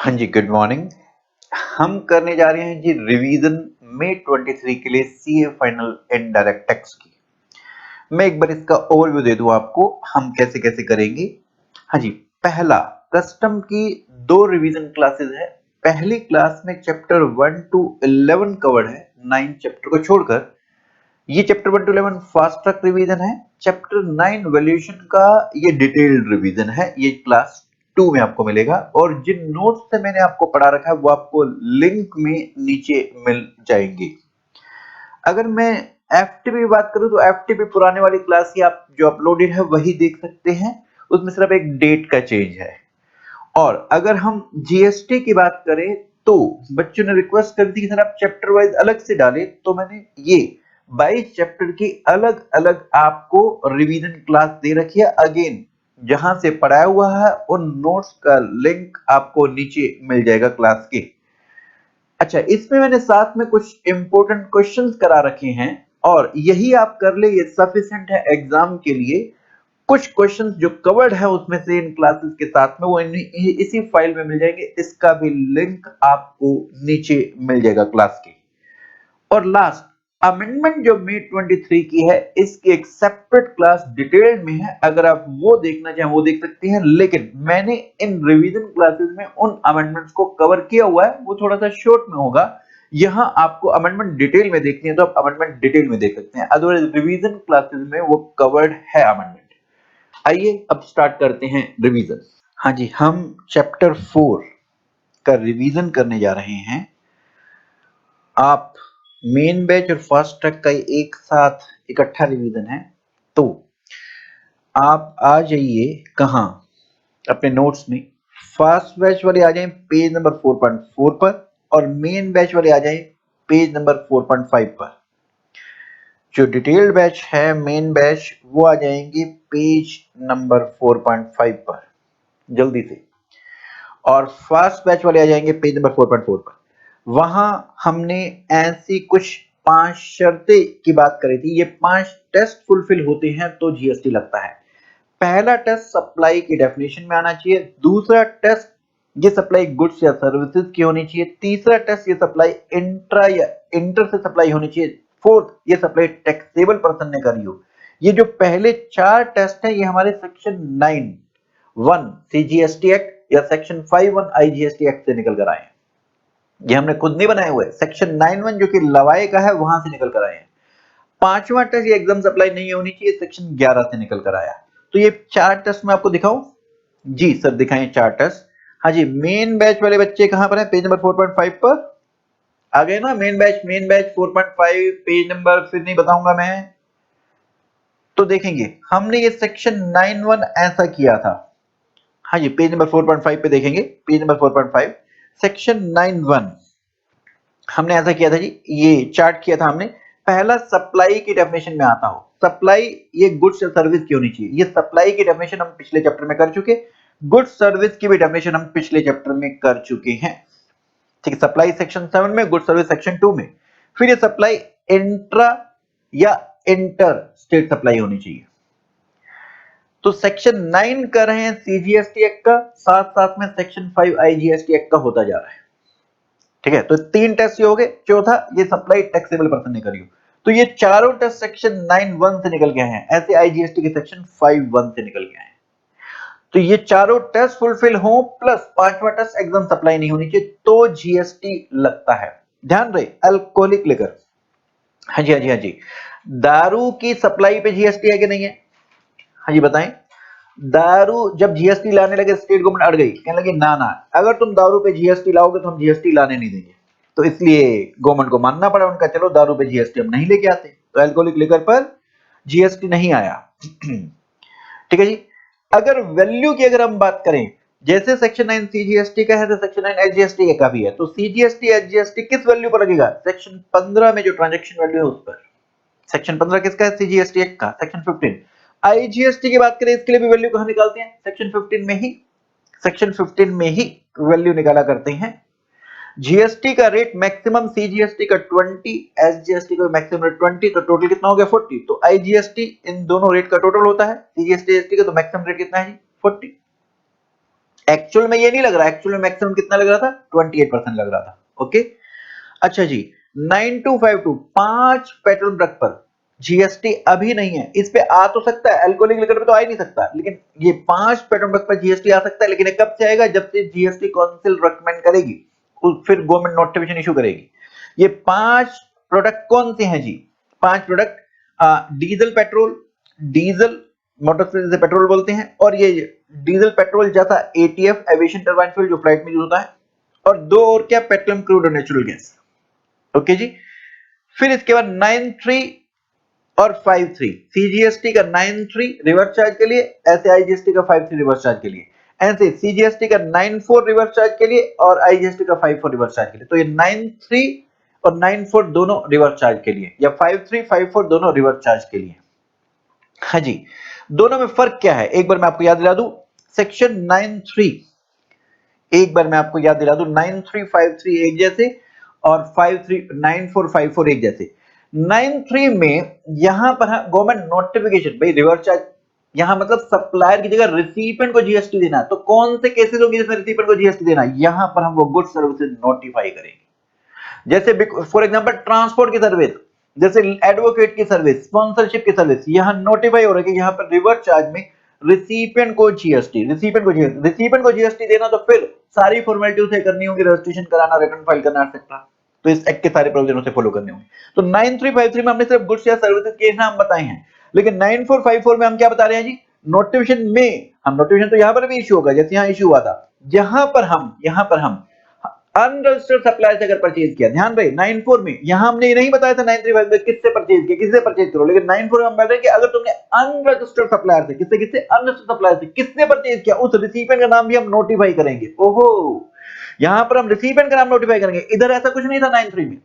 हाँ जी, good morning. हम करने जा रहे हैं जी रिवीजन मई 23 के लिए सीए फाइनल इनडायरेक्ट टैक्स की। मैं एक बार इसका ओवरव्यू दे दूं आपको, हम कैसे कैसे करेंगे। हाँ जी, पहला कस्टम की दो रिवीजन क्लासेस है। पहली क्लास में चैप्टर 1 टू 11 कवर्ड है, 9 चैप्टर को छोड़कर। ये chapter 1 to 11 fast track revision है। चैप्टर 9 वैल्यूएशन का ये डिटेल्ड रिवीजन है, ये क्लास 2 में आपको मिलेगा। और जिन नोट्स से मैंने आपको पढ़ा रखा है वो आपको लिंक में नीचे मिल जाएंगे। अगर मैं एफटीपी की बात करूं तो एफटीपी पुराने वाली क्लास ही आप जो अपलोडेड है वही देख सकते हैं, उसमें सिर्फ एक डेट का चेंज है। और अगर हम जीएसटी की बात करें तो बच्चों ने रिक्वेस्ट कर दी कि सर आप चैप्टर वाइज अलग से डालें, तो मैंने ये 22 चैप्टर की अलग अलग आपको रिवीजन क्लास दे रखी है। अगेन जहां से पढ़ाया हुआ है उन नोट्स का लिंक आपको नीचे मिल जाएगा क्लास के। अच्छा, इसमें मैंने साथ में कुछ इंपॉर्टेंट क्वेश्चंस करा रखे हैं और यही आप कर ले, ये सफिशिएंट है एग्जाम के लिए। कुछ क्वेश्चंस जो कवर्ड है उसमें से इन क्लासेस के साथ में वो इसी फाइल में मिल जाएंगे, इसका भी लिंक आपको नीचे मिल जाएगा क्लास के। और लास्ट अमेंडमेंट जो मई 23 की है, इसकी एक सेपरेट क्लास डिटेल में है, अगर आप वो देखना चाहें वो देख सकते हैं। लेकिन मैंने इन रिवीजन क्लासेस में उन अमेंडमेंट्स को कवर किया हुआ है, वो थोड़ा सा शॉर्ट में होगा। यहां आपको अमेंडमेंट डिटेल में देखनी है तो आप अमेंडमेंट डिटेल में देख सकते हैं, अदरवाइज रिवीजन क्लासेस में वो कवर्ड है अमेंडमेंट। आइए अब स्टार्ट करते हैं रिवीजन। हाँ जी, हम चैप्टर 4 का रिवीजन करने जा रहे हैं। आप मेन बैच और फास्ट ट्रैक का एक साथ इकट्ठा रिवीजन है, तो आप आ जाइए कहाँ, अपने नोट्स में। फास्ट बैच वाले आ जाएं पेज नंबर 4.4 पर और मेन बैच वाले आ जाएं पेज नंबर 4.5 पर। जो डिटेल्ड बैच है मेन बैच वो आ जाएंगे पेज नंबर 4.5 पर जल्दी से। और फास्ट बैच वाले आ जाएंगे पेज नंबर 4.4 पर। वहां हमने ऐसी कुछ 5 शर्तें की बात करी थी। ये 5 टेस्ट फुलफिल होते हैं तो जीएसटी लगता है। पहला टेस्ट सप्लाई की डेफिनेशन में आना चाहिए। दूसरा टेस्ट ये सप्लाई गुड्स या सर्विसेज की होनी चाहिए। तीसरा टेस्ट ये सप्लाई इंट्रा या इंटर से सप्लाई होनी चाहिए। फोर्थ ये सप्लाई टैक्सेबल पर्सन ने करी हो। ये जो पहले 4 टेस्ट हैं ये हमारे सेक्शन 9(1) सीजीएसटी एक्ट या सेक्शन 5(1) आईजीएसटी एक्ट से निकल कर आए हैं। ये हमने खुद नहीं बनाए हुए, सेक्शन 9(1) जो कि लवाए का है वहां से निकल कर आए हैं। पांचवा टेस्ट ये एग्जाम सप्लाई नहीं होनी चाहिए, सेक्शन 11 से निकल कर आया। तो ये 4 टेस्ट मैं आपको दिखाऊं? जी सर दिखाएं 4 टेस्ट। हाँ जी, मेन बैच वाले बच्चे कहां पर है? पेज नंबर 4.5 पर आ गए ना। मेन बैच 4.5 पेज नंबर फिर नहीं बताऊंगा मैं। तो देखेंगे हमने ये सेक्शन 9(1) ऐसा किया था। हाँ जी, पेज नंबर 4.5 पे देखेंगे, पेज नंबर 4.5 सेक्शन 9(1) हमने ऐसा किया था जी, ये चार्ट किया था हमने। पहला सप्लाई की डेफिनेशन में आता हो, सप्लाई ये गुड्स या सर्विस की होनी चाहिए। ये सप्लाई की डेफिनेशन हम पिछले चैप्टर में कर चुके, गुड्स सर्विस की भी डेफिनेशन हम पिछले चैप्टर में कर चुके हैं। ठीक है, सप्लाई सेक्शन 7 में, गुड सर्विस सेक्शन 2 में। फिर ये सप्लाई इंट्रा या इंटर स्टेट सप्लाई होनी चाहिए। तो सेक्शन 9 कर रहे हैं सीजीएसटी एक्ट का, साथ साथ में सेक्शन 5 आईजीएसटी एक्ट का होता जा रहा है। ठीक है, तो 3 टेस्ट ये हो गए। चौथा ये सप्लाई टैक्सेबल पर्सन ने करी हो। तो ये चारों टेस्ट सेक्शन 9(1) से निकल गए हैं, ऐसे आईजीएसटी के सेक्शन 5(1) से निकल गए हैं। तो ये चारों टेस्ट फुलफिल हो प्लस पांचवा टेस्ट एग्जाम सप्लाई नहीं होनी चाहिए तो जीएसटी लगता है। ध्यान रहे, अल्कोहलिक लिकर, हाँ जी हाँ जी हाँ जी, दारू की सप्लाई पे जीएसटी है कि नहीं है? हाँ जी बताएं। दारू जब जीएसटी लाने लगे स्टेट गवर्नमेंट अड़ गई, कहने लगी ना ना, अगर तुम दारू पे जीएसटी लाओगे तो हम जीएसटी लाने नहीं देंगे। तो इसलिए गवर्नमेंट को मानना पड़ा उनका, चलो दारू पे जीएसटी हम नहीं लेके आते। तो अल्कोहलिक लिकर पर जीएसटी नहीं आया। ठीक है जी। अगर वैल्यू की अगर हम बात करें, जैसे सेक्शन 9 सीजीएसटी का है तो सेक्शन 9 एचजीएसटी का भी है। तो सीजीएसटी एचजीएसटी किस वैल्यू पर लगेगा? सेक्शन 15 में जो ट्रांजैक्शन वैल्यू है उस पर। सेक्शन 15 किसका है? सीजीएसटी एक्ट का। सेक्शन 15 आईजीएसटी की बात करें, इसके लिए भी वैल्यू कहां निकालते हैं? सेक्शन 15 में ही, सेक्शन 15 में ही वैल्यू निकाला करते हैं। जीएसटी का रेट मैक्सिमम सीजीएसटी का 20, एसजीएसटी का मैक्सिमम रेट 20, तो टोटल कितना हो गया? 40। तो आईजीएसटी इन दोनों रेट का टोटल होता है, सीजीएसटी एसटी का तो मैक्सिमम रेट कितना है जी? 40। एक्चुअल में ये नहीं लग रहा, एक्चुअल में मैक्सिमम कितना लग रहा था, 28% लग रहा था। ओके, अच्छा जी, 9252 5 पेट्रोल ब्रक पर जीएसटी अभी नहीं है, इस पे आ तो सकता है, अल्कोहलिक लिकर पे तो आ ही नहीं सकता, लेकिन ये 5 पेट्रोल ब्रक पर जीएसटी आ सकता है, लेकिन ये कब से आएगा, जब से जीएसटी काउंसिल रेकमेंड करेगी, फिर गवर्नमेंट नोटिफिकेशन इशू करेगी। ये 5 प्रोडक्ट कौन से हैं जी, 5 product, diesel petrol, diesel motor से पेट्रोल बोलते हैं, और ये डीजल पेट्रोल जैसा एटीएफ एविएशन टरबाइन फ्यूल जो फ्लाइट में यूज होता है, और दो और क्या, पेट्रोलियम क्रूड और नेचुरल गैस। ओके जी, फिर इसके बाद 93 और 53 सीजीएसटी का 93 रिवर्स चार्ज के लिए, ऐसे आईजीएसटी का 53 रिवर्स चार्ज के लिए, ऐसे सीजीएसटी का 94 रिवर्स चार्ज के लिए और आईजीएसटी का 54 रिवर्स चार्ज के लिए। तो ये 93 और 94 दोनों रिवर्स चार्ज के लिए, या 53 54 दोनों रिवर्स चार्ज के लिए। हाँ जी, दोनों में फर्क क्या है, एक बार मैं आपको याद दिला दूं, सेक्शन 93, एक बार मैं आपको याद दिला दूं, 9353 एक जैसे और 9454 एक जैसे। 93 में यहां पर गवर्नमेंट नोटिफिकेशन, भाई रिवर्स चार्ज, यहां मतलब सप्लायर की जगह रिसिपेंट को जीएसटी देना, तो कौन से केसेस होंगे जिसमें रिसिपेंट को जीएसटी देना, यहां पर हम वो गुड्स सर्विसेज नोटिफाई करेंगे। जैसे फॉर एग्जांपल ट्रांसपोर्ट की सर्विस, जैसे एडवोकेट की सर्विस, स्पॉन्सरशिप की सर्विस, यहां नोटिफाई हो रहा है कि यहां पर रिवर्स चार्ज में रिसिपेंट को जीएसटी, रिसिपेंट को जीएसटी देना, तो फिर सारी फॉर्मेलिटी उसे करनी होगी, रजिस्ट्रेशन कराना, रिटर्न फाइल करना, एक्सेट्रा, तो इस एक्ट के सारे प्रोविजन उसे फॉलो करने होंगे। तो 9353 में हमने सिर्फ गुड्स या सर्विसेज के नाम बताए हैं, लेकिन 9454 में हम क्या बता रहे हैं जी, नोटिफिकेशन में, हम नोटिफिकेशन तो यहां पर भी इशू होगा, जैसे यहां इशू हुआ था, यहां पर हम अनरजिस्टर्ड सप्लायर से अगर परचेज किया, ध्यान रहे 94 में, यहां हमने नहीं बताया था 935 में किससे परचेज किया, किससे परचेज करो, लेकिन 94 में हम बता रहे हैं कि अगर तुमने अनरजिस्टर्ड सप्लायर से, किससे अनरजिस्टर्ड सप्लायर से किसने परचेज किया, उस रिसिपेंट का नाम भी हम नोटिफाई करेंगे। ओहो, यहां पर हम रिसिपेंट का नाम नोटिफाई करेंगे, इधर ऐसा कुछ नहीं था 93 में।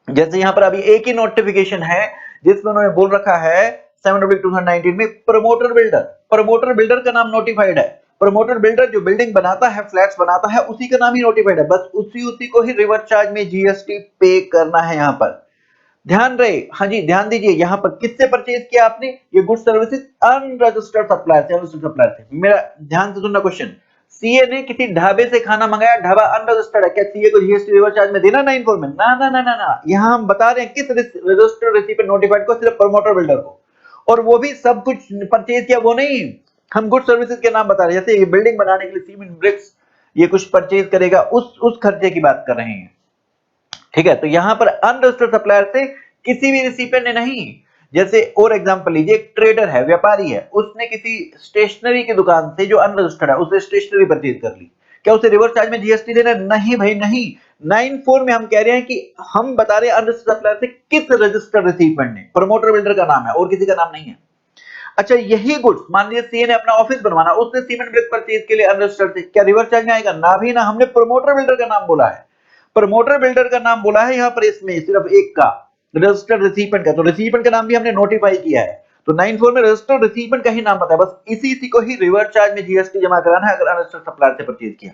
जैसे यहां पर अभी एक ही नोटिफिकेशन है जिसमें उन्होंने बोल रखा है 7/2019 में, प्रमोटर बिल्डर का नाम नोटिफाइड है, प्रमोटर बिल्डर जो बिल्डिंग बनाता है, फ्लैट्स बनाता है, उसी का नाम ही नोटिफाइड है, बस उसी को ही रिवर्स चार्ज में जीएसटी पे करना है। यहां पर ध्यान रहे, हाँ जी ध्यान दीजिए, यहां पर किससे परचेज किया आपने, ये गुड्स सर्विसेज अनरजिस्टर्ड सप्लायर से। मेरा ध्यान से सुनना क्वेश्चन, सीए ने किसी ढाबे से खाना मंगाया, ढाबा अनरजिस्टर्ड है, क्या सीए को जीएसटी रिवर्स चार्ज में देना 94 में? ना ना ना ना ना, यहां हम बता रहे हैं किस रजिस्टर्ड रिसिपेंट नोटिफाइड को, सिर्फ प्रमोटर बिल्डर को, और वो भी सब कुछ परचेज किया वो नहीं, हम गुड्स सर्विसेज के नाम बता रहे हैं। जैसे ये बिल्डिंग बनाने के लिए सीमेंट ब्रिक्स ये कुछ परचेज करेगा, उस खर्चे की बात कर रहे हैं, ठीक है। तो यहां पर अनरजिस्टर्ड सप्लायर से किसी भी रिसिपेंट ने नहीं, जैसे और एग्जांपल लीजिए, एक ट्रेडर है, व्यापारी है, उसने किसी स्टेशनरी की दुकान से जो अनरजिस्टर्ड है उससे स्टेशनरी परचेज कर ली, क्या उसे रिवर्स चार्ज में जीएसटी देना? नहीं भाई नहीं। 94 में हम कह रहे हैं कि हम बता रहे हैं अनरजिस्टर्ड सप्लायर से किस रजिस्टर्ड रिसिपेंट ने, प्रमोटर बिल्डर का नाम है और किसी का नाम नहीं है। अच्छा, यही गुड्स मान लीजिए सीए ने अपना ऑफिस बनवाना, उसने सीमेंट ब्रिक परचेज के लिए अनरजिस्टर्ड से, क्या रिवर्स चार्ज में आएगा? ना भी ना, हमने प्रमोटर बिल्डर का नाम बोला है, प्रमोटर बिल्डर का नाम बोला है यहां पर, इसमें सिर्फ एक का रजिस्टर्ड रिसिपेंट का, तो रिसिपेंट का नाम भी हमने नोटिफाई किया है। तो 94 में रजिस्टर्ड रिसिपेंट का ही नाम बताया, बस इसी को ही रिवर्स चार्ज में जीएसटी जमा कराना है अगर अनरजिस्टर्ड सप्लायर से परचेज किया,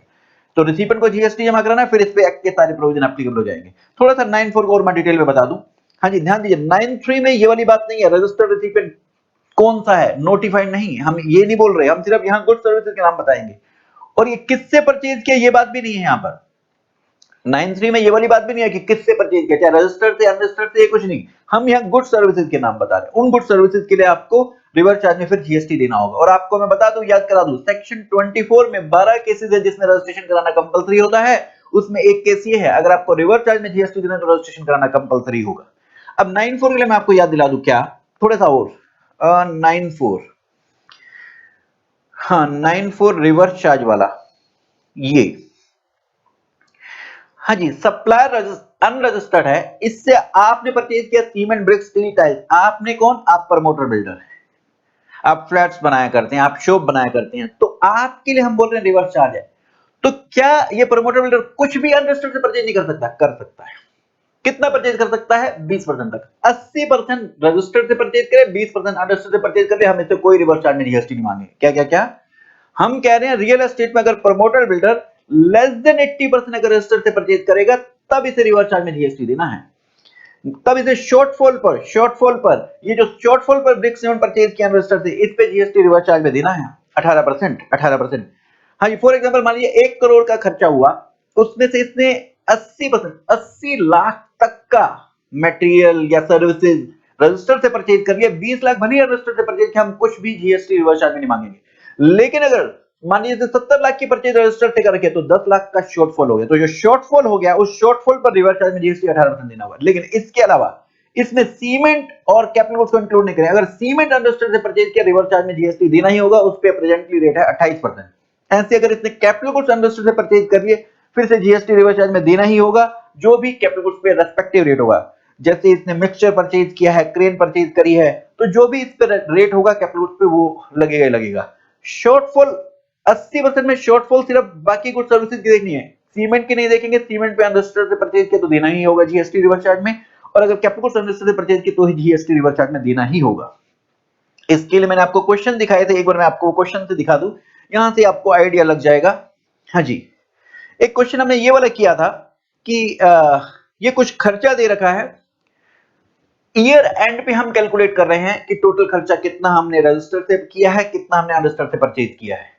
तो रिसिपेंट को जीएसटी जमा कराना है, फिर इस पे एक्ट के सारे प्रोविजन एप्लीकेबल हो जाएंगे। थोड़ा सा 94 को और मैं डिटेल में बता दूं, हाँ जी ध्यान दीजिए, 93 में ये वाली बात नहीं है, रजिस्टर्ड रिसिपेंट कौन सा है, नोटिफाइड नहीं, हम ये नहीं बोल रहे, हम सिर्फ यहां गुड्स सर्विसेज के नाम बताएंगे, और ये किससे परचेज किया ये बात भी नहीं है यहां पर। 93 में ये वाली बात भी नहीं है कि किससे परचेज किया, चाहे रजिस्टर्ड से अनरजिस्टर्ड से, ये कुछ नहीं, हम यहाँ गुड सर्विसेज के नाम बता रहे हैं, उन गुड सर्विसेज के लिए आपको रिवर्स चार्ज में फिर जीएसटी देना होगा। और आपको मैं बता दूं, याद करा दूं, सेक्शन 24 में 12 केसेस है जिसमें रजिस्ट्रेशन कराना कंपलसरी होता है, उसमें एक केस ये है, अगर आपको रिवर्स चार्ज में जीएसटी देना तो रजिस्ट्रेशन कराना कंपलसरी होगा। अब 94 के लिए मैं आपको याद दिला दूं, क्या थोड़ा सा और 94, हाँ 94 रिवर्स चार्ज वाला, ये हाँ जी, सप्लायर अनरजिस्टर्ड है, इससे आपने परचेज किया सीमेंट ब्रिक्स स्टील टाइल्स, आपने कौन, आप प्रमोटर बिल्डर है, आप फ्लैट्स बनाया करते हैं, आप शॉप बनाया करते हैं, तो आपके लिए हम बोल रहे हैं रिवर्स चार्ज है। तो क्या ये प्रमोटर बिल्डर कुछ भी अनरजिस्टर्ड से परचेज नहीं कर सकता? कर सकता है। कितना परचेज कर सकता है? 20% तक। 80% रजिस्टर्ड से परचेज करे, 20% अनरजिस्टर्ड से परचेज करे, हम इससे कोई रिवर्स चार्ज में जीएसटी नहीं मांगे। क्या क्या क्या हम कह रहे हैं, रियल एस्टेट में अगर प्रमोटर बिल्डर लेस देन 80% अगर रजिस्टर्ड से परचेज करेगा, तब इसे रिवर्स चार्ज में जीएसटी देना है। तब इसे शॉर्टफॉल पर ये जो शॉर्टफॉल पर ब्रिक सीमेंट परचेज किया रजिस्टर्ड से, इस पे जीएसटी रिवर्स चार्ज में देना है 18%। हाँ जी, फॉर एग्जांपल मान लीजिए 1 करोड़ का खर्चा हुआ, उसमें से इसने 80% 80 लाख तक का मटेरियल या सर्विसेज रजिस्टर से परचेज कर लिया। 20 लाख भले ही रजिस्टर से परचेज किया, हम कुछ भी जीएसटी रिवर्स चार्ज में नहीं मांगेंगे। लेकिन अगर मान लीजिए 70 लाख की परचेज रजिस्टर से करके तो 10 लाख का शॉर्टफॉल हो गया, तो जो शॉर्टफॉल हो गया उस शॉर्टफॉल पर रिवर्स चार्ज में जीएसटी 18% देना होगा। लेकिन इसके अलावा इसमें सीमेंट और कैपिटल गुड्स को इंक्लूड नहीं करें। अगर सीमेंट रजिस्टर से परचेज किया, रिवर्स चार्ज में जीएसटी देना ही होगा, उस पर प्रेजेंटली रेट है 28%। ऐसे अगर इसने कैपिटल गुड्स रजिस्टर से परचेज कर लिए, फिर से जीएसटी रिवर्स चार्ज में देना ही होगा, जो भी कैपिटल गुड्स पे रेस्पेक्टिव रेट होगा। जैसे इसने मिक्सचर परचेज किया है, क्रेन परचेज करी है, तो जो भी इस पर रेट होगा कैपिटल गुड्स पे वो लगेगा ही लगेगा। शॉर्टफॉल 80% में शॉर्टफॉल सिर्फ बाकी गुड्स सर्विसेज की देखनी है, सीमेंट की नहीं देखेंगे। सीमेंट पे रजिस्टर से परचेज किया तो देना ही होगा जीएसटी रिवर्स चार्ज में, और अगर कैपिटल गुड्स रजिस्टर से परचेज की तो ही जीएसटी रिवर्स चार्ज में देना ही होगा। इसके लिए मैंने आपको क्वेश्चन दिखाए थे, एक बार मैं आपको क्वेश्चन से दिखा दूं, यहां से आपको आइडिया लग जाएगा। हाँ जी, एक क्वेश्चन हमने ये वाला किया था कि ये कुछ खर्चा दे रखा है, ईयर एंड पे हम कैलकुलेट कर रहे हैं कि टोटल खर्चा कितना हमने रजिस्टर से किया है, कितना हमने अनरजिस्टर से परचेज किया है।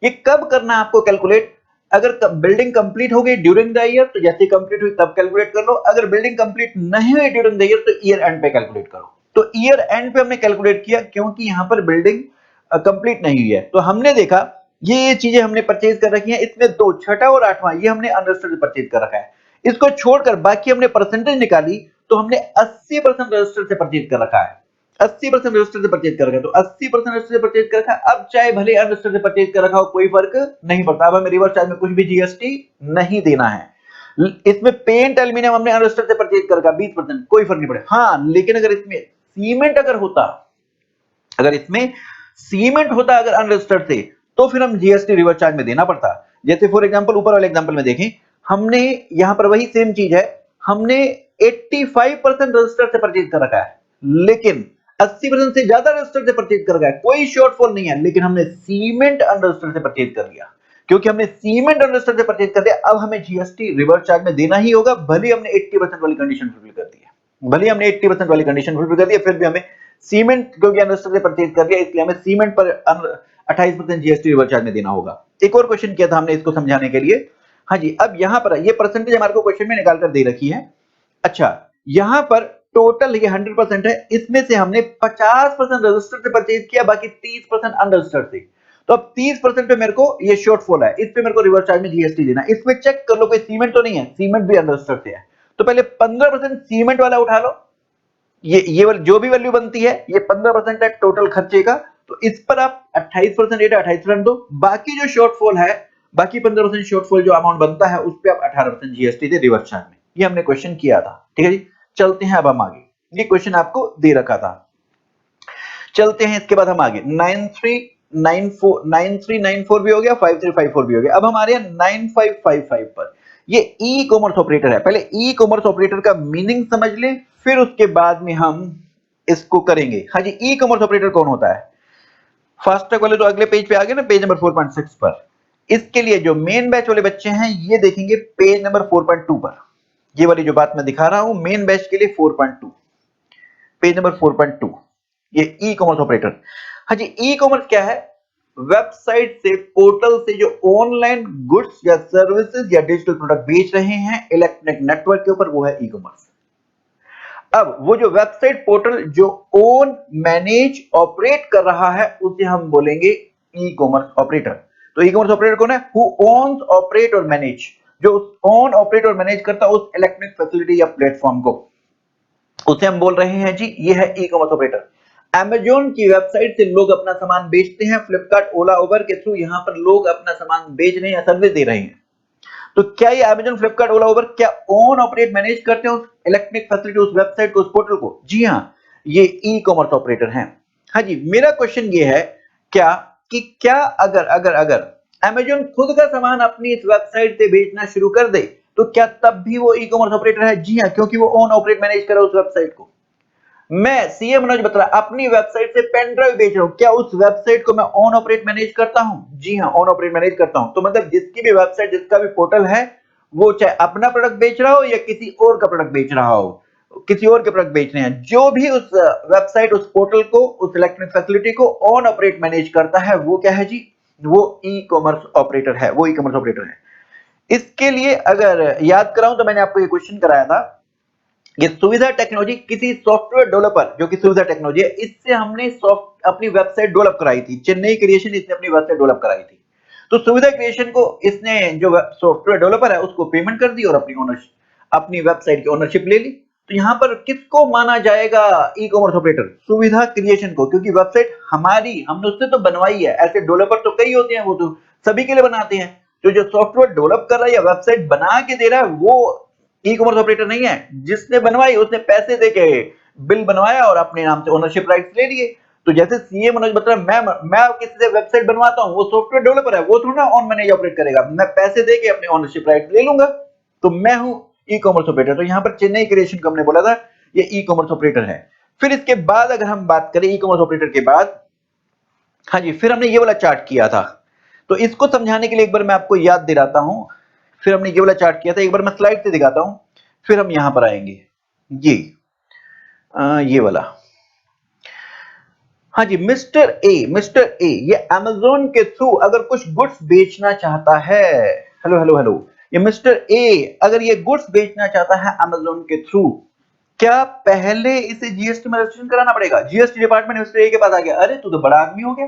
ये कब करना है आपको कैलकुलेट? अगर बिल्डिंग कंप्लीट हो गई ड्यूरिंग द ईयर तो जैसे कंप्लीट हुई तब कैलकुलेट कर लो। अगर बिल्डिंग कंप्लीट नहीं हुई ड्यूरिंग द ईयर तो ईयर एंड पे कैलकुलेट करो। तो ईयर एंड पे हमने कैलकुलेट किया क्योंकि यहां पर बिल्डिंग कंप्लीट नहीं हुई है। तो हमने देखा ये चीजें हमने परचेज कर रखी हैं, इसमें दो, छठा और आठवां, ये हमने अनरजिस्टर्ड से परचेज कर रखा है। इसको छोड़कर बाकी हमने परसेंटेज निकाली तो हमने 80% रजिस्टर से परचेज कर रखा है। 80% रजिस्टर से परचेज कर रखा है, तो 80% रजिस्टर से परचेज कर रखा है। अब चाहे भले अनरजिस्टर से परचेज कर रखा हो, कोई फर्क नहीं पड़ता। अब हमें रिवर्स चार्ज में कुछ भी जीएसटी नहीं देना है। इसमें पेंट एल्यूमिनियम हमने अनरजिस्टर से परचेज कर रखा 20%, कोई फर्क नहीं पड़े। हाँ, लेकिन अगर इसमें सीमेंट अगर होता, अगर इसमें सीमेंट होता अगर अनरजिस्टर्ड से, तो फिर हम जीएसटी रिवर्स चार्ज में देना पड़ता। जैसे फॉर एग्जांपल ऊपर वाले एग्जांपल में देखें, हमने यहां पर वही सेम चीज है, हमने 85% रजिस्टर से परचेज कर रखा है, लेकिन 80% से ज्यादा रजिस्टर से परचेज कर रखा है, कोई शॉर्टफॉल नहीं है, लेकिन हमने सीमेंट अनरजिस्टर से परचेज कर लिया। क्योंकि हमने सीमेंट अनरजिस्टर से परचेज कर लिया, अब हमें जीएसटी रिवर्स चार्ज में देना ही होगा, भले हमने 80% वाली कंडीशन फुलफिल कर दी है। भले हमने 80% वाली कंडीशन फुलफिल कर दी है, फिर भी हमें सीमेंट, क्योंकि अनरजिस्टर्ड से परचेज कर लिया, इसलिए हमें सीमेंट पर 28% जीएसटी रिवर्स चार्ज में देना होगा। एक और क्वेश्चन किया था हमने इसको समझाने के लिए। हाँ जी, अब यहां पर ये परसेंटेज हमारे को क्वेश्चन में निकाल कर दे रखी है। अच्छा, यहां पर टोटल ये 100% है, इसमें से हमने 50% रजिस्टर्ड से परचेज किया, बाकी 30% अनरजिस्टर्ड से। तो अब 30% पे मेरे को ये शॉर्टफॉल है, इस पे मेरे को रिवर्स चार्ज में जीएसटी देना। इसमें चेक कर लो कोई सीमेंट तो नहीं है, सीमेंट भी अनरजिस्टर्ड से है, तो पहले 15% सीमेंट वाला उठा लो। ये जो भी वैल्यू बनती है ये 15% है टोटल खर्चे का, तो इस पर आप 28% रेट 28% दो। बाकी जो शॉर्टफॉल है, बाकी 15% शॉर्टफॉल जो अमाउंट बनता है, उस पर आप 18% जीएसटी दे रिवर्स चार्ज में। ये हमने क्वेश्चन किया था, ठीक है जी। चलते हैं अब हम आगे, ये क्वेश्चन आपको दे रखा था। चलते हैं इसके बाद हम आगे 9394 भी हो गया, 5354 भी हो गया। अब हमारे 9555 पर, ये ई कॉमर्स ऑपरेटर है। पहले ई कॉमर्स ऑपरेटर का मीनिंग समझ लें, फिर उसके बाद में हम इसको करेंगे। हाँ जी, ई कॉमर्स ऑपरेटर कौन होता है? फास्टैग वाले तो अगले पेज पे आ गए ना, पेज नंबर 4.6 पर। इसके लिए जो मेन बैच वाले बच्चे हैं ये देखेंगे पेज नंबर 4.2 पर। ये वाली जो बात मैं दिखा रहा हूं मेन बैच के लिए 4.2, पेज नंबर 4.2, ये ई कॉमर्स ऑपरेटर। हाँ जी, ई कॉमर्स क्या है? वेबसाइट से, पोर्टल से जो ऑनलाइन गुड्स या सर्विसेज या डिजिटल प्रोडक्ट बेच रहे हैं इलेक्ट्रॉनिक नेटवर्क के ऊपर, वो है ई कॉमर्स। अब वो जो वेबसाइट पोर्टल जो ओन, मैनेज, ऑपरेट कर रहा है, उसे हम बोलेंगे ई कॉमर्स ऑपरेटर। तो ई कॉमर्स ऑपरेटर कौन है? हु ओन्स, ऑपरेट और मैनेज, जो ओन, ऑपरेट और मैनेज करता है उस इलेक्ट्रॉनिक फैसिलिटी या प्लेटफॉर्म को, उसे हम बोल रहे हैं जी, ये है ई कॉमर्स ऑपरेटर। Amazon की वेबसाइट से लोग अपना सामान बेचते हैं, फ्लिपकार्ट, ओला, उबर के थ्रू यहां पर लोग अपना सामान बेच रहे हैं, सर्विस दे रहे हैं। तो क्या ये Amazon, फ्लिपकार्ट, ओला, उबर क्या ओन, ऑपरेट, मैनेज करते हैं उस इलेक्ट्रॉनिक फैसिलिटी, उस वेबसाइट को, उस पोर्टल को? जी हाँ, ये ई कॉमर्स ऑपरेटर हैं। हाँ जी, मेरा क्वेश्चन ये है क्या कि क्या अगर अगर अगर Amazon खुद का सामान अपनी इस वेबसाइट से बेचना शुरू कर दे, तो क्या तब भी वो ई कॉमर्स ऑपरेटर है? जी हाँ, क्योंकि वो ओन, ऑपरेट, मैनेज कर रहा है उस वेबसाइट को। मैं सीए मनोज बत्रा अपनी वेबसाइट से पेन ड्राइव बेच रहा हूं, क्या उस वेबसाइट को मैं ऑन, ऑपरेट, मैनेज करता हूं? जी हां, ऑन, ऑपरेट, मैनेज करता हूं। तो मतलब जिसकी भी वेबसाइट, जिसका भी पोर्टल है, वो चाहे अपना प्रोडक्ट बेच रहा हो या किसी और का प्रोडक्ट बेच रहा हो, किसी और के प्रोडक्ट बेच रहे हैं, जो भी उस वेबसाइट, उस पोर्टल को, उस इलेक्ट्रॉनिक फैसिलिटी को ऑन, ऑपरेट, मैनेज करता है, वो क्या है जी? वो ई कॉमर्स ऑपरेटर है, वो ई कॉमर्स ऑपरेटर है। इसके लिए अगर याद कराऊं तो मैंने आपको ये क्वेश्चन कराया था, ये सुविधा टेक्नोलॉजी किसी सॉफ्टवेयर डेवलपर जो कि सुविधा टेक्नोलॉजी है, इससे हमने अपनी वेबसाइट डेवलप कराई थी। चेन्नई क्रिएशन इसने अपनी वेबसाइट डेवलप कराई थी। तो सुविधा क्रिएशन को इसने जो सॉफ्टवेयर डेवलपर है उसको पेमेंट कर दी और अपनी वेबसाइट की ओनरशिप ले ली। तो यहाँ पर किसको माना जाएगा ई कॉमर्स ऑपरेटर? सुविधा क्रिएशन को, क्योंकि वेबसाइट हमारी, हमने उससे तो बनवाई है। ऐसे डेवलपर तो कई होते हैं, वो तो सभी के लिए बनाते हैं। तो जो सॉफ्टवेयर डेवलप कर रहा है या वेबसाइट बना के दे रहा है वो ई कॉमर्स ऑपरेटर नहीं है। जिसने बनवाई उसने पैसे देके बिल बनवाया और अपने नाम से ओनरशिप राइट्स ले लिए। तो जैसे सीए मनोज बत्रा, मैं किसी से वेबसाइट बनवाता हूं, वो सॉफ्टवेयर डेवलपर है, वो थोड़ा ना ऑन मैनेज ऑपरेट करेगा। मैं पैसे देके अपने ओनरशिप राइट्स ले लूंगा, तो मैं हूं ई कॉमर्स ऑपरेटर। तो यहाँ पर चेन्नई क्रिएशन को हमने बोला था ये ई कॉमर्स ऑपरेटर है। फिर इसके बाद अगर हम बात करें ई कॉमर्स ऑपरेटर के बाद, हाँ जी, फिर हमने ये वाला चार्ट किया था। तो इसको समझाने के लिए एक बार मैं आपको याद दिलाता हूं। फिर हमने ये वाला चार्ट किया था, एक बार मैं स्लाइड से दिखाता हूं, फिर हम यहां पर आएंगे। ये वाला, हाँ जी, मिस्टर ए ये अमेज़न के थ्रू अगर कुछ गुड्स बेचना चाहता है, हेलो हेलो हेलो, ये मिस्टर ए अगर ये गुड्स बेचना चाहता है अमेज़न के थ्रू, क्या पहले इसे जीएसटी में रजिस्ट्रेशन कराना पड़ेगा? जीएसटी डिपार्टमेंट मिस्टर ए के पास आ गया, अरे तू तो बड़ा आदमी हो गया,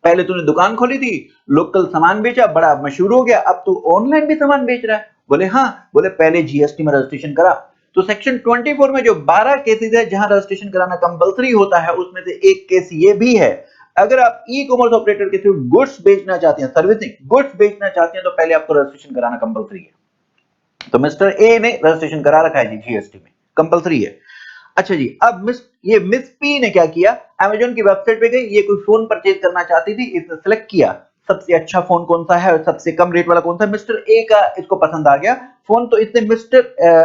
पहले तूने दुकान खोली थी, लोकल सामान बेचा, बड़ा मशहूर हो गया, अब तू ऑनलाइन भी सामान बेच रहा है। बोले हाँ, बोले पहले जीएसटी में रजिस्ट्रेशन करा। तो सेक्शन 24 में जो 12 केसेस है जहां रजिस्ट्रेशन कराना कंपलसरी होता है, उसमें से एक केस ये भी है। अगर आप ई कॉमर्स ऑपरेटर के थ्रू गुड्स बेचना चाहते हैं, सर्विसिंग गुड्स बेचना चाहते हैं, तो पहले आपको रजिस्ट्रेशन कराना कंपलसरी है। तो मिस्टर ए ने रजिस्ट्रेशन करा रखा है जी, जीएसटी में कंपलसरी है। अच्छा जी, अब मिस पी ने क्या किया, अमेज़न की वेबसाइट पे गई, ये कोई फोन परचेज करना चाहती थी, इसने सेलेक्ट किया सबसे अच्छा फोन कौन सा है और सबसे कम रेट वाला कौन सा, मिस्टर ए का इसको पसंद आ गया फोन, तो इसने मिस्टर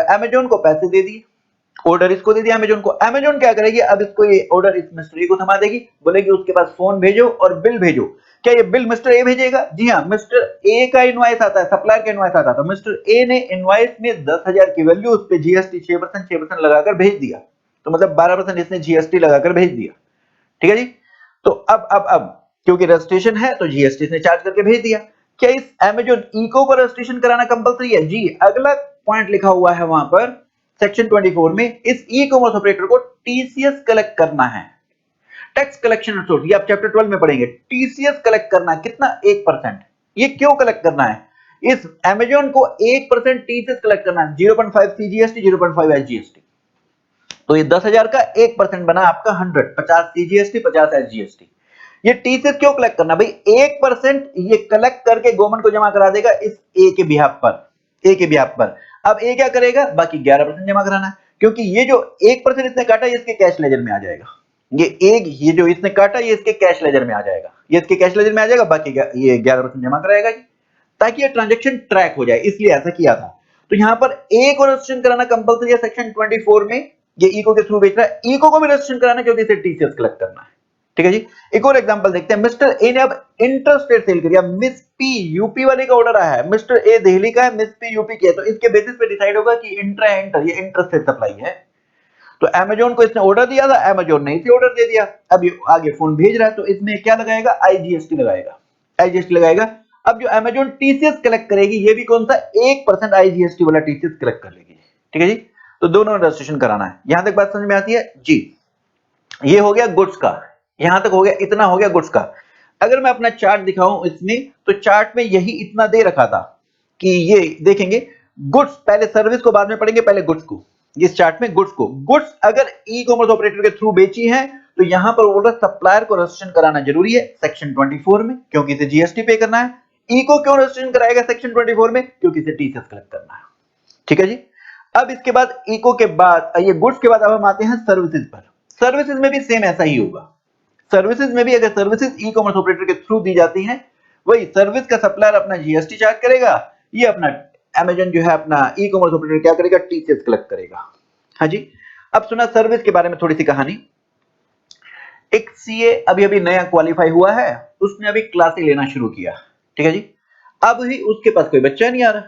अमेज़न को पैसे दे दिए, ऑर्डर इसको दे दिया अमेज़न को। अमेज़न क्या करेगी, अब इसको ये ऑर्डर इस मिस्टर ए को थमा देगी, बोलेगी उसके पास फोन भेजो और बिल भेजो। क्या ये बिल मिस्टर ए भेजेगा? जी हाँ, मिस्टर ए का इनवॉइस आता है, सप्लायर का इनवॉइस आता है, तो मिस्टर ए ने इनवॉइस में 10,000 की वैल्यू, उस पे जीएसटी 6% लगाकर भेज दिया। तो मतलब 12% इसने जीएसटी लगाकर भेज दिया। ठीक है जी। तो अब क्योंकि रजिस्ट्रेशन है तो जीएसटी इसने चार्ज करके भेज दिया। क्या इस अमेज़न इको पर रजिस्ट्रेशन कराना कंपलसरी है? जी, अगला पॉइंट लिखा हुआ है वहां पर सेक्शन 24 में, इस ई कॉमर्स ऑपरेटर को टीसीएस कलेक्ट करना है, टैक्स कलेक्शन रिसोर्स, ये आप चैप्टर 12 में पढ़ेंगे। टीसीएस कलेक्ट करना है कितना? 1%। ये क्यों कलेक्ट करना है? इस अमेज़न को 1% टीसीएस कलेक्ट करना है, 0.5 सीजीएसटी, 0.5 एसजीएसटी। तो ये 10,000 का 1% बना आपका 100, 50 सीजीएसटी, 50 एसजीएसटी। ये टीसीएस क्यों कलेक्ट करना भाई? 1% ये कलेक्ट करके गवर्नमेंट को जमा करा देगा इस ए के बिहाफ पर, ए के बिहाफ पर। अब ए क्या करेगा? बाकी 11% जमा कराना है, क्योंकि ये जो 1% इसने काटा ये इसके कैश लेजर में आ जाएगा। ये जो इसने काटा ये इसके कैश लेजर में आ जाएगा, ये इसके कैश लेजर में आ जाएगा, बाकी ये 11% जमा कराएगा जी, ताकि ये ट्रांजेक्शन ट्रैक हो जाए, इसलिए ऐसा किया था। तो यहां पर ए को रजिस्ट्रेशन कराना कंपलसरी है सेक्शन 24 में, ये इको के थ्रू बेच रहा है, इको को भी रजिस्ट्रेशन कराना क्योंकि इसे टीसीएस कलेक्ट करना है। ठीक है जी। एक और एग्जांपल देखते हैं, मिस्टर ए ने अब इंटरस्टेट सेल किया, मिस पी यूपी वाले का ऑर्डर आया है, मिस्टर ए दिल्ली का है, मिस पी यूपी की है, तो इसके बेसिस पे डिसाइड होगा कि इंट्रा एंटर ये इंटरस्टेट सप्लाई है। तो अमेज़न को इसने ऑर्डर दिया था, अमेज़न ने इसे ऑर्डर दे दिया, अब ये आगे फोन भेज रहा है, तो इसमें क्या लगाएगा? आईजीएसटी लगाएगा, आईजीएसटी लगाएगा। अब जो अमेज़न टीसीएस कलेक्ट करेगी ये भी कौन सा? 1% आईजीएसटी वाला टीसीएस कलेक्ट कर लेगी। ठीक है जी। तो दोनों रजिस्ट्रेशन कराना है। यहां तक बात समझ में आती है जी? ये हो गया गुड्स का, यहां तक हो गया, इतना हो गया गुड्स का। अगर मैं अपना चार्ट दिखाऊं इसमें, तो चार्ट में यही इतना दे रखा था कि ये देखेंगे, गुड्स पहले, सर्विस को बाद में पढ़ेंगे, पहले गुड्स को। इस चार्ट में गुड्स अगर ई कॉमर्स ऑपरेटर के थ्रू बेची है तो यहां पर बोल रहा सप्लायर को रजिस्ट्रेशन कराना जरूरी है सेक्शन 24 में, क्योंकि इसे जीएसटी पे करना है। ई को क्यों रजिस्ट्रेशन कराएगा सेक्शन 24 में? क्योंकि इसे टीसीएस कलेक्ट करना है। ठीक है जी। अब इसके बाद इको के बाद, ये गुड्स के बाद अब हम आते हैं सर्विसेज पर। सर्विसेज में भी सेम ऐसा ही होगा। सर्विसेज में भी अगर सर्विसेज ई कॉमर्स ऑपरेटर के थ्रू दी जाती हैं, वही सर्विस का सप्लायर अपना जीएसटी चार्ज करेगा, ये अपना अमेज़न जो है अपना ई कॉमर्स ऑपरेटर क्या करेगा? टीसीएस कलेक्ट करेगा। हाँ जी। अब सुना सर्विस के बारे में थोड़ी सी कहानी। एक सीए अभी अभी नया क्वालिफाई हुआ है, उसने अभी क्लासें लेना शुरू किया। ठीक है जी। अब भी उसके पास कोई बच्चा नहीं आ रहा,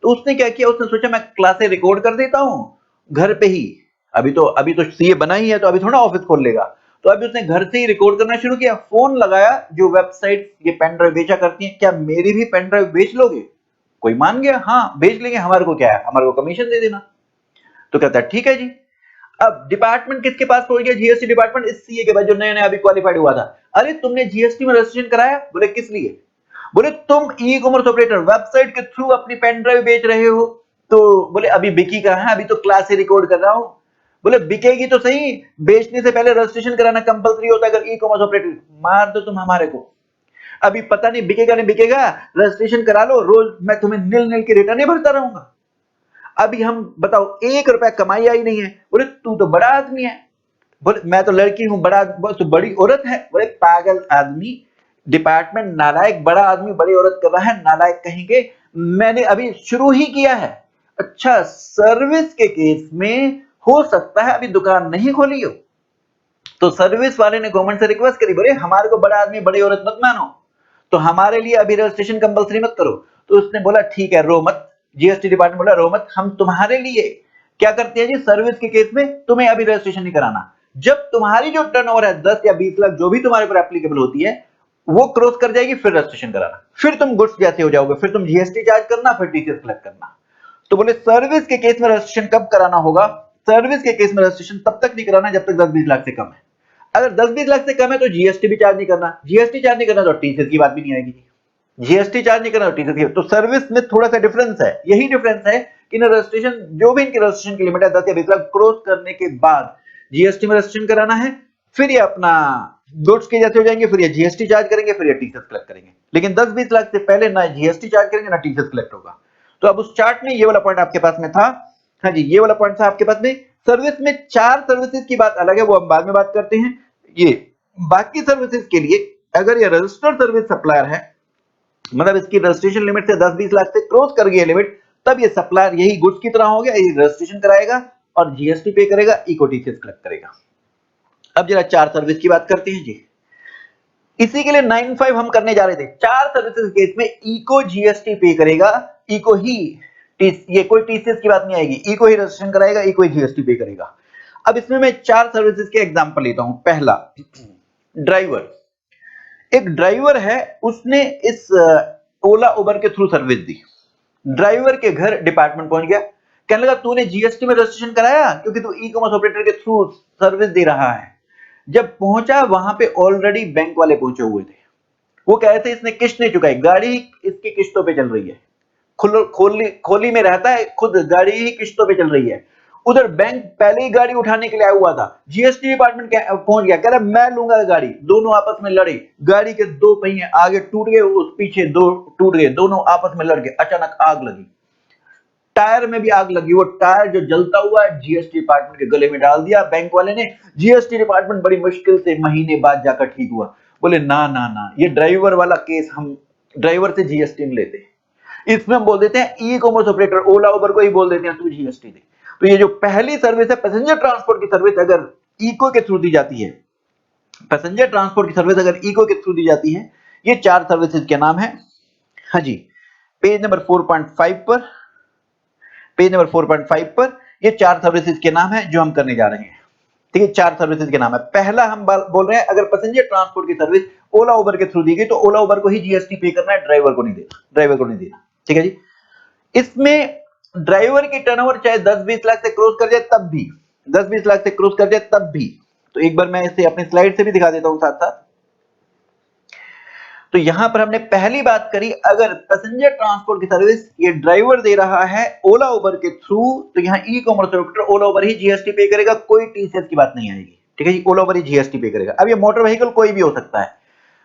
तो उसने क्या किया, उसने सोचा मैं क्लासें रिकॉर्ड कर देता हूं घर पे ही। अभी तो सीए बना ही है, तो अभी थोड़ा ऑफिस खोल लेगा, तो अभी उसने घर से ही रिकॉर्ड करना शुरू किया, फोन लगाया, जो वेबसाइट ये पेन ड्राइव बेचा करती है, क्या मेरी भी पेन ड्राइव बेच लोगे? कोई मान गया, हाँ बेच लेंगे, हमारे को क्या है, हमारे को कमीशन दे देना। तो कहता है ठीक है जी। अब डिपार्टमेंट किसके पास पहुंच गया? जीएसटी डिपार्टमेंट, इस सीए के बाद जो नया नया अभी क्वालिफाइड हुआ था। अरे तुमने जीएसटी में रजिस्ट्रेशन कराया? बोले किस लिए? बोले तुम ई कॉमर्स ऑपरेटर वेबसाइट के थ्रू अपनी पेन ड्राइव बेच रहे हो। तो बोले अभी बिकी कहां है, अभी तो क्लास से रिकॉर्ड कर रहा हूं। बोले बिकेगी तो सही, बेचने से पहले रजिस्ट्रेशन कराना कंपलसरी होता है अगर ई कॉमर्स ऑपरेटर। मार दो तुम हमारे को, अभी पता नहीं बिकेगा नहीं बिकेगा, रजिस्ट्रेशन करा लो, रोज मैं तुम्हें निल निल के रिटर्न भरता रहूंगा। अभी हम बताओ 1 रुपया कमाई आई नहीं है। बोले तू तो बड़ा आदमी है। बोले मैं तो लड़की हूं, बड़ा तो बड़ी औरत है। बोले पागल आदमी, डिपार्टमेंट नालायक, बड़ा आदमी बड़ी औरत कर रहा है, नालायक कहेंगे, मैंने अभी शुरू ही किया है। अच्छा, सर्विस के केस में हो सकता है अभी दुकान नहीं खोली हो, तो सर्विस वाले ने गवर्नमेंट से रिक्वेस्ट करी, बोले हमारे को बड़ा आदमी बड़ी औरत मत मानो, तो हमारे लिए अभी रजिस्ट्रेशन कंपलसरी मत करो। तो उसने बोला ठीक है रो मत, जीएसटी डिपार्टमेंट बोला रो मत, हम तुम्हारे लिए क्या करते हैं जी, सर्विस के केस में तुम्हें अभी रजिस्ट्रेशन नहीं कराना। जब तुम्हारी जो टर्नओवर है 10 या 20 लाख जो भी तुम्हारे पर एप्लीकेबल होती है वो क्रॉस कर जाएगी, फिर रजिस्ट्रेशन कराना, फिर तुम गुड्स जैसे हो जाओगे, फिर तुम जीएसटी चार्ज करना, फिर टीसीएस कलेक्ट करना। तो बोले सर्विस के केस में रजिस्ट्रेशन कब कराना होगा? सर्विस के केस में रजिस्ट्रेशन तब तक नहीं कराना जब तक 10-20 लाख से कम है। अगर 10-20 लाख से कम है तो जीएसटी भी चार्ज नहीं करना, जीएसटी चार्ज नहीं करना तो टीसीएस की बात भी नहीं आएगी, जीएसटी चार्ज नहीं करना तो टीसीएस की। तो सर्विस में थोड़ा सा डिफरेंस है, यही डिफरेंस है कि ना रजिस्ट्रेशन जो भी इनकी रजिस्ट्रेशन की लिमिट है 10 या 20 लाख क्रॉस करने के बाद जीएसटी में रजिस्ट्रेशन कराना है, फिर ये अपना गुड्स के जैसे हो जाएंगे, फिर ये जीएसटी चार्ज करेंगे, फिर ये टीसीएस कलेक्ट करेंगे। लेकिन 10-20 लाख से पहले ना जीएसटी चार्ज करेंगे ना टीसीएस कलेक्ट होगा। तो अब उस चार्ट में ये वाला पॉइंट आपके पास में था, हाँ जी ये वाला पॉइंट था आपके पास में। सर्विस में 4 सर्विसेज की बात अलग है, वो हम बाद में बात करते हैं। ये बाकी सर्विसेज के लिए अगर ये रजिस्टर्ड सर्विस सप्लायर है, मतलब इसकी रजिस्ट्रेशन लिमिट से 10-20 लाख से क्रॉस कर गई है लिमिट, तब ये सप्लायर यही गुड्स की तरह हो गया, ये रजिस्ट्रेशन कराएगा और जीएसटी पे करेगा, इको टीसीएस कलेक्ट करेगा। अब जरा 4 सर्विस की बात करते हैं जी। इसी के लिए 95 हम करने जा रहे थे। 4 सर्विसेज केस में इको जीएसटी पे करेगा, इको ही, ये कोई टीसीएस की बात नहीं आएगी, इको ही रजिस्ट्रेशन कराएगा, इको ही जीएसटी पे करेगा। अब इसमें मैं 4 सर्विसेज के एग्जांपल लेता हूं। पहला, ड्राइवर। एक ड्राइवर है, उसने इस ओला उबर के थ्रू सर्विस दी। ड्राइवर के घर डिपार्टमेंट पहुंच गया, कहने लगा तूने जीएसटी में रजिस्ट्रेशन कराया क्योंकि तू ई कॉमर्स ऑपरेटर के थ्रू सर्विस दे रहा है। जब पहुंचा वहां पे ऑलरेडी बैंक वाले पहुंचे हुए थे, वो कह रहे थे इसने किस्त नहीं चुकाई, गाड़ी इसकी किस्तों पे चल रही है, खोली में रहता है, खुद गाड़ी ही किस्तों पे चल रही है। उधर बैंक पहले ही गाड़ी उठाने के लिए आया हुआ था, जीएसटी डिपार्टमेंट पहुंच गया, कह रहा मैं लूंगा गाड़ी। दोनों आपस में लड़े, गाड़ी के 2 पहिए आगे टूट गए, उस पीछे 2 टूट गए, दोनों आपस में लड़ गए, अचानक आग लगी, टायर में भी आग लगी। वो टायर जो जलता हुआ जीएसटी डिपार्टमेंट के गले में डाल दिया बैंक वाले ने। जीएसटी डिपार्टमेंट बड़ी मुश्किल से महीने बाद जाकर ठीक हुआ। बोले ना ना ना, ये ड्राइवर वाला केस हम ड्राइवर से जीएसटी में लेते हैं, इसमें हम बोल देते हैं ई कॉमर्स ऑपरेटर ओला उबर को ही बोल देते हैं तू जीएसटी दे। तो ये जो पहली सर्विस है पैसेंजर ट्रांसपोर्ट की सर्विस, अगर इको के थ्रू दी जाती है, पैसेंजर ट्रांसपोर्ट की सर्विस अगर इको के थ्रू दी जाती है, ये 4 सर्विसेज के नाम है। हाँ जी, पेज नंबर 4.5 पर, पेज नंबर 4.5 पर ये 4 सर्विसेज के नाम है जो हम करने जा रहे हैं। ठीक है, 4 सर्विसेज के नाम है। पहला हम बोल रहे हैं अगर पैसेंजर ट्रांसपोर्ट की सर्विस ओला उबर के थ्रू दी गई तो ओला उबर को ही जीएसटी पे करना है, ड्राइवर को नहीं देना, ड्राइवर को नहीं देना। ठीक है जी। इसमें ड्राइवर की टर्नओवर चाहे 10-20 लाख से क्रॉस कर जाए तब भी, 10-20 लाख से क्रॉस कर जाए तब भी। तो एक बार मैं इसे अपनी स्लाइड से भी दिखा देता हूं साथ साथ। तो यहां पर हमने पहली बात करी, अगर पैसेंजर ट्रांसपोर्ट की सर्विस ये ड्राइवर दे रहा है ओला उबर के थ्रू, तो यहां ई कॉमर्स ऑपरेटर ओला उबर ही जीएसटी पे करेगा, कोई टीसीएस की बात नहीं आएगी। ठीक है जी, ओला उबर ही जीएसटी पे करेगा। अब ये मोटर व्हीकल कोई भी हो सकता है,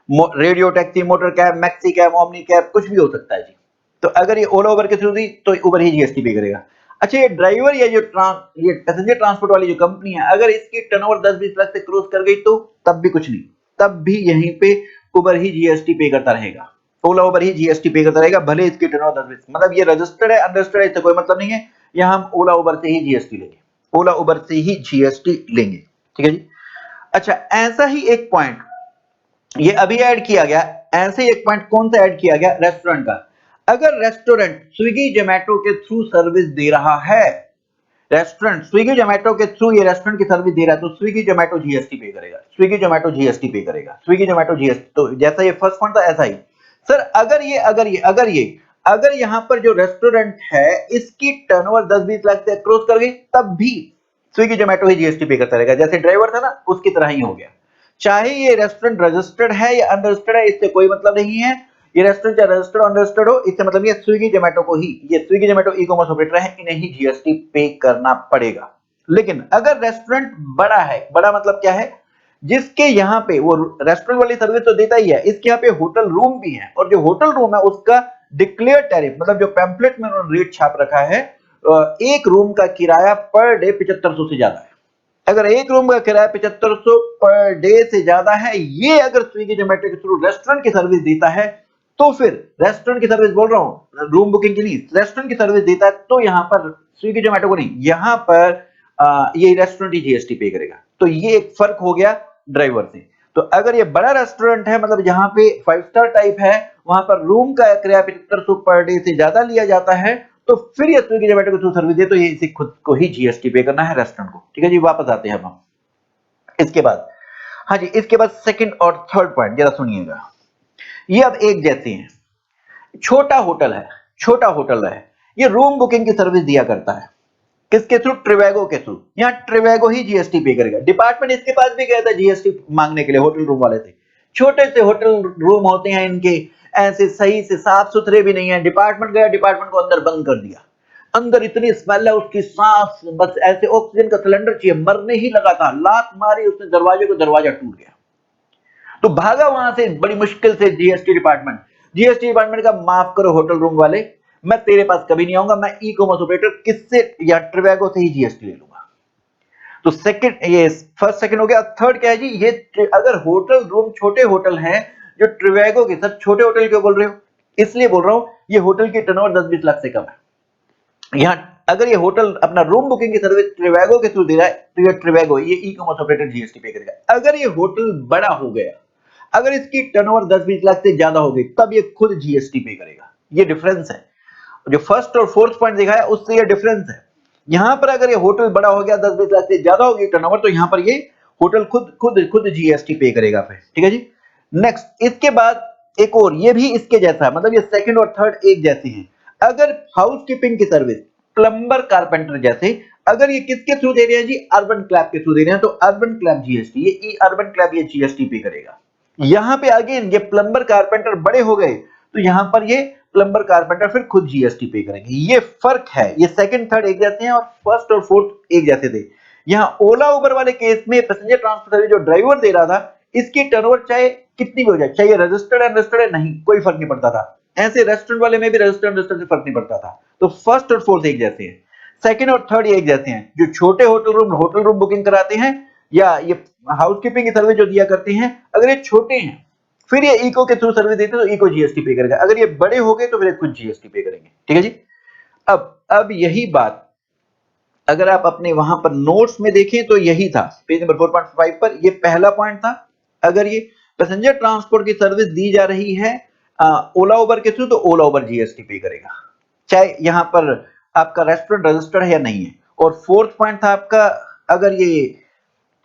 radio taxi, motor cab, maxi cab, omni cab, कुछ भी हो सकता है जी। तो अगर ये ओला उबर के थ्रू दी तो उबर ही जीएसटी पे करेगा। अच्छा, ये ड्राइवर या जो ये पैसेंजर ट्रांसपोर्ट वाली जो कंपनी है, अगर इसकी टर्नओवर 10-20 लाख से क्रॉस कर गई तो तब भी कुछ नहीं, तब भी यहीं पे उबर ही जीएसटी पे करता रहेगा, ओला उबर ही जीएसटी पे करता रहेगा, भले इसकी टर्नओवर 10-20, मतलब ये रजिस्टर्ड है अनरजिस्टर्ड है इससे कोई मतलब नहीं है, यहां हम ओला उबर से ही जीएसटी लेंगे, ओला उबर से ही जीएसटी लेंगे। ठीक है जी। अच्छा, ऐसा ही एक पॉइंट ये अभी ऐड किया गया, ऐसे एक पॉइंट कौन सा ऐड किया गया, रेस्टोरेंट का। अगर रेस्टोरेंट स्विगी जोमेटो के थ्रू सर्विस दे रहा है, रेस्टोरेंट स्विगी जोमेटो के थ्रू ये रेस्टोरेंट की सर्विस दे रहा है तो स्विगी जोमेटो जीएसटी पे करेगा, स्विगी जोमेटो जीएसटी पे करेगा, स्विगी जोमेटो जीएसटी। तो जैसा ये फर्स्ट पॉइंट था ऐसा ही सर, अगर यहाँ पर जो रेस्टोरेंट है इसकी टर्नओवर 10-20 लाख से क्रॉस कर गई तब भी स्विगी जोमेटो ही जीएसटी पे करता रहेगा। जैसे ड्राइवर था ना उसकी तरह ही हो गया, चाहे ये रेस्टोरेंट रजिस्टर्ड है या अनरजिस्टर्ड है इससे कोई मतलब नहीं है। ये रेस्टोरेंट चाहे रजिस्टर्ड अनरजिस्टर्ड हो इससे मतलब ये स्विगी जोमेटो को ही, ये Swiggy Zomato e commerce operator है, इन्हें ही जीएसटी पे करना पड़ेगा। लेकिन अगर रेस्टोरेंट बड़ा है, बड़ा मतलब क्या है, जिसके यहाँ पे वो रेस्टोरेंट वाली सर्विस तो देता ही है, इसके यहाँ पे होटल रूम भी है और जो होटल रूम है उसका डिक्लेयर टैरिफ मतलब जो पैम्पलेट में उन्होंने रेट छाप रखा है, एक रूम का किराया पर डे 7500 से ज्यादा है। अगर एक रूम का किराया 7500 पर डे से ज्यादा है, ये अगर स्विगी जोमेटो के थ्रू रेस्टोरेंट की सर्विस देता है तो फिर रेस्टोरेंट की सर्विस बोल रहा हूं, रूम बुकिंग के लिए रेस्टोरेंट की सर्विस देता है तो यहां पर स्विगी जोमेटो को नहीं, यहां पर ये रेस्टोरेंट ही जीएसटी पे करेगा। तो ये एक फर्क हो गया ड्राइवर से। तो अगर ये बड़ा रेस्टोरेंट है मतलब जहां पे 5 स्टार टाइप है, वहां पर रूम का किराया 7500 पर डे से ज्यादा लिया जाता है, तो फिर ये स्विगी जोमेटो के थ्रू सर्विस दे तो ये इसे खुद को ही जीएसटी पे करना है रेस्टोरेंट को। ठीक है जी, वापस आते हैं हम इसके बाद। हाँ जी, इसके बाद सेकंड और थर्ड पॉइंट जरा सुनिएगा, ये अब एक जैसे हैं। छोटा होटल है, छोटा होटल है, ये रूम बुकिंग की सर्विस दिया करता है, किसके थ्रू, ट्रिवेगो के थ्रू। यहाँ ट्रिवेगो ही जीएसटी पे करेगा। डिपार्टमेंट इसके पास भी गया था जीएसटी मांगने के लिए, होटल रूम वाले थे। छोटे से होटल रूम होते हैं इनके, ऐसे सही से साफ सुथरे भी नहीं है। डिपार्टमेंट गया, डिपार्टमेंट को अंदर बंद कर दिया, अंदर इतनी स्मेल है उसकी, सांस बस ऐसे ऑक्सीजन का सिलेंडर चाहिए, मरने ही लगा था। लात मारी उसने दरवाजे को, दरवाजा टूट गया तो भागा वहां से बड़ी मुश्किल से जीएसटी डिपार्टमेंट। जीएसटी डिपार्टमेंट का माफ करो होटल रूम वाले, मैं तेरे पास कभी नहीं आऊंगा, मैं ई कॉमर्स ऑपरेटर किससे या ट्रिवेगो से ही जीएसटी ले लूंगा। तो सेकंड, ये फर्स्ट सेकंड हो गया। थर्ड क्या है जी, ये अगर होटल रूम छोटे होटल हैं जो ट्रिवेगो के, सब छोटे होटल क्यों बोल रहे हो, इसलिए बोल रहा हूं ये होटल की टर्नओवर 10-20 लाख से कम है। यहां अगर ये होटल अपना रूम बुकिंग की सर्विस ट्रिवेगो के थ्रू दे रहा है तो ये ट्रिवेगो, ये ई कॉमर्स ऑपरेटर जीएसटी पे करेगा। अगर ये होटल बड़ा हो गया, अगर इसकी टर्नओवर 10-20 लाख से ज्यादा होगी तब ये खुद जीएसटी पे करेगा। ये डिफरेंस है, जो फर्स्ट और फोर्थ पॉइंट दिखाया उससे ये डिफरेंस है। यहां पर अगर ये होटल बड़ा हो गया, 10-20 लाख से ज्यादा होगी टर्नओवर, तो यहां पर ये होटल खुद खुद खुद जीएसटी पे करेगा फिर। ठीक है जी, नेक्स्ट इसके बाद एक और, ये भी इसके जैसा है, मतलब ये सेकंड और थर्ड एक जैसे हैं। अगर हाउस कीपिंग की सर्विस, प्लम्बर कारपेंटर जैसे, अगर ये किसके थ्रू दे रहे हैं जी, अर्बन क्लैब के थ्रू दे रहे हैं, तो अर्बन क्लैब जीएसटी, ये ई अर्बन क्लैब ये जीएसटी पे करेगा। यहां पे अगेन ये प्लम्बर कारपेंटर बड़े हो गए तो यहां पर ये प्लम्बर कारपेंटर फिर खुद जीएसटी पे करेंगे। ये फर्क है, ये सेकंड थर्ड एक जैसे हैं और फर्स्ट और फोर्थ एक जैसे थे। यहां ओला उबर वाले केस में पैसेंजर ट्रांसपोर्ट सर्विस जो ड्राइवर दे रहा था, इसकी टर्नओवर चाहे कितनी भी हो जाए, चाहे रजिस्टर्ड है रजिस्टर्ड है, नहीं कोई फर्क नहीं पड़ता था। ऐसे रेस्टोरेंट वाले में भी रजिस्टर्ड रजिस्टर्ड से फर्क नहीं पड़ता था। तो फर्स्ट और फोर्थ एक जैसे हैं, सेकंड और थर्ड एक जैसे हैं। जो छोटे होटल रूम बुकिंग कराते हैं या ये हाउसकीपिंग की सर्विस जो दिया करते हैं, अगर ये छोटे हैं फिर ये इको के थ्रू सर्विस देते हैं तो इको जीएसटी पे करेगा। अगर ये बड़े हो गए तो फिर खुद जीएसटी पे करेंगे। ठीक है जी, अब यही बात अगर आप अपने वहां पर नोट्स में देखें तो यही था पेज नंबर 4.5 पर, ये पहला पॉइंट था। अगर ये पैसेंजर ट्रांसपोर्ट की सर्विस दी जा रही है ओला उबर के थ्रू तो ओला उबर जीएसटी पे करेगा, चाहे यहां पर आपका रेस्टोरेंट रजिस्टर्ड है या नहीं है। और फोर्थ पॉइंट था आपका, अगर ये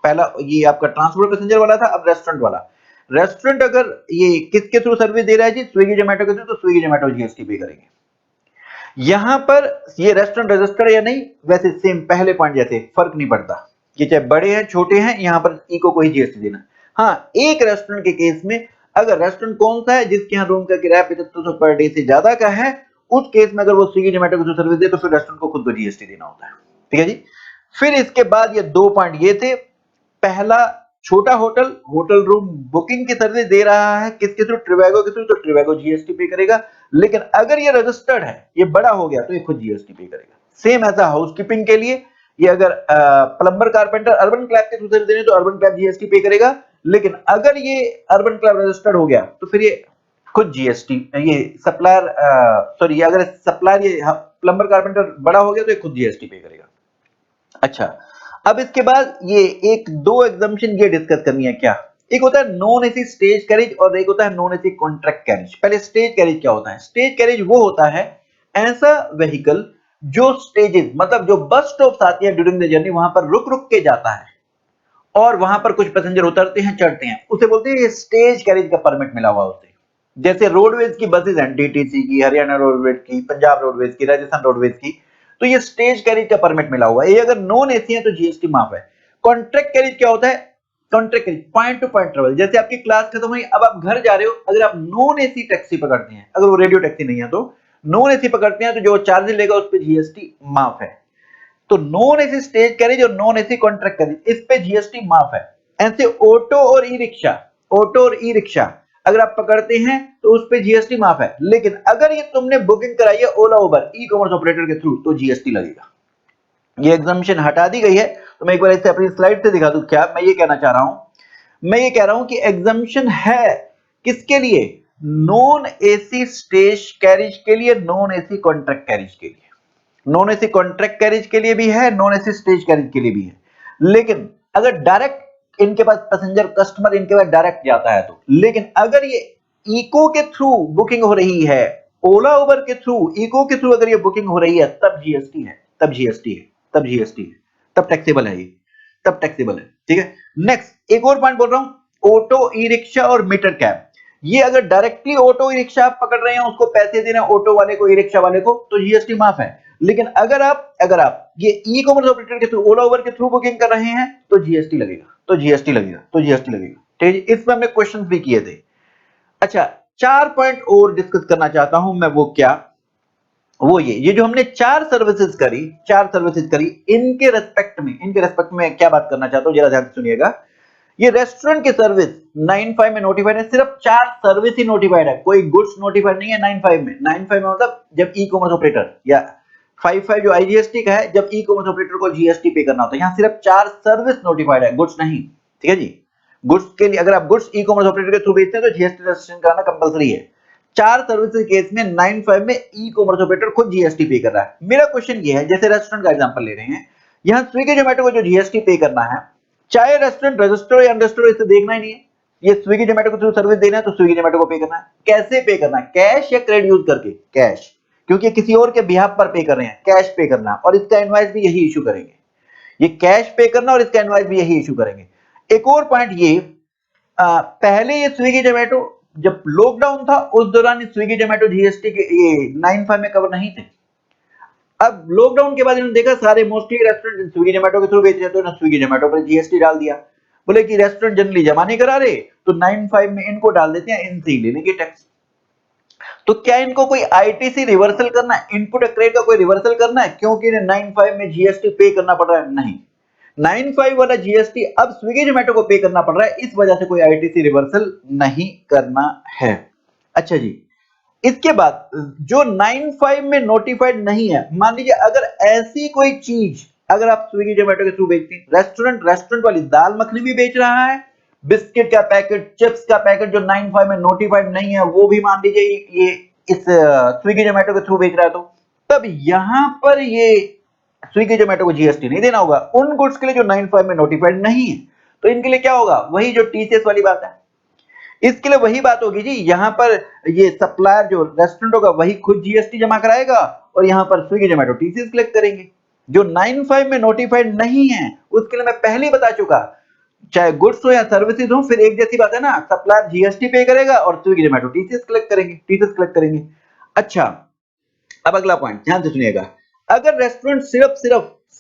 पहला ये आपका ट्रांसपोर्ट पैसेंजर वाला था, अब रेस्टोरेंट वाला। रेस्टोरेंट अगर ये किसके थ्रू सर्विस दे रहा है जी, स्विगी जोमेटो के थ्रू, तो स्विगी जोमेटो जीएसटी पे करेंगे। यहां पर ये रेस्टोरेंट रजिस्टर्ड या नहीं, वैसे सेम पहले पॉइंट जैसे फर्क नहीं पड़ता, ये चाहे बड़े हैं छोटे हैं, यहां पर इको को ही जीएसटी देना। हाँ, एक रेस्टोरेंट के केस में अगर रेस्टोरेंट कौन सा है जिसके यहाँ रूम का किराया 7500 पर डे से ज्यादा का है, उस केस में अगर वो स्विगी जोमेटो के थ्रू सर्विस दे तो फिर रेस्टोरेंट को खुद को जीएसटी देना होता है। ठीक है जी, फिर इसके बाद ये दो पॉइंट ये थे, पहला छोटा होटल रूम बुकिंग की सर्विस दे रहा है किसके थ्रू, ट्रिवेगो के थ्रू, तो ट्रिवेगो जीएसटी पे करेगा। लेकिन अगर ये रजिस्टर्ड है, ये बड़ा हो गया, तो ये खुद जीएसटी पे करेगा। सेम ऐसा हाउसकीपिंग के लिए, ये अगर प्लम्बर कारपेंटर अर्बन क्लैब के थ्रू सर्विस दे रहे तो अर्बन क्लैब जीएसटी पे करेगा। लेकिन अगर ये अर्बन क्लैब रजिस्टर्ड हो गया तो फिर ये खुद जीएसटी, ये सप्लायर सॉरी अगर सप्लायर ये प्लम्बर कारपेंटर बड़ा हो गया तो ये खुद जीएसटी पे करेगा। अच्छा, अब इसके बाद ये एक दो एग्जाम्पशन ये डिस्कस करनी है क्या, एक होता है नॉन एसी स्टेज कैरेज और एक होता है नॉन एसी कॉन्ट्रैक्ट कैरेज। पहले स्टेज कैरेज क्या होता है, स्टेज कैरेज वो होता है ऐसा व्हीकल जो स्टेजेस मतलब जो बस स्टॉप्स आती है ड्यूरिंग द जर्नी वहां पर रुक रुक के जाता है और वहां पर कुछ पैसेंजर उतरते हैं चढ़ते हैं, उसे बोलते हैं ये स्टेज कैरेज का परमिट मिला हुआ उसे। जैसे रोडवेज की बसेस हैं, डीटीसी की, हरियाणा रोडवेज की, पंजाब रोडवेज की, राजस्थान रोडवेज की, तो ये स्टेज कैरेज का परमिट मिला हुआ है। ये अगर नॉन एसी है तो जीएसटी माफ है। कॉन्ट्रैक्ट कैरेज क्या होता है? Contract carriage point two point travel. जैसे आपकी क्लास खत्म हुई, अब आप घर जा रहे हो, अगर आप नॉन एसी टैक्सी पकड़ते हैं, अगर वो रेडियो टैक्सी नहीं है तो नॉन एसी पकड़ते हैं, तो जो चार्ज लेगा उस पर जीएसटी माफ है। तो नॉन एसी स्टेज कैरेज और नॉन एसी कॉन्ट्रैक्ट कैरेज इस पे जीएसटी माफ है। ऐसे ऑटो और ई रिक्शा, ऑटो और ई रिक्शा अगर आप पकड़ते हैं तो उस पे जीएसटी माफ है। लेकिन अगर ये तुमने बुकिंग कराई है ओला उबर ई कॉमर्स ऑपरेटर के थ्रू तो जीएसटी लगेगा। ये एग्जामिशन हटा दी गई है। तो मैं एक बार इसे अपनी स्लाइड से दिखा दूं। क्या मैं ये कहना चाह रहा हूं? मैं ये कह रहा हूं कि एग्जामिशन है किसके लिए? नॉन एसी स्टेज कैरेज के लिए, नॉन एसी कॉन्ट्रैक्ट कैरेज के लिए। नॉन एसी कॉन्ट्रैक्ट कैरेज के लिए भी है, नॉन एसी स्टेज कैरेज के लिए भी है। लेकिन अगर डायरेक्ट इनके पास पैसेंजर कस्टमर इनके पास डायरेक्ट जाता है तो, लेकिन अगर ये इको के थ्रू बुकिंग हो रही है, ओला उबर के थ्रू, इको के थ्रू अगर ये बुकिंग हो रही है तब जीएसटी है, तब जीएसटी है, तब जीएसटी है, तब टैक्सेबल है ये, तब टैक्सेबल है। ठीक है। नेक्स्ट एक और पॉइंट बोल रहा हूं, ऑटो ई रिक्शा और मीटर कैब। ये अगर डायरेक्टली ऑटो ई रिक्शा आप पकड़ रहे हैं, उसको पैसे दे रहे हैं ऑटो वाले को, ई रिक्शा वाले को, तो जीएसटी माफ है। लेकिन अगर आप ये ई कॉमर्स ऑपरेटर के थ्रू, ओला उबर के थ्रू बुकिंग कर रहे हैं तो जीएसटी लगेगा, तो जीएसटी लगेगा, तो जीएसटी लगेगा। ठीक है। इसमें हमने क्वेश्चंस भी किए थे। अच्छा, 4 पॉइंट और डिस्कस करना चाहता हूं मैं, वो क्या? वो ये जो हमने 4 सर्विसेज करी, इनके रेस्पेक्ट में क्या बात करना चाहता हूं, जरा ध्यान से सुनिएगा। ये रेस्टोरेंट की सर्विस 95 में नोटिफाइड है, सिर्फ 4 सर्विस ही नोटिफाइड है, कोई गुड्स नोटिफाइड नहीं है 95 में। 95 में मतलब जब ई कॉमर्स ऑपरेटर, या 55 जो आईजीएसटी का है, जब ई कॉमर्स ऑपरेटर को जीएसटी पे करना होता है। यहां सिर्फ 4 सर्विस नोटिफाइड है, गुड्स नहीं। ठीक है जी। गुड्स के लिए अगर आप गुड्स ई कॉमर्स ऑपरेटर के थ्रू बेचते हैं तो जीएसटी रजिस्ट्रेशन कराना कंपलसरी है। 4 सर्विसेज केस में 95 में ई कॉमर्स ऑपरेटर खुद जीएसटी पे कर रहा है। मेरा क्वेश्चन ये है, जैसे रेस्टोरेंट का एग्जांपल ले रहे हैं, यहां स्विगी जोमेटो को जो जीएसटी पे करना है, चाहे रेस्टोरेंट रजिस्टर या अनरजिस्टर, इसे देखना ही नहीं है। ये स्विगी जोमेटो को थ्रू सर्विस देना है तो स्विगी जोमेटो को पे करना है। कैसे पे करना है? कैश या क्रेडिट यूज करके? कैश, क्योंकि किसी और के बिहाफ पर पे कर रहे हैं, कैश पे करना है। और इसका इनवॉइस भी यही इशू करेंगे, ये कैश पे करना और इसका इनवॉइस भी यही इशू करेंगे। एक और पॉइंट ये, पहले ये स्विगी जोमेटो जब लॉकडाउन था उस दौरान स्विगी जोमेटो जीएसटी के ये 95 में कवर नहीं थे। अब लॉकडाउन के बाद इन्होंने देखा सारे मोस्टली रेस्टोरेंट स्विगी जोमेटो के थ्रू बेच रहे, तो इन्होंने स्विगी जोमेटो पर जीएसटी डाल दिया। बोले कि रेस्टोरेंट जनरली जमा नहीं करा रहे, तो 95 में इनको डाल देते हैं, इनसे ही ले लेंगे टैक्स। तो क्या इनको कोई आईटीसी रिवर्सल करना है, इनपुट क्रेडिट का कोई रिवर्सल करना है, क्योंकि इन्हें 95 में जीएसटी पे करना पड़ रहा है? नहीं, 95 वाला जीएसटी अब स्विगी जोमेटो को पे करना पड़ रहा है, इस वजह से कोई आईटीसी रिवर्सल नहीं करना है। अच्छा जी, इसके बाद जो 95 में नोटिफाइड नहीं है, मान लीजिए अगर ऐसी कोई चीज अगर आप स्विगी जोमेटो के थ्रू बेचते हैं, रेस्टोरेंट वाली दाल मखनी भी बेच रहा है, बिस्किट का पैकेट, चिप्स का पैकेट जो 95 में नोटिफाइड नहीं है वो भी मान लीजिए ये इस स्विगी जोमेटो के थ्रू बेच रहा है, तो तब यहां पर ये स्विगी जोमेटो को जीएसटी नहीं देना होगा उन गुड्स के लिए जो 95 में नोटिफाइड नहीं है। तो इनके लिए क्या होगा? वही जो टीसीएस वाली बात है, इसके लिए वही बात होगी जी। यहां पर ये सप्लायर जो रेस्टोरेंट होगा वही खुद जीएसटी जमा कराएगा और यहां पर स्विगी जोमेटो टीसीएस कलेक्ट करेंगे। जो 95 में नोटिफाइड नहीं है उसके लिए मैं पहले ही बता चुका, चाहे गुड्स हो या सर्विसेज हो, फिर एक जैसी बात है ना, सप्लायर जीएसटी पे करेगा और स्विगी जोमेटो टीसीएस कलेक्ट करेंगे। अच्छा, अब अगला पॉइंट ध्यान से सुनिएगा। अगर रेस्टोरेंट सिर्फ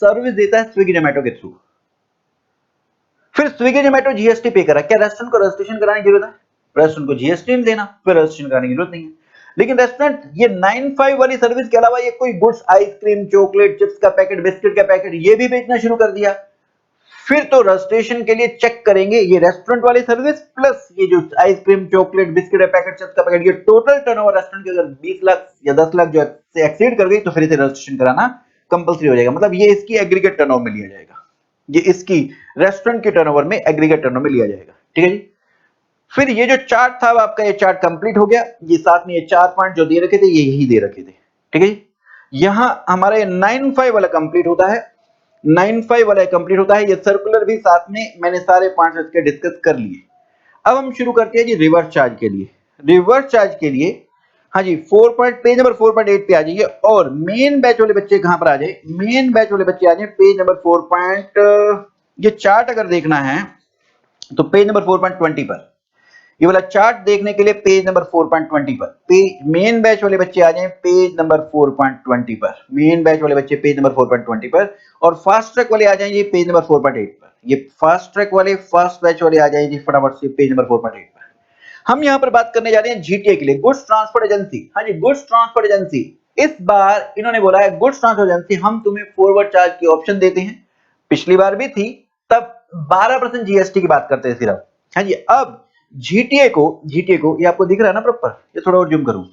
सर्विस देता है स्विगी जोमेटो के थ्रू, फिर स्विगी जोमेटो जीएसटी पे करा, क्या रेस्टोरेंट को रजिस्ट्रेशन कराने की जरूरत है? रेस्टोरेंट को जीएसटी नहीं देना, फिर रजिस्ट्रेशन कराने की जरूरत नहीं है। लेकिन रेस्टोरेंट ये 95 वाली सर्विस के अलावा ये कोई गुड्स, आइसक्रीम, चॉकलेट, चिप्स का पैकेट, बिस्किट का पैकेट ये भी बेचना शुरू कर दिया, फिर तो रजिस्ट्रेशन के लिए चेक करेंगे ये रेस्टोरेंट वाली सर्विस प्लस ये जो आइसक्रीम, चॉकलेट, बिस्किट का पैकेट, चिप्स का पैकेट, ये टोटल टर्नओवर रेस्टोरेंट की अगर 20 लाख या 10 लाख जो से एक्सीड कर गई तो फिर इसे रजिस्ट्रेशन कराना कंपलसरी हो जाएगा। मतलब ये इसकी एग्रीगेट टर्नओवर में लिया जाएगा, ये इसकी रेस्टोरेंट के टर्नओवर में एग्रीगेट टर्नओवर में लिया जाएगा। ठीक है जी। फिर ये जो चार्ट था आपका, ये चार्ट कंप्लीट हो गया। ये साथ में ये 4 पॉइंट जो दे रखे थे ये यही दे रखे थे। ठीक है जी। यहां हमारा ये 95 वाला कंप्लीट होता है, 95 वाला कंप्लीट होता है। ये सर्कुलर भी साथ में मैंने सारे पॉइंट्स इसके डिस्कस कर लिए। अब हम शुरू करते हैं जी रिवर्स चार्ज के लिए। रिवर्स चार्ज के लिए हाँ जी, पेज नंबर 4.8 पे आ जाइए और मेन बैच वाले बच्चे कहां पर आ जाए, मेन बैच वाले बच्चे आ जाए पेज नंबर 4. ये चार्ट अगर देखना है तो पेज नंबर 4.20 पर, ये वाला चार्ट देखने के लिए पेज नंबर 4.20 पर, मेन बैच वाले बच्चे आ जाएं पेज नंबर 4.20 पर, मेन बैच वाले बच्चे पेज नंबर 4.20 पर, और फास्ट ट्रैक वाले आ जाएंगे पेज नंबर 4.8 पर। ये फास्ट ट्रैक वाले फर्स्ट बैच वाले आ जाएंगे फटाफट से पेज नंबर 4.8 पर। हम यहां पर बात करने जा रहे हैं जीटीए के लिए, गुड्स ट्रांसपोर्ट एजेंसी। हाँ जी, गुड्स ट्रांसपोर्ट एजेंसी। इस बार इन्होंने बोला है गुड्स ट्रांसपोर्ट एजेंसी हम तुम्हें फॉरवर्ड चार्ज की ऑप्शन देते हैं, पिछली बार भी थी, तब 12% जीएसटी की बात करते हैं सिर्फ। हाँ जी, अब जीटीए को ये आपको दिख रहा है ना प्रॉपर, ये थोड़ा और जूम करूं।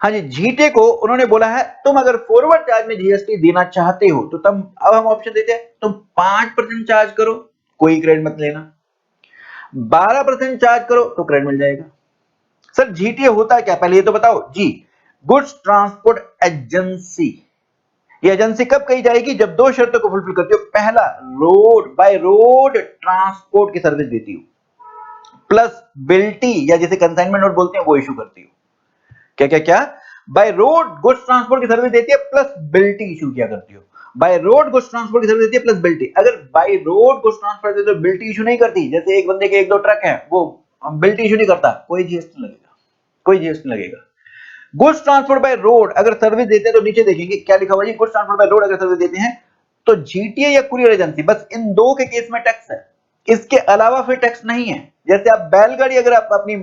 हाँ जी, जीटीए को उन्होंने बोला है तुम अगर फॉरवर्ड चार्ज में जीएसटी देना चाहते हो तो तुम, अब हम ऑप्शन देते हैं, तुम 5% चार्ज करो, कोई क्रेडिट मत लेना, 12% चार्ज करो तो क्रेडिट मिल जाएगा। सर जीटीए होता क्या, पहले ये तो बताओ जी। गुड्स ट्रांसपोर्ट एजेंसी, ये एजेंसी कब कही जाएगी, जब दो शर्तों को फुलफिल करती हो। पहला, रोड बाय रोड ट्रांसपोर्ट की सर्विस देती हो, प्लस बिल्टी या जिसे कंसाइनमेंट नोट बोलते हैं वो इशू करती हो। क्या क्या क्या, बाय रोड गुड्स ट्रांसपोर्ट की सर्विस देती है प्लस बिल्टी इशू किया करती हो। बाय रोड गुड्स ट्रांसपोर्ट की सर्विस देती है प्लस बिल्टी। अगर बाय रोड गुड्स ट्रांसपोर्ट देती है तो बिल्टी इशू नहीं करती, जैसे एक बंदे के एक दो ट्रक है वो बिल्टी इशू नहीं करता, कोई जीएसटी लगेगा, कोई जीएसटी लगेगा। गुड्स ट्रांसपोर्ट बाय रोड अगर सर्विस देते हैं तो नीचे देखेंगे क्या लिखा हुआ है, गुड्स ट्रांसपोर्ट बाय रोड अगर सर्विस देते हैं तो जीटीए या कुरियर एजेंसी, बस इन दो के केस में टैक्स है, इसके अलावा फिर टैक्स नहीं है। जैसे आप बैलगाड़ी, अगर आप अपनी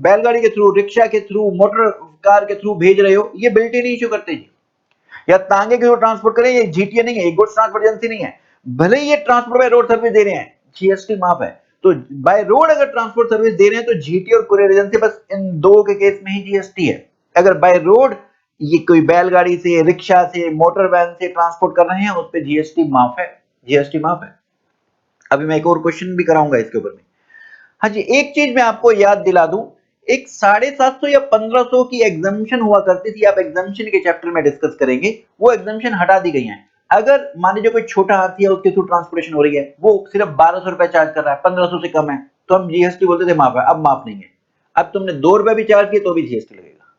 बैलगाड़ी के थ्रू, रिक्शा के थ्रू, मोटर कार के थ्रू भेज रहे हो, ये बिल्टी नहीं इशू करते जी। या तांगे के थ्रू ट्रांसपोर्ट करें, ये जीटीए नहीं है, ये गुड्स ट्रांसपोर्ट एजेंसी नहीं है, भले ही ये ट्रांसपोर्ट बाय रोड सर्विस दे रहे हैं, जीएसटी माफ है। तो बाय रोड अगर ट्रांसपोर्ट सर्विस दे रहे हैं तो जीटीए और कुरियर एजेंसी, बस इन दो के केस में ही जीएसटी है। अगर बाय रोड ये कोई बैलगाड़ी से, रिक्शा से, मोटर वैन से ट्रांसपोर्ट कर रहे हैं उस पर जीएसटी माफ है, जीएसटी माफ है। अभी मैं एक और क्वेश्चन भी कराऊंगा इसके ऊपर में। हाँ जी, एक चीज मैं आपको याद दिला दूं, एक 750 या 1500 की एग्जामिशन हुआ करती थी, आप एग्जामिशन के चैप्टर में डिस्कस करेंगे, वो एग्जामिशन हटा दी गई है। अगर मान लीजिए कोई छोटा हाथी है उसके थ्रू ट्रांसपोर्टेशन हो रही है, वो सिर्फ 1200 रुपए चार्ज कर रहा है, 1500 से कम है, तो हम जीएसटी बोलते थे माफ है, अब माफ नहीं है। अब तुमने 2 रुपए भी चार्ज किए तो भी जीएसटी लगेगा।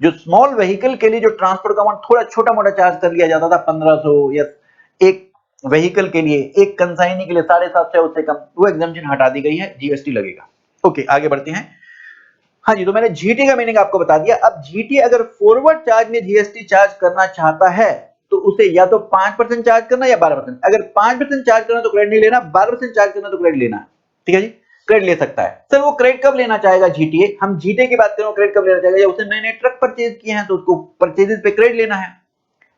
जो स्मॉल व्हीकल के लिए जो ट्रांसपोर्ट का अमाउंट थोड़ा छोटा मोटा चार्ज कर लिया जाता था 1500, या एक व्हीकल के लिए, एक कंसाइनी के लिए 750 उससे कम, वो एग्जामिशन हटा दी गई है, जीएसटी लगेगा। ओके, आगे बढ़ते हैं। हाँ जी, तो मैंने जीटी का मीनिंग आपको बता दिया। अब जीटी अगर फॉरवर्ड चार्ज में जीएसटी चार्ज करना चाहता है तो उसे या तो 5% चार्ज करना या 12%। अगर 5% चार्ज करना तो क्रेडिट नहीं लेना, 12% चार्ज करना तो क्रेडिट लेना। ठीक है जी, क्रेडिट ले सकता है। सर वो क्रेडिट कब लेना चाहेगा जीटीए, हम जीटीए की बात करें, क्रेडिट कब लेना चाहेगा, या उसने नए नए ट्रक परचेज किए हैं तो उसको परचेजेस पे क्रेडिट लेना है,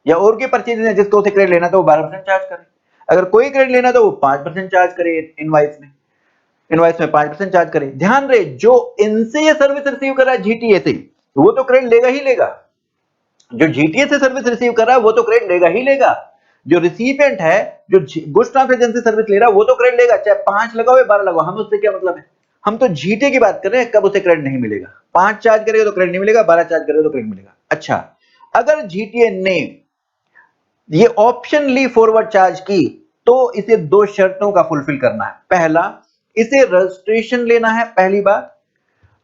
या और के परचेजेस है जिसको उसे क्रेडिट लेना तो वो 12% चार्ज करे। अगर कोई क्रेडिट लेना तो वो 5% चार्ज करे, इनवॉइस में 5% चार्ज करे। ध्यान रहे, जो इनसे ये सर्विस रिसीव कर रहा है जीटीए से, वो तो क्रेडिट लेगा ही लेगा। जो जीटीए से सर्विस रिसीव कर रहा है वो तो क्रेडिट लेगा ही लेगा। जो रिसिपिएंट है, जो गुड्स ट्रांसपोर्ट एजेंसी सर्विस ले रहा है, वो तो क्रेडिट लेगा, चाहे 5 लगाओ या 12 लगाओ, हमें उससे क्या मतलब है। हम तो जीटीए की बात कर रहे हैं, कब उसे क्रेडिट नहीं मिलेगा। 5 चार्ज करेगा तो क्रेडिट नहीं मिलेगा, 12 चार्ज करेगा तो क्रेडिट मिलेगा। अच्छा, अगर जीटीए ने ये ऑप्शन ली फॉरवर्ड चार्ज की तो इसे दो शर्तों का फुलफिल करना है। पहला, इसे रजिस्ट्रेशन लेना है, पहली बात।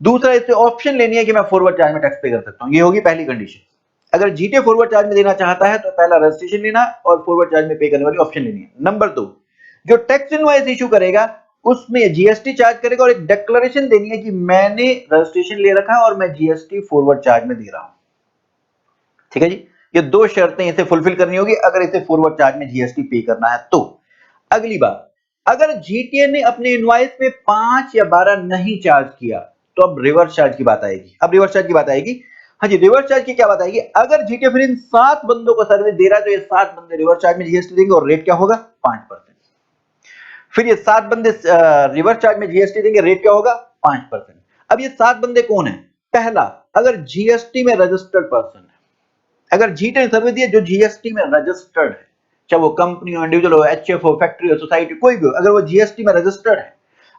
दूसरा, इसे ऑप्शन लेनी है कि मैं फॉरवर्ड चार्ज में टैक्स पे कर सकता हूं, ये होगी पहली कंडीशन। अगर जीटीए फॉरवर्ड चार्ज में देना चाहता है तो पहला रजिस्ट्रेशन लेना और फॉरवर्ड चार्ज में पे करने वाली ऑप्शन लेनी है। नंबर 2, जो टैक्स इनवॉइस इशू करेगा उसमें जीएसटी चार्ज करेगा और एक डिक्लेरेशन देनी है कि मैंने रजिस्ट्रेशन ले रखा है और मैं जीएसटी फॉरवर्ड चार्ज में दे रहा हूं। ठीक है जी, ये दो शर्तें इसे फुलफिल करनी होगी अगर इसे फॉरवर्ड चार्ज में जीएसटी पे करना है तो। अगली बात, अगर जीटीए ने अपने इनवॉइस में 5 या 12 नहीं चार्ज किया तो अब रिवर्स चार्ज की बात आएगी। अब रिवर्स चार्ज की बात आएगी। हाँ जी, रिवर्स चार्ज की क्या बात आएगी, अगर जीटीए फिर इन 7 बंदों को सर्विस दे रहा है तो ये 7 बंदे रिवर्स चार्ज में जीएसटी देंगे और रेट क्या होगा, 5%। फिर ये 7 बंदे रिवर्स चार्ज में जीएसटी देंगे, रेट क्या होगा, 5%। अब ये 7 बंदे कौन है, पहला, अगर जीएसटी में रजिस्टर्ड पर्सन है, अगर जीटीए ने सर्विस दी है जो जीएसटी में रजिस्टर्ड है, चाहे वो कंपनी हो, इंडिविजुअल हो, एचएफ हो, फैक्ट्री हो, सोसाइटी, कोई भी हो, अगर वो जीएसटी में रजिस्टर्ड है,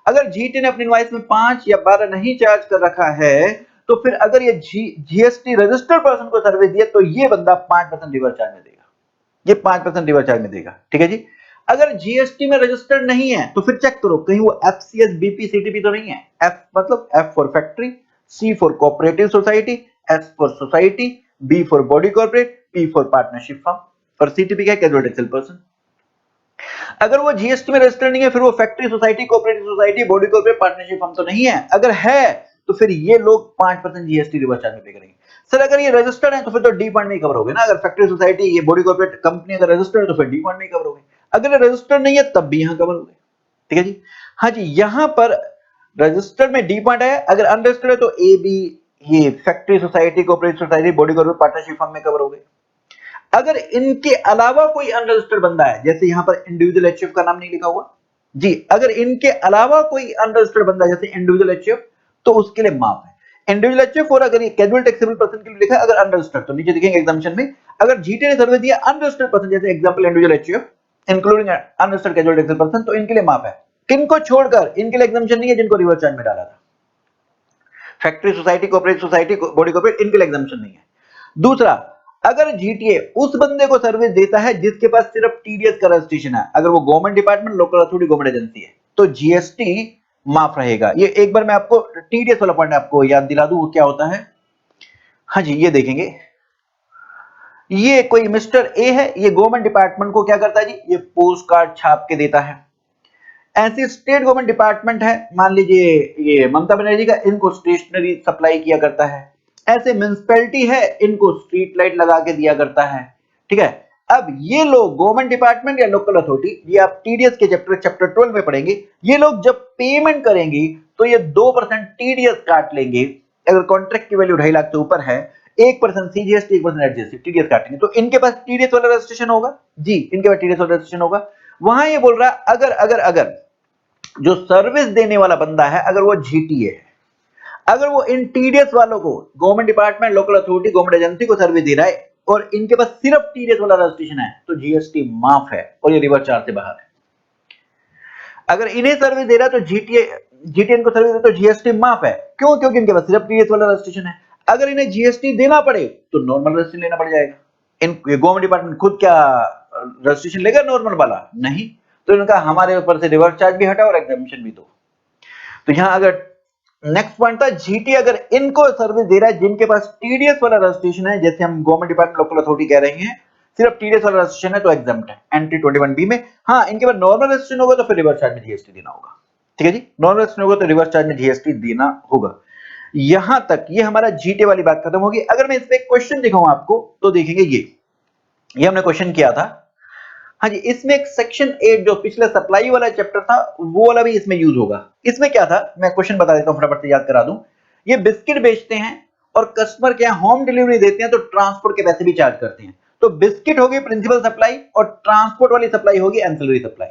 अगर जीटीए ने अपनी इनवॉइस में 5 या 12 नहीं चार्ज कर रखा है तो फिर अगर ये जीएसटी रजिस्टर्ड पर्सन को सर्विस दिए तो ये बंदा 5% रिवर्स चार्ज में देगा, ये 5% रिवर्स चार्ज में देगा। ठीक है जी, अगर जीएसटी में रजिस्टर्ड नहीं है तो फिर चेक करो कहीं वो एफसीएस बीपी सीटीपी तो नहीं है। एफ मतलब F for factory, C for cooperative society, S for society, B for body corporate, P for partnership firm और CTP क्या है, कैजुअल टैक्सेबल पर्सन। अगर वो जीएसटी में रजिस्टर्ड नहीं है फिर वो factory society, cooperative society, body corporate, partnership firm तो नहीं है। अगर है तो फिर ये लोग 5% जीएसटी रिवर्स चार्ज में पे करेंगे। सर अगर ये रजिस्टर्ड है तो फिर तो डी पॉइंट में ही कवर हो गए ना। अगर फैक्ट्री सोसाइटी, ये बॉडी कॉर्पोरेट कंपनी अगर रजिस्टर्ड है तो फिर डी पॉइंट में ही कवर हो गए। अगर ये रजिस्टर्ड नहीं है तब भी यहाँ कवर हो गए। ठीक है जी। हाँ जी, यहाँ पर रजिस्टर्ड में डी पॉइंट है, अगर अनरजिस्टर्ड है तो ए बी, ये factory society, cooperative society, body corporate, partnership firm में कवर हो गए। अगर इनके अलावा कोई अनरजिस्टर्ड बंदा है, जैसे यहां पर इंडिविजुअल एचएफ का नाम नहीं लिखा हुआ जी, अगर इनके अलावा कोई अनरजिस्टर्ड बंदा जैसे इंडिविजुअल एचएफ, तो उसके लिए माफ है इंडिविजुअल एचएफ। और अगर ये कैजुअल टैक्सेबल पर्सन के लिए लिखा है अगर अनरजिस्टर्ड, तो नीचे दिखेंगे एग्जामिनेशन में। अगर जीटे ने सर्विस दिया अनरजिस्टर्ड पर्सन, जैसे example individual HF including unregistered casual taxable person, तो इनके लिए माफ है। किनको छोड़कर? इनके लिए एग्जामिनेशन नहीं है जिनको रिवर्स चार्ज में डाला था। Factory society, cooperative society, body corporate, इनके लिए एग्जामिनेशन नहीं है। दूसरा, अगर जीटीए उस बंदे को सर्विस देता है जिसके पास सिर्फ टीडीएस का रजिस्ट्रेशन है, अगर वो government department, local authority, government agency है, तो जीएसटी माफ रहेगा। ये एक बार मैं आपको टीडीएस वाला पॉइंट आपको याद दिला दूं, वो क्या होता है। हाँ जी, ये देखेंगे, ये कोई मिस्टर ए है, ये गवर्नमेंट डिपार्टमेंट को क्या करता है जी, ये पोस्ट कार्ड छाप के देता है। ऐसे स्टेट गवर्नमेंट डिपार्टमेंट है, मान लीजिए ये ममता बनर्जी का, इनको स्टेशनरी सप्लाई किया करता है। ऐसे म्युनिसिपैलिटी है, इनको स्ट्रीट लाइट लगा के दिया करता है। ठीक है। अब ये लोग गवर्नमेंट डिपार्टमेंट या लोकल अथॉरिटी, ये आप टीडीएस के चैप्टर 12 में पढ़ेंगे, ये लोग जब पेमेंट करेंगे तो ये 2% टीडीएस काट लेंगे। अगर कॉन्ट्रैक्ट की वैल्यू 2.5 लाख से ऊपर है, 1% सीजीएसटी, 1% एचजीएसटी, टीडीएस काटेंगे। तो इनके पास टीडीएस वाला रजिस्ट्रेशन होगा जी, इनके पास टीडीएस वाला रजिस्ट्रेशन होगा। वहां ये बोल रहा है अगर जो सर्विस देने वाला बंदा है, अगर वो जीटीए है, अगर वो इन टीडीएस वालों को, government department, local authority, government agency को सर्विस दे रहा है और इनके पास सिर्फ टीडीएस वाला रजिस्ट्रेशन है, तो जीएसटी माफ है और ये रिवर्स चार्ज से बाहर है। अगर इन्हें सर्विस दे रहा है तो जीटीए इनको सर्विस दे तो जीएसटी माफ है। क्यों? क्योंकि इनके पास सिर्फ टीडीएस वाला रजिस्ट्रेशन है। अगर इन्हें जीएसटी देना पड़े तो नॉर्मल रजिस्ट्रेशन लेना पड़ जाएगा। इन गवर्नमेंट डिपार्टमेंट खुद क्या रजिस्ट्रेशन लेगा नॉर्मल वाला? नहीं। तो इनका हमारे ऊपर से रिवर्स चार्ज भी हटा और एग्जामिनेशन भी दो। तो यहां अगर नेक्स्ट पॉइंट था, जीटी अगर इनको सर्विस दे रहा है जिनके पास टीडीएस वाला रजिस्ट्रेशन है, जैसे हम गवर्नमेंट डिपार्टमेंट, लोकल अथॉरिटी कह रहे हैं, सिर्फ टीडीएस वाला रजिस्ट्रेशन है, तो एग्जाम्प्ट है एंट्री 21B में। हाँ, इनके पास नॉर्मल रजिस्ट्रेशन होगा तो फिर रिवर्स चार्ज में जीएसटी देना होगा। ठीक है जी, नॉर्मल रजिस्ट्रेशन होगा तो रिवर्स चार्ज में जीएसटी देना होगा। यहां तक ये हमारा जीटे वाली बात खत्म होगी। अगर मैं इस पे एक क्वेश्चन दिखाऊं आपको, तो देखेंगे ये हमने क्वेश्चन किया था। हाँ जी, इसमें एक सेक्शन 8 जो पिछले सप्लाई वाला चैप्टर था, वो वाला भी इसमें यूज होगा। इसमें क्या था, मैं क्वेश्चन बता देता हूं, फटाफट से याद करा दूं। ये बिस्किट बेचते हैं और कस्टमर के यहाँ होम डिलीवरी देते हैं, तो ट्रांसपोर्ट के पैसे भी चार्ज करते हैं। तो बिस्किट होगी प्रिंसिपल सप्लाई और ट्रांसपोर्ट वाली सप्लाई होगी एंसिलरी सप्लाई।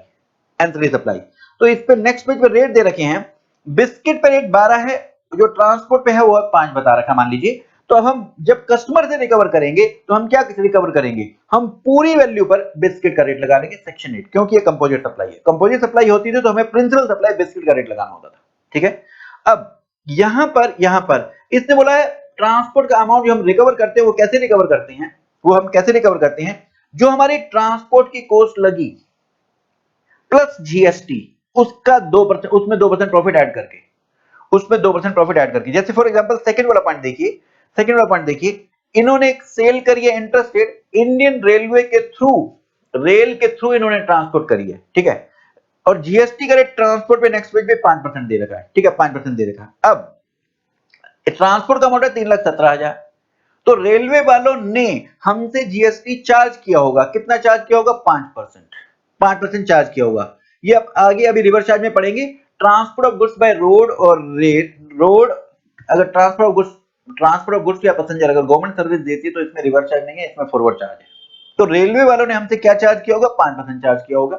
एंसिलरी सप्लाई, तो इस पे नेक्स्ट पेज पे रेट दे रखे हैं। बिस्किट पे रेट 12 है, जो ट्रांसपोर्ट पे है वो 5 बता रखा मान लीजिए। तो अब हम जब कस्टमर से रिकवर करेंगे तो हम क्या रिकवर करेंगे, हम पूरी वैल्यू पर बिस्किट का रेट लगा लेंगे सेक्शन 8, क्योंकि ये कंपोजिट सप्लाई है। कंपोजिट सप्लाई होती थी तो हमें प्रिंसिपल सप्लाई बिस्किट का रेट लगाना होता था। ठीक है। अब यहां पर इसने बोला है ट्रांसपोर्ट का अमाउंट जो हम रिकवर करते हैं वो कैसे रिकवर करते हैं, जो हमारी ट्रांसपोर्ट की कॉस्ट लगी प्लस जीएसटी, उसका 2%, उसमें 2% प्रॉफिट ऐड करके, जैसे फॉर एग्जांपल सेकंड वाला पॉइंट देखिए, इन्होंने एक सेल करी है इंटरस्टेट इंडियन रेलवे के थ्रू, रेल के थ्रू इन्होंने ट्रांसपोर्ट करी है। ठीक है। और जीएसटी का रेट ट्रांसपोर्ट पे नेक्स्ट पेज पे 5% दे रखा है। ठीक है, 5% दे रखा है। अब ट्रांसपोर्ट का अमाउंट है 3,17,000, तो रेलवे वालों ने हमसे जीएसटी चार्ज किया होगा। कितना चार्ज किया होगा? 5% चार्ज किया होगा। ये अब आगे अभी रिवर्स चार्ज में पढ़ेंगे। Transport of goods by road और रोड, अगर ट्रांसपोर्ट ऑफ गुड्स या पैसेंजर अगर गवर्नमेंट सर्विस देती है तो इसमें रिवर्स चार्ज नहीं है, इसमें फॉरवर्ड चार्ज है। तो रेलवे वालों ने हमसे क्या चार्ज किया होगा? 5% चार्ज किया होगा,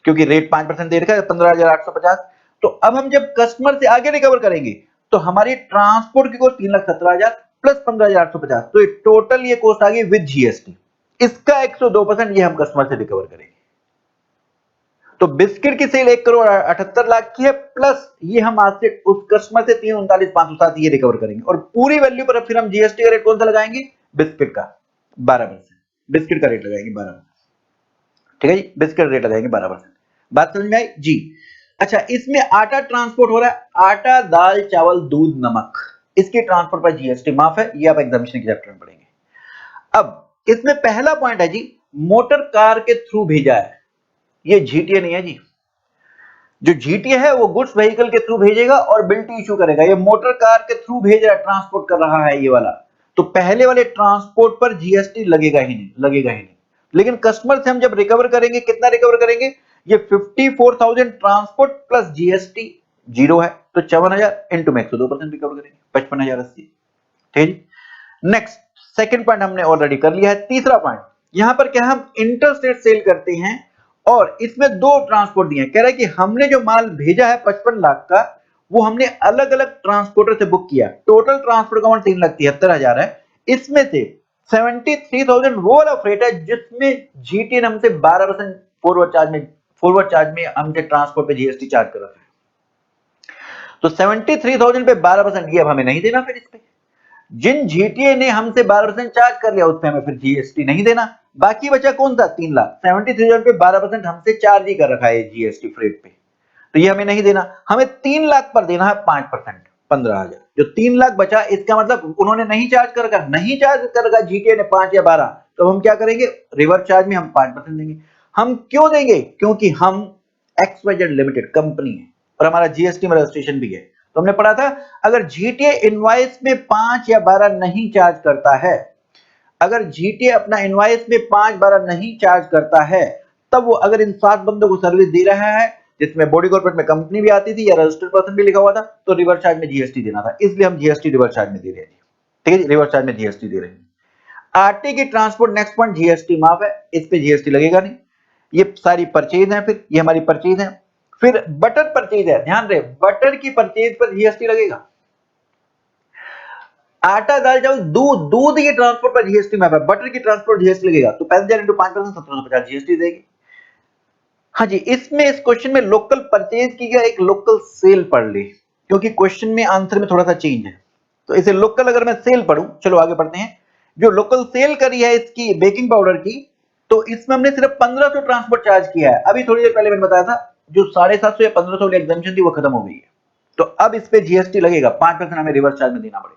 क्योंकि रेट 5% दे रखा है, 15,850। तो अब हम जब कस्टमर से आगे रिकवर करेंगे तो हमारी ट्रांसपोर्ट की कॉस्ट 3,17,000 प्लस 15,850, तो टोटल ये कॉस्ट आ गई विद जीएसटी। इसका 102% ये हम कस्टमर से रिकवर करेंगे। तो बिस्किट की सेल 1,78,00,000 की है, प्लस ये हम आज से उस कस्टमर से 3,39,507 ये रिकवर करेंगे, और पूरी वैल्यू पर फिर हम जीएसटी का रेट कौन सा लगाएंगे? बिस्किट का 12%, बिस्किट का रेट लगाएंगे 12%। ठीक है जी, बिस्किट रेट लगाएंगे 12%। बात समझ में आई जी? अच्छा, इसमें आटा ट्रांसपोर्ट हो रहा है, आटा, दाल, चावल, दूध, नमक। इसकी ट्रांसपोर्ट पर जीएसटी माफ है, ये आप एग्जामिनेशन के चैप्टर में पढ़ेंगे। अब इसमें पहला पॉइंट है जी, मोटर कार के थ्रू भेजा है, ये जीटीए नहीं है जी। जो जीटीए है वो गुड्स व्हीकल के थ्रू भेजेगा और बिल्टी इशू करेगा, ये मोटर कार के थ्रू भेज रहा है, ट्रांसपोर्ट कर रहा है ये वाला, तो पहले वाले ट्रांसपोर्ट पर जीएसटी लगेगा ही नहीं, लगेगा ही नहीं। लेकिन कस्टमर से हम जब रिकवर करेंगे, कितना रिकवर करेंगे, ये 54,000 ट्रांसपोर्ट प्लस जीएसटी जीरो है, तो 54,000 इंटू में 102% रिकवर करेंगे, 55,080। ठीक है, नेक्स्ट सेकंड पॉइंट हमने ऑलरेडी कर लिया है। तीसरा पॉइंट, यहां पर क्या हम इंटरस्टेट सेल करते हैं और इसमें दो ट्रांसपोर्ट दिए हैं, कह रहा है कि हमने जो माल भेजा है 55 लाख का, वो हमने अलग अलग ट्रांसपोर्टर से बुक किया, टोटल ट्रांसपोर्ट अमाउंट 3,73,000 है, इसमें से 73,000 वो वाला फ्रेट है जिसमें जीटीएन हमसे 12% फॉरवर्ड चार्ज में हमसे ट्रांसपोर्ट पे जीएसटी चार्ज कर रहा है, तो 73,000 पे 12% ये अब हमें नहीं देना। फिर इस पे जिन जीटीए ने हमसे 12% चार्ज कर लिया, उस पे हमें फिर जीएसटी नहीं देना, बाकी बचा कौन सा 3 लाख, 73,000 पे 12% हमसे चार्ज ही कर रखा है जीएसटी फ्रेट पे, तो ये हमें नहीं देना, हमें 3 लाख पर देना है 5%, 15,000। जो 3 लाख बचा, इसका मतलब उन्होंने नहीं चार्ज कर रखा, नहीं चार्ज कर रखा जीटीए ने 5 या 12, तो हम क्या करेंगे, रिवर्स चार्ज में हम 5% देंगे। हम क्यों देंगे, क्योंकि हम एक्सवाइजेड लिमिटेड कंपनी है और हमारा जीएसटी में रजिस्ट्रेशन भी है। तो हमने पढ़ा था, अगर जीटीए इनवॉइस में 5 या 12 नहीं चार्ज करता है, अगर जीटीए अपना इनवॉइस में 5-12 नहीं चार्ज करता है, तब वो अगर इन 7 बंदों को सर्विस दे रहा है, जिसमें बॉडी कॉर्पोरेट में कंपनी भी आती थी या रजिस्टर्ड पर्सन भी लिखा हुआ था, तो रिवर्स चार्ज में जीएसटी देना था, इसलिए हम जीएसटी रिवर्स चार्ज में दे रहे हैं। ठीक है, रिवर्स चार्ज में जीएसटी दे रहे हैं। आटे की ट्रांसपोर्ट, नेक्स्ट पॉइंट, जीएसटी माफ है, इस पे जीएसटी लगेगा नहीं, ये सारी परचेज है, फिर ये हमारी परचेज है। फिर बटर परचेज है, ध्यान रहे, बटर की परचेज पर जीएसटी लगेगा। आटा, दाल, चावल, दूध की ट्रांसपोर्ट पर जीएसटी में बटर की ट्रांसपोर्ट जीएसटी लगेगा, तो 5,000 इंटू 5%, 1750 जीएसटी देगी। हाँ जी, इसमें इस क्वेश्चन में लोकल परचेज की या एक लोकल सेल पढ़ ली, क्योंकि क्वेश्चन में आंसर में थोड़ा सा चेंज है, तो इसे लोकल अगर मैं सेल पढ़ूं, चलो आगे बढ़ते हैं। जो लोकल सेल करी है इसकी बेकिंग पाउडर की, तो इसमें हमने सिर्फ 1500 ट्रांसपोर्ट चार्ज किया है, अभी थोड़ी देर पहले मैंने बताया था, जो 750 या 1500 वाली एग्जामिशन थी वो खत्म हो गई है, तो अब इस पे जीएसटी लगेगा, 5% हमें रिवर्स चार्ज में देना पड़ेगा।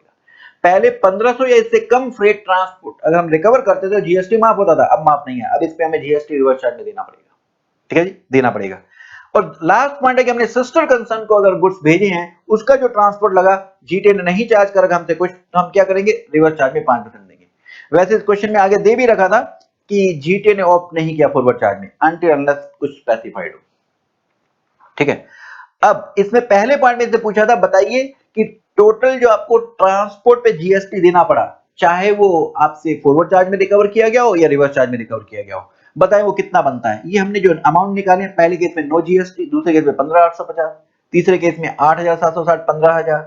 पहले 1500 या इससे कम फ्रेट ट्रांसपोर्ट अगर हम रिकवर करते थे तो जीएसटी माफ होता था, अब माफ नहीं है, अब इस पे हमें जीएसटी रिवर्स चार्ज में देना पड़ेगा। ठीक है जी, देना पड़ेगा। और लास्ट पॉइंट है कि हमने सिस्टर कंसर्न को अगर गुड्स भेजे हैं, उसका जो ट्रांसपोर्ट लगा, जीटीए ने नहीं चार्ज कर रखा हमसे कुछ, तो हम क्या करेंगे, रिवर्स चार्ज में 5% देंगे। वैसे इस क्वेश्चन में आगे दे भी रखा था कि जीटीए ने ऑप्ट नहीं किया फॉरवर्ड चार्ज में, अनटिल अनलेस कुछ स्पेसिफाइड हो। ठीक है, अब इसमें पहले पॉइंट में से पूछा था, बताइए कि टोटल जो आपको ट्रांसपोर्ट पे जीएसटी देना पड़ा, चाहे वो आपसे फॉरवर्ड चार्ज में रिकवर किया गया हो या रिवर्स चार्ज में रिकवर किया गया हो, बताएं वो कितना बनता है। ये हमने जो अमाउंट निकाले, पहले केस में नो जीएसटी, दूसरे केस में 15,850, तीसरे केस में 8,760, 15,000,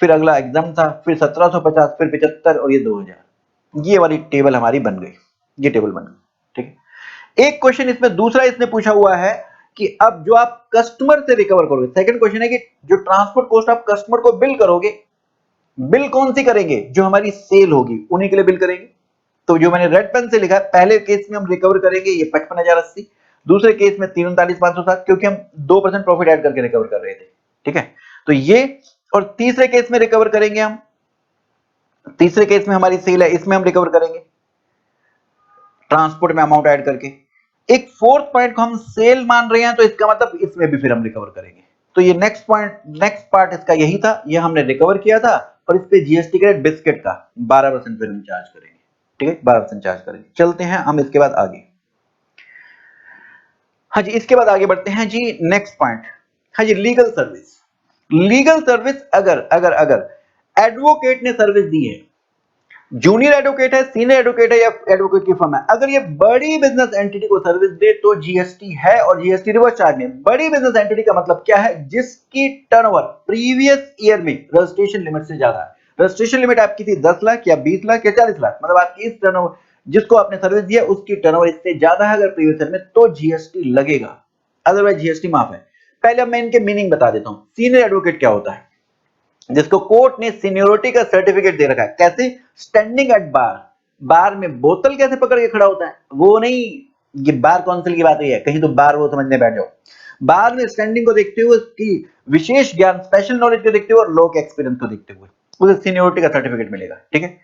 फिर अगला एग्जाम था, फिर 1,750, फिर 75 और ये 2,000। ये वाली टेबल हमारी बन गई, ये टेबल बन गई। ठीक है, एक क्वेश्चन इसमें दूसरा इसने पूछा हुआ है कि अब जो आप कस्टमर से रिकवर करोगे, सेकंड क्वेश्चन है कि जो ट्रांसपोर्ट कॉस्ट आप कस्टमर को बिल करोगे, बिल कौन सी करेंगे, जो हमारी सेल होगी उन्हीं के लिए बिल करेंगे। तो जो मैंने रेड पेन से लिखा है, पहले केस में हम रिकवर करेंगे ये 55,080, दूसरे केस में 39,507, क्योंकि हम 2% प्रॉफिट ऐड करके रिकवर कर रहे थे। ठीक है, तो ये, और तीसरे केस में रिकवर करेंगे हम, तीसरे केस में हमारी सेल है, इसमें हम रिकवर करेंगे ट्रांसपोर्ट में अमाउंट ऐड करके। एक फोर्थ पॉइंट को हम सेल मान रहे हैं, तो इसका मतलब इसमें भी फिर हम रिकवर करेंगे। तो ये नेक्स्ट पॉइंट, नेक्स्ट पार्ट इसका यही था, ये हमने रिकवर किया था, और इस पे जीएसटी का बिस्किट का 12% फिर हम चार्ज करेंगे। ठीक है, 12% चार्ज करेंगे। चलते हैं हम इसके बाद आगे। हाँ जी, इसके बाद आगे बढ़ते हैं जी, नेक्स्ट पॉइंट। हाँ जी, लीगल सर्विस। लीगल सर्विस अगर अगर अगर एडवोकेट ने सर्विस दी है, जूनियर एडवोकेट है, सीनियर एडवोकेट है या एडवोकेट की फर्म है, अगर ये बड़ी बिजनेस एंटिटी को सर्विस दे तो जीएसटी है, और जीएसटी रिवर्स चार्ज में। बड़ी बिजनेस एंटिटी का मतलब क्या है, जिसकी टर्नओवर प्रीवियस ईयर में रजिस्ट्रेशन लिमिट से ज्यादा है। रजिस्ट्रेशन लिमिट आपकी थी 10 लाख या 20 लाख या 40 लाख, मतलब आपकी इस टर्नओवर, जिसको आपने सर्विस दिया उसकी टर्नओवर इससे ज्यादा है अगर प्रीवियस ईयर में, तो जीएसटी लगेगा, अदरवाइज जीएसटी माफ है। पहले मैं इनके मीनिंग बता देता हूं। सीनियर एडवोकेट क्या होता है, जिसको कोर्ट ने सीनियोरिटी का सर्टिफिकेट दे रखा है, कैसे, स्टैंडिंग एट बार। बार में बोतल कैसे पकड़ के खड़ा होता है, वो नहीं, ये बार काउंसिल की बात है, कहीं तो बार वो समझने बैठ जाओ। बार में स्टैंडिंग को देखते हुए, उसकी विशेष ज्ञान, स्पेशल नॉलेज को देखते हुए और लॉ के एक्सपीरियंस को देखते हुए, उसे सीनियोरिटी का सर्टिफिकेट मिलेगा, ठीक है।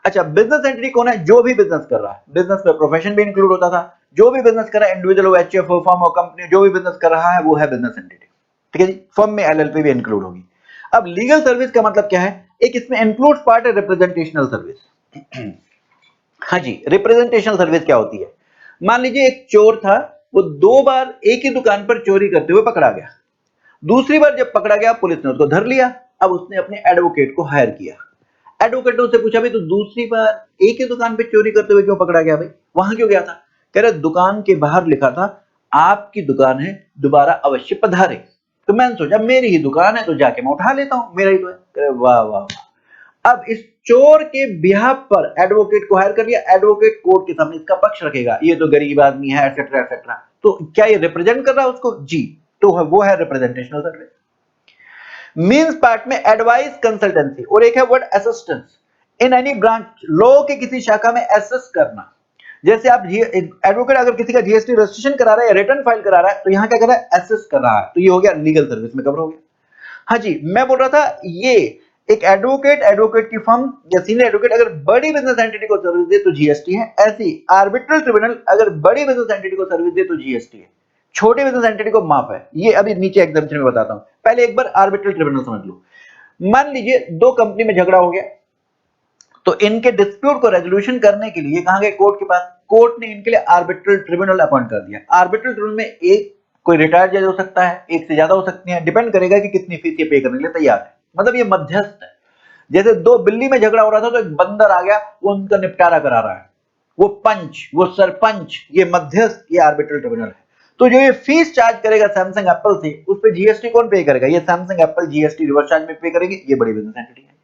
अच्छा, बिजनेस एंटिटी कौन है? जो भी बिजनेस कर रहा है, बिजनेस में प्रोफेशन भी इंक्लूड होता था, जो भी बिजनेस कर रहा है, इंडिविजुअल हो, एचएफ हो, फर्म हो, कंपनी, जो भी बिजनेस कर रहा है वो है बिजनेस एंटिटी, ठीक है जी। फर्म में एलएलपी भी इंक्लूड होगी। अब लीगल सर्विस का मतलब क्या है? एक इसमें इंक्लूड्स पार्ट है रिप्रेजेंटेशनल सर्विस। हाँ जी, रिप्रेजेंटेशनल सर्विस क्या होती है? मान लीजिए एक चोर था, वो 2 बार एक ही दुकान पर चोरी करते हुए पकड़ा गया। दूसरी बार जब पकड़ा गया, पुलिस ने उसको धर लिया। अब उसने अपने एडवोकेट को हायर किया। एडवोकेट ने उससे पूछा, भाई तो दूसरी बार एक ही दुकान पे चोरी करते हुए क्यों पकड़ा गया? भाई वहां क्यों गया था? कह रहे दुकान के बाहर लिखा था आपकी दुकान है, दोबारा अवश्य पधारे। तो मैंने सोचा मेरी ही दुकान है तो जाके मैं उठा लेता हूं, मेरा ही तो है। कह रहे वाह वाह वाह। अब इस चोर के बिहाफ पर एडवोकेट को हायर कर लिया। एडवोकेट कोर्ट के सामने इसका पक्ष रखेगा, ये तो गरीब आदमी है, एटसेट्रा एटसेट्रा। तो क्या ये रिप्रेजेंट कर रहा है उसको? जी। तो वो है रिप्रेजेंटेशनल सर्विस। मीन्स पार्ट में एडवाइस कंसल्टेंसी, और एक है word assistance in any branch. Law के किसी शाखा में असिस्ट करना। जैसे आप एडवोकेट अगर किसी का जीएसटी रजिस्ट्रेशन करा रहा है या रिटर्न फाइल करा रहा है, तो यहां क्या कर रहा है? असिस्ट कर रहा है। तो ये हो गया लीगल सर्विस में कवर हो गया। हाँ जी, मैं बोल रहा था ये एक एडवोकेट, एडवोकेट की फर्म या सीनियर एडवोकेट अगर बड़ी बिजनेस एंटिटी को सर्विस दे तो जीएसटी है। ऐसी आर्बिट्रल ट्रिब्यूनल अगर बड़ी बिजनेस एंटिटी को सर्विस दे तो जीएसटी है। छोटी बिजनेस एंटिटी को माफ है। ये अभी नीचे एग्जाम्पशन में बताता हूं। पहले एक बार आर्बिट्रल ट्रिब्यूनल समझ लो। मान लीजिए दो कंपनी में झगड़ा हो गया, तो इनके डिस्प्यूट को रेजोल्यूशन करने के लिए कहां गए? कोर्ट के पास। कोर्ट ने इनके लिए आर्बिट्रल ट्रिब्यूनल अपॉइंट कर दिया। आर्बिट्रल ट्रिब्यूनल में एक कोई रिटायर्ड जज हो सकता है, एक से ज्यादा हो सकती है, डिपेंड करेगा कि कितनी फीस ये पे करने के लिए तैयार है। मतलब ये मध्यस्थ है। जैसे दो बिल्ली में झगड़ा हो रहा था तो एक बंदर आ गया, वो उनका निपटारा करा रहा है। वो पंच, वो सरपंच, ये मध्यस्थ, ये आर्बिट्रल ट्रिब्यूनल है। तो जो ये फीस चार्ज करेगा सैमसंग एप्पल से, उस पर जीएसटी कौन पे करेगा? ये Samsung Apple GST reverse charge में पे करेंगे। ये बड़ी बिजनेस एंटिटी है।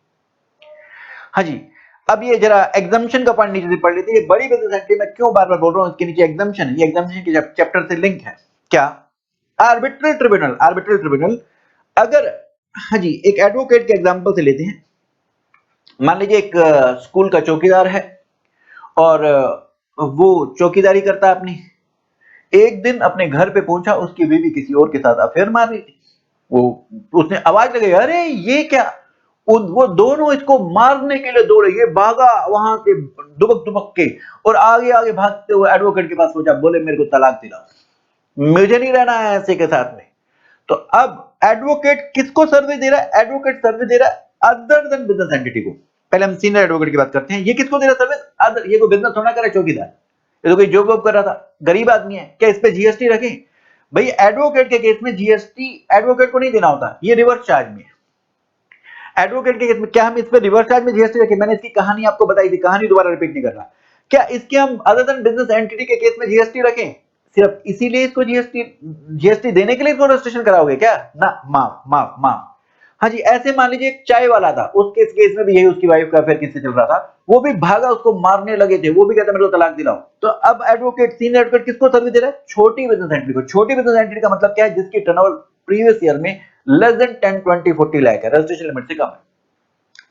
हाँ जी, अब ये जरा एग्जाम्पशन का पॉइंट नीचे से पढ़ लेते हैं। ये बड़ी बिजनेस एंटिटी मैं क्यों बार बार बोल रहा हूं, इसके नीचे एग्जाम्पशन है। ये एग्जाम्पशन के चैप्टर से लिंक है। क्या? आर्बिट्रल ट्रिब्यूनल, आर्बिट्रल ट्रिब्यूनल अगर, हाँ जी, एक एडवोकेट के एग्जांपल से लेते हैं। मान लीजिए एक स्कूल का चौकीदार है और वो चौकीदारी करता है अपनी। एक दिन अपने घर पे पहुंचा, उसकी बीवी किसी और के साथ अफेयर मार रही थी। वो उसने आवाज लगाई, अरे ये क्या? वो दोनों इसको मारने के लिए दौड़े। ये भागा वहां से दुबक दुबक के, और आगे आगे भागते हुए एडवोकेट के पास पहुंचा। बोले मेरे को तलाक दिलाओ, मुझे नहीं रहना है ऐसे के साथ में। तो अब एडवोकेट किसको सर्विस दे रहा है? एडवोकेट सर्विस दे रहा है अदर देन बिजनेस एंटिटी को। पहले हम सीनियर एडवोकेट की बात करते हैं। ये किसको दे रहा है सर्विस? अदर। ये कोई बिजनेस थोड़ा कर रहा है चौकीदार, ये तो कोई जॉब वॉब कर रहा था, गरीब आदमी है। क्या इस पे जीएसटी रखें? भाई एडवोकेट के केस में जीएसटी एडवोकेट को नहीं देना होता, ये रिवर्स चार्ज में है। एडवोकेट के केस में क्या हम इस पे रिवर्स चार्ज में जीएसटी रखें? मैंने इसकी कहानी आपको बताई थी, कहानी दोबारा रिपीट नहीं कर रहा। क्या इसके हम अदर देन बिजनेस एंटिटी के केस में जीएसटी रखें? सिर्फ इसीलिए इसको जीएसटी जीएसटी देने के लिए इसको रजिस्ट्रेशन कराओगे क्या? ना, माफ माफ माफ। हाँ जी, ऐसे मान लीजिए एक चाय वाला था, उसके इस केस में भी यही उसकी वाइफ का अफेयर किससे चल रहा था। वो भी भागा, उसको मारने लगे थे, वो भी कहता मेरे को तलाक दिलाओ। तो अब एडवोकेट, सीनियर एडवोकेट किसको सर्विस दे रहा है? छोटी बिजनेस एंटिटी को। छोटी बिजनेस एंटिटी का मतलब क्या है? जिसकी टर्नओवर प्रीवियस ईयर में लेस देन 10, 20, 40 लाख है, रजिस्ट्रेशन लिमिट से कम है।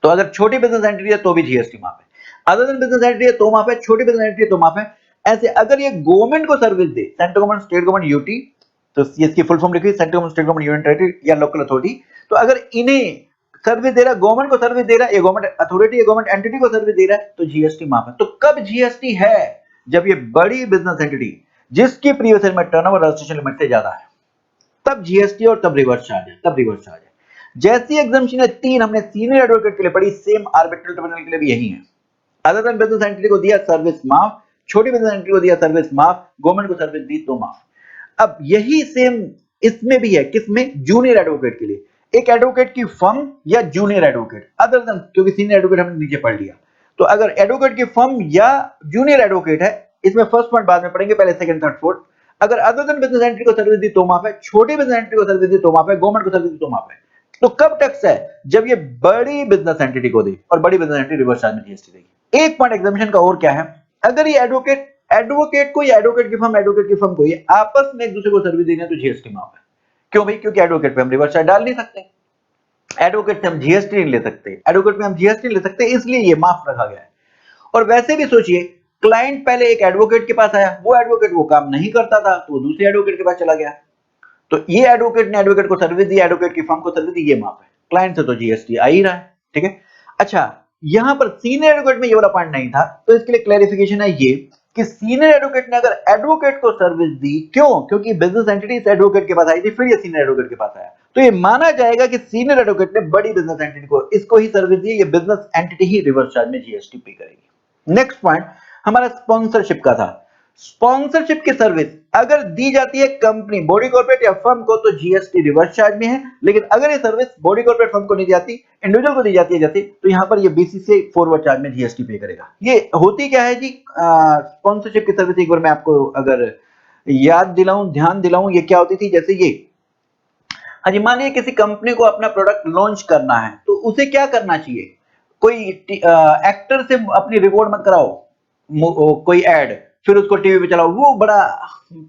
तो अगर छोटी बिजनेस एंटिटी है तो भी जीएसटी माफ है। अदर देन बिजनेस एंटिटी है तो माफ है, छोटी बिजनेस एंटिटी है तो माफ है। ऐसे अगर ये गवर्नमेंट को सर्विस दे, central government, state government, UT, तो इसकी फुल फॉर्म लिखिए, central government, state government, union territory या लोकल अथॉरिटी। तो अगर इन्हें सर्विस दे रहा है, गवर्नमेंट को सर्विस दे रहा है, ये गवर्नमेंट अथॉरिटी या गवर्नमेंट एंटिटी को सर्विस दे रहा है, तो जीएसटी माफ है। तो कब जीएसटी है? जब ये बड़ी बिजनेस एंटिटी जिसकी प्रीवियस ईयर में टर्नओवर रजिस्ट्रेशन लिमिट से ज्यादा है, तब जीएसटी, और तब रिवर्स चार्ज है, तब रिवर्स चार्ज है। जैसी एग्जाम्पशन है 3 हमने सीनियर एडवोकेट के लिए पढ़ी, सेम आर्बिट्रल ट्रिब्यूनल के लिए भी यही है। अदर देन बिजनेस एंटिटी को दिया सर्विस माफ, छोटी बिजनेस एंटिटी को दिया सर्विस माफ, गवर्नमेंट को सर्विस दी तो माफ। अब यही सेम इसमें भी है, किसमें? जूनियर एडवोकेट के लिए। एक एडवोकेट की फर्म या जूनियर एडवोकेट, अदर देन, क्योंकि सीनियर एडवोकेट हमने नीचे पढ़ लिया। तो अगर एडवोकेट की फर्म या जूनियर एडवोकेट है, इसमें फर्स्ट पॉइंट बाद में पढ़ेंगे, पहले सेकंड, थर्ड, फोर्थ। अगर अदर देन बिजनेस एंटिटी को सर्विस दी तो माफ है, छोटी बिजनेस एंटिटी को सर्विस दी तो माफ है, गवर्नमेंट को सर्विस दी तो माफ है। तो कब टैक्स है? जब ये बड़ी बिजनेस एंटिटी को दे, और बड़ी बिजनेस एंटिटी रिवर्स चार्ज में जीएसटी देगी। एक पॉइंट एग्जामिनेशन का और क्या है? अगर ये एडवोकेट को या एडवोकेट की फर्म को ये आपस में एक दूसरे को सर्विस देने तो जीएसटी माफ है। क्यों भाई? क्योंकि एडवोकेट पे हम रिवर्स चार्ज डाल नहीं सकते, एडवोकेट से हम जीएसटी नहीं ले सकते, एडवोकेट में हम जीएसटी नहीं ले सकते, इसलिए ये माफ रखा गया है। और वैसे भी सोचिए, क्लाइंट पहले एक एडवोकेट के पास आया, वो एडवोकेट वो काम नहीं करता था, तो वो दूसरे एडवोकेट के पास चला गया। तो ये एडवोकेट ने एडवोकेट को सर्विस दी, एडवोकेट की फर्म को सर्विस दी, ये माफ है। क्लाइंट से तो जीएसटी आ ही रहा है, ठीक है। अच्छा, यहां पर सीनियर एडवोकेट में ये वाला पॉइंट नहीं था, तो इसके लिए क्लैरिफिकेशन है ये कि सीनियर एडवोकेट ने अगर एडवोकेट को सर्विस दी, क्यों? क्योंकि बिजनेस एंटिटी इस एडवोकेट के पास आई थी, फिर ये सीनियर एडवोकेट के पास आया, तो ये माना जाएगा कि सीनियर एडवोकेट ने बड़ी बिजनेस एंटिटी को इसको ही सर्विस दी, ये बिजनेस एंटिटी ही रिवर्स चार्ज में जीएसटी पे करेगी। नेक्स्ट पॉइंट हमारा स्पॉन्सरशिप का था। स्पॉन्सरशिप की सर्विस अगर दी जाती है कंपनी, बॉडी कॉर्पोरेट या फर्म को, तो जीएसटी रिवर्स चार्ज में है, लेकिन अगर ये सर्विस बॉडी कॉर्पोरेट फर्म को नहीं जाती, इंडिविजुअल को दी जाती है जैसे, तो यहां पर ये बीसीसी फॉरवर्ड चार्ज में जीएसटी पे करेगा। ये होती क्या है जी स्पॉन्सरशिप की सर्विस, एक बार मैं आपको अगर याद दिलाऊं, ध्यान दिलाऊं, ये क्या होती थी, जैसे ये, हाँ जी, मान लीजिए किसी कंपनी को अपना प्रोडक्ट लॉन्च करना है, तो उसे क्या करना चाहिए? कोई एक्टर से अपनी रिकॉर्ड मत कराओ, कोई एड, फिर उसको टीवी पे चलाओ, वो बड़ा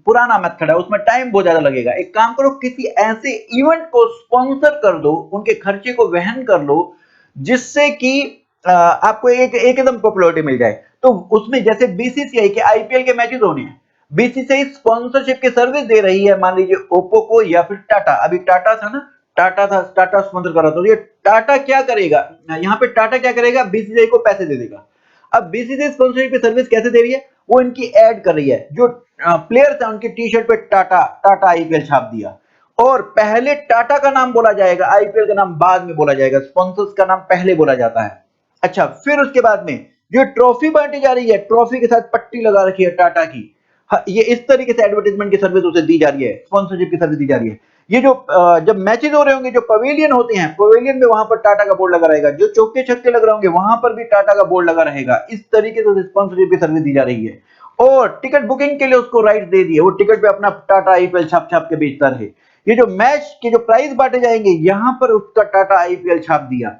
पुराना मेथड है, उसमें टाइम बहुत ज्यादा लगेगा। एक काम करो, किसी ऐसे इवेंट को स्पॉन्सर कर दो, उनके खर्चे को वहन कर लो, जिससे कि आपको एक एकदम पॉपुलैरिटी मिल जाए। तो उसमें जैसे बीसीसीआई के आईपीएल के मैचेस होने हैं, बीसीसीआई स्पॉन्सरशिप की सर्विस दे रही है, मान लीजिए ओप्पो को या फिर टाटा, अभी टाटा था ना, टाटा स्पॉन्सर कर रहा था, तो ये टाटा क्या करेगा, यहाँ पे टाटा क्या करेगा, बीसीसीआई को पैसे दे देगा। अब बीसीसीआई स्पॉन्सरशिप की सर्विस कैसे दे रही है, वो इनकी ऐड कर रही है, जो प्लेयर्स हैं उनकी टी शर्ट पे टाटा टाटा आईपीएल छाप दिया, और पहले टाटा का नाम बोला जाएगा, आईपीएल का नाम बाद में बोला जाएगा, स्पॉन्सर्स का नाम पहले बोला जाता है। अच्छा, फिर उसके बाद में जो ट्रॉफी बांटी जा रही है, ट्रॉफी के साथ पट्टी लगा रखी है टाटा की, ये इस तरीके से एडवर्टाइजमेंट की सर्विस उसे दी जा रही है, स्पॉन्सरशिप की सर्विस दी जा रही है। ये जो जब मैचेस हो रहे होंगे, जो पवेलियन होते हैं, पवेलियन में वहां पर टाटा का बोर्ड लगा रहेगा, जो चौके छक्के लग रहे होंगे वहां पर भी टाटा का बोर्ड लगा रहेगा। इस तरीके से स्पॉन्सरशिप की सर्विस दी जा रही है, और टिकट बुकिंग के लिए उसको राइट दे दिए, वो टिकट पे अपना टाटा आईपीएल छाप छाप के बेचता रहे। ये जो मैच के जो प्राइज बांटे जाएंगे, यहां पर उसका टाटा आईपीएल छाप दिया,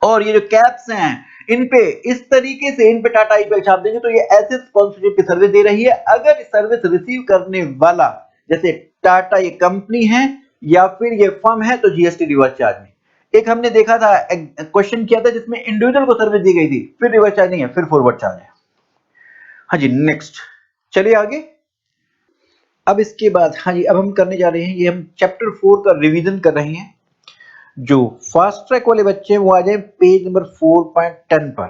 और ये जो कैप्स हैं, इन पे इस तरीके से इन पे टाटा आईपीएल छाप देंगे, तो ये ऐसे स्पॉन्सरशिप की सर्विस दे रही है। अगर सर्विस रिसीव करने वाला जैसे टाटा ये कंपनी है या फिर ये फर्म है, तो जीएसटी रिवर्स चार्ज में। एक हमने देखा था, क्वेश्चन किया था जिसमें इंडिविजुअल को सर्विस दी गई थी, फिर रिवर्स चार्ज नहीं है, फिर फॉरवर्ड चार्ज है। हाँ जी, नेक्स्ट चलिए आगे। अब इसके बाद, हाँ जी, अब हम करने जा रहे हैं, ये हम चैप्टर 4 का रिवीजन कर रहे हैं। जो फास्ट ट्रैक वाले बच्चे हैं वो आ जाए पेज नंबर 4.10 पर,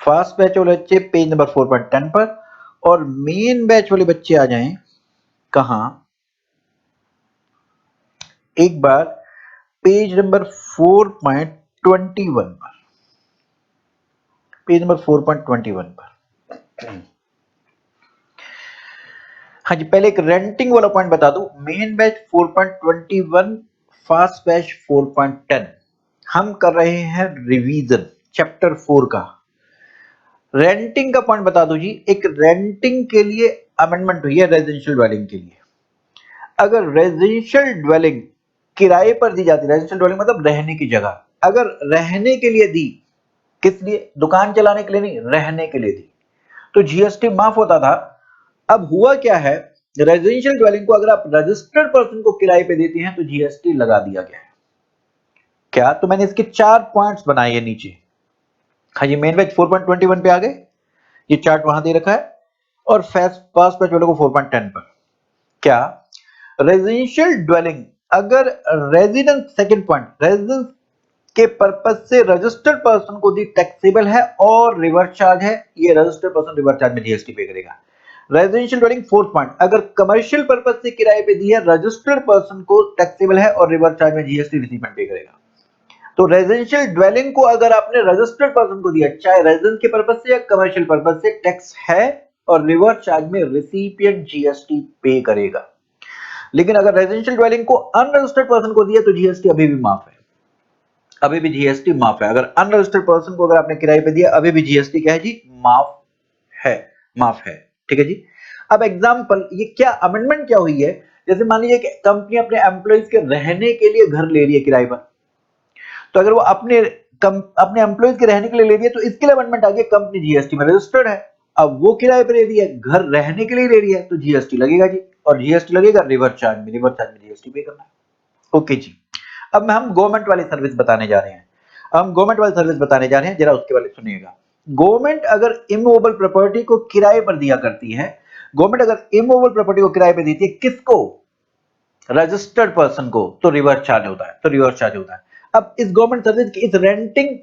फास्ट बैच वाले बच्चे पेज नंबर 4.10 पर, और मेन बैच वाले बच्चे आ जाएं कहां, एक बार पेज नंबर 4.21 पर, पेज नंबर 4.21 पर। हाँ जी, पहले एक रेंटिंग वाला पॉइंट बता दूं, मेन बैच 4.21, फास्ट बैच 4.10, हम कर रहे हैं रिवीजन चैप्टर 4 का। रेंटिंग का पॉइंट बता दो जी, एक रेंटिंग के लिए अमेंडमेंट हुई है रेजिडेंशियल ड्वेलिंग के लिए। अगर रेजिडेंशियल ड्वेलिंग किराए पर दी जाती है, रेजिडेंशियल ड्वेलिंग मतलब रहने की जगह, अगर रहने के लिए दी, किस लिए, दुकान चलाने के लिए नहीं, रहने के लिए दी, तो जीएसटी माफ होता था। अब हुआ क्या है, रेजिडेंशियल ड्वेलिंग को अगर आप रजिस्टर्ड पर्सन को किराए पे देती हैं, तो जीएसटी लगा दिया गया है। क्या? तो मैंने इसके 4 पॉइंट्स बनाए हैं नीचे। हाँ जी, मेन बैच 4.21 पे आ गए, ये चार्ट वहां दे रखा है, और फास्ट बैच वालों को 4.10 पर। क्या? रेजिडेंशियल ड्वेलिंग अगर रेजिडेंस, सेकंड पॉइंट, रेजिडेंस के पर्पस से रजिस्टर्ड पर्सन को दी टैक्सेबल है और रिवर्स चार्ज है, ये रजिस्टर्ड पर्सन रिवर्स चार्ज में जीएसटी पे करेगा। रेजिडेंशियल ड्वेलिंग फोर्थ पॉइंट, अगर कमर्शियल पर्पस से किराए पे दी है, रजिस्टर्ड पर्सन को टैक्सेबल है और रिवर्स चार्ज में जीएसटी रिसीपमेंट पे करेगा। तो रेजिडेंशियल ड्वेलिंग को अगर आपने रजिस्टर्ड पर्सन को दिया, चाहे रेजिडेंस के पर्पस से या कमर्शियल पर्पस से, टैक्स है और रिवर्स चार्ज में रिसिपिएंट जीएसटी पे करेगा। लेकिन अगर रेजिडेंशियल ड्वेलिंग को अनरजिस्टर्ड पर्सन को दिया, तो जीएसटी अभी भी माफ है, अभी भी जीएसटी माफ है। अगर अनरजिस्टर्ड पर्सन को अगर आपने किराए पे दिया, अभी भी जीएसटी क्या है जी, माफ है, माफ है। ठीक है जी। अब एग्जांपल, ये क्या अमेंडमेंट क्या हुई है, जैसे मान लीजिए कि कंपनी अपने एम्प्लॉइज के रहने के लिए घर ले रही है किराए पर, तो अगर वो अपने एम्प्लॉइज के रहने के लिए ले रही है, तो इसके लिए अमेंडमेंट आ गया, कंपनी जीएसटी में रजिस्टर्ड है, अब वो किराए पर ले रही है, घर रहने के लिए ले रही है, तो जीएसटी लगेगा जी, और जीएसटी लगेगा रिवर्स चार्ज में, रिवर्स चार्ज में जीएसटी पे करना है। ओके जी। अब हम गवर्नमेंट वाली सर्विस बताने जा रहे हैं, हम गवर्नमेंट वाली सर्विस बताने जा रहे हैं, जरा उसके वाले सुनिएगा। गवर्नमेंट अगर इमूवेबल प्रॉपर्टी को किराए पर दिया करती है, गवर्नमेंट अगर इमूवेबल प्रॉपर्टी को किराए पर देती है, किसको? रजिस्टर्ड पर्सन को, तो रिवर्स चार्ज होता है, तो रिवर्स चार्ज होता है। अब इस गवर्नमेंट सर्विस की इस रेंटिंग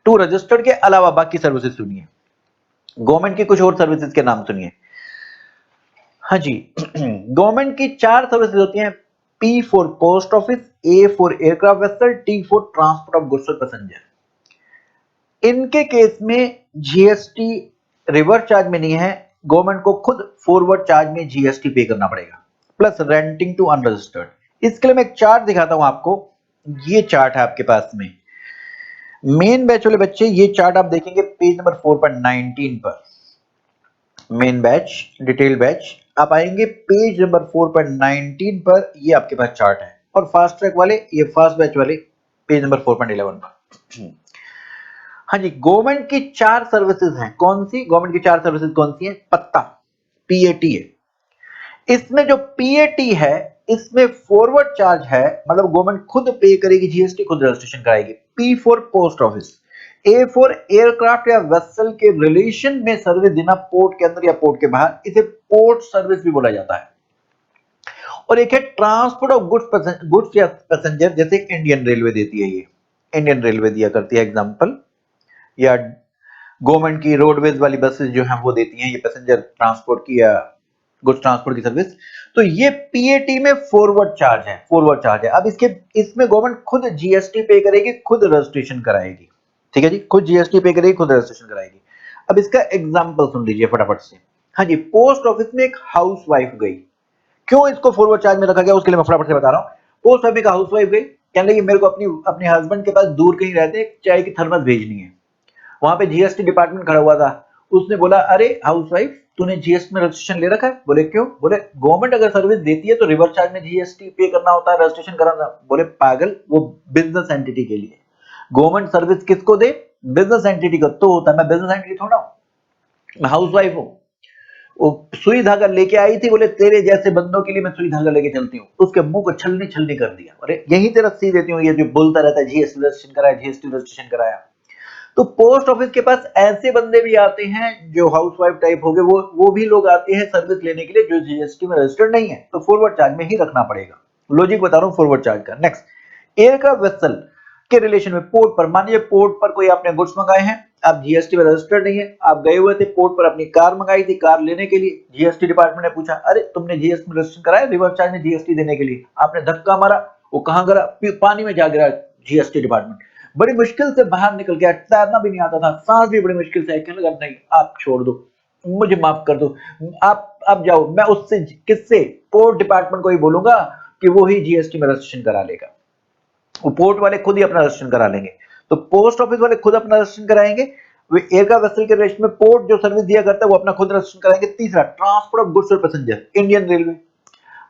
टू रजिस्टर्ड के अलावा बाकी सर्विसेज सुनिए, गवर्नमेंट की कुछ और सर्विसेज के नाम सुनिए। हाँ जी, गवर्नमेंट की 4 सर्विसेज होती हैं, P for post office, A for aircraft vessel, T for transport of goods और पैसेंजर। इनके केस में जीएसटी रिवर्स चार्ज में नहीं है, गवर्नमेंट को खुद फॉरवर्ड चार्ज में जीएसटी पे करना पड़ेगा, प्लस रेंटिंग टू अनरजिस्टर्ड। इसके लिए मैं एक चार्ट दिखाता हूं आपको, ये चार्ट है आपके पास में, मेन बैच वाले बच्चे ये चार्ट आप देखेंगे पेज नंबर 4.19 पर, मेन बैच डिटेल बैच आप आएंगे पेज नंबर 4.19 पर, ये आपके पास चार्ट है, और फास्ट ट्रैक वाले ये फास्ट बैच वाले पेज नंबर 4.11 पर। हाँ जी, गवर्नमेंट की 4 सर्विसेज हैं, कौन सी गवर्नमेंट की 4 सर्विसेज कौन सी है? पत्ता, पीएटी है। इसमें जो पीएटी है इसमें फॉरवर्ड चार्ज है, मतलब गवर्नमेंट खुद पे करेगी जीएसटी, खुद रजिस्ट्रेशन कराएगी। P for post office, A for aircraft या वेसल के रिलेशन में सर्विस देना पोर्ट के अंदर या पोर्ट के बाहर, इसे पोर्ट सर्विस भी बोला जाता है। और एक है ट्रांसपोर्ट ऑफ गुड्स या पैसेंजर, जैसे इंडियन रेलवे देती है, ये इंडियन रेलवे दिया करती है एग्जांपल, या गवर्नमेंट की रोडवेज वाली बसेस जो हैं वो देती हैं ये पैसेंजर ट्रांसपोर्ट की या गुड्स ट्रांसपोर्ट की सर्विस। तो ये पीएटी में फॉरवर्ड चार्ज है, फॉरवर्ड चार्ज है। अब इसमें गवर्नमेंट खुद जीएसटी पे करेगी, खुद रजिस्ट्रेशन कराएगी, ठीक है जी, खुद जीएसटी पे करेगी, खुद रजिस्ट्रेशन कराएगी। अब इसका एग्जांपल सुन लीजिए फटाफट से। हाँ जी, पोस्ट ऑफिस में एक हाउसवाइफ गई, क्यों इसको फॉरवर्ड चार्ज में रखा गया उसके लिए मैं फटाफट से बता रहा हूँ। पोस्ट ऑफिस का हाउसवाइफ गई, कहने लगी मेरे को अपने हस्बैंड के पास दूर कहीं रहते चाय की थर्मस भेजनी है। वहां पे जीएसटी डिपार्टमेंट खड़ा हुआ था, उसने बोला अरे हाउसवाइफ तूने जीएसटी में रजिस्ट्रेशन ले रखा है? बोले क्यों? बोले गवर्नमेंट अगर सर्विस देती है तो रिवर्स चार्ज में जीएसटी पे करना होता है, रजिस्ट्रेशन कराना। बोले पागल, वो बिजनेस एंटिटी के लिए, गवर्नमेंट सर्विस किसको दे? बिजनेस एंटिटी को तो होता है, मैं बिजनेस एंटिटी थोड़ा हूं, मैं हाउसवाइफ हूं। वो सुई धागा लेके आई थी, बोले तेरे जैसे बंदों के लिए मैं सुई धागा लेके चलती हूँ, उसके मुंह को छलनी छलनी कर दिया। अरे यही तेरा सी देती हूँ, ये जो बोलता रहता है जीएसटी रजिस्ट्रेशन कराया, जीएसटी रजिस्ट्रेशन कराया। तो पोस्ट ऑफिस के पास ऐसे बंदे भी आते हैं जो हाउसवाइफ टाइप हो गए, वो भी लोग आते हैं सर्विस लेने के लिए जो जीएसटी में रजिस्टर्ड नहीं है, तो फॉरवर्ड चार्ज में ही रखना पड़ेगा। लॉजिक बता रहा हूं फॉरवर्ड चार्ज का। नेक्स्ट, एयरक्राफ्ट वेसल के रिलेशन में पोर्ट पर, मानिए पोर्ट पर कोई आपने गुड्स मंगाए हैं, आप जीएसटी में रजिस्टर्ड नहीं है, आप गए हुए थे पोर्ट पर, अपनी कार मंगाई थी, कार लेने के लिए जीएसटी डिपार्टमेंट ने पूछा अरे तुमने जीएसटी में रजिस्ट्रेशन कराया रिवर्स चार्ज में जीएसटी देने के लिए? आपने धक्का मारा, वो कहां गिरा? पानी में जा गिरा जीएसटी डिपार्टमेंट। बड़ी मुश्किल से बाहर निकल गया, तैरना भी नहीं आता था, सांस भी बड़ी मुश्किल से, कहने लगा नहीं आप छोड़ दो, मुझे माफ कर दो, आप जाओ, मैं उससे किससे? पोर्ट डिपार्टमेंट को ही बोलूंगा कि वो ही जीएसटी में रजिस्ट्रेशन करा लेगा। वो पोर्ट वाले खुद ही अपना रजिस्ट्रेशन करा लेंगे, तो पोस्ट ऑफिस वाले खुद अपना रजिस्ट्रेशन कराएंगे। वे एयरक्राफ्ट वेसल के रेस्ट में पोर्ट जो सर्विस दिया करता है वो अपना खुद रजिस्ट्रेशन कराएंगे। तीसरा, ट्रांसपोर्ट ऑफ गुड्स और पैसेंजर, इंडियन रेलवे,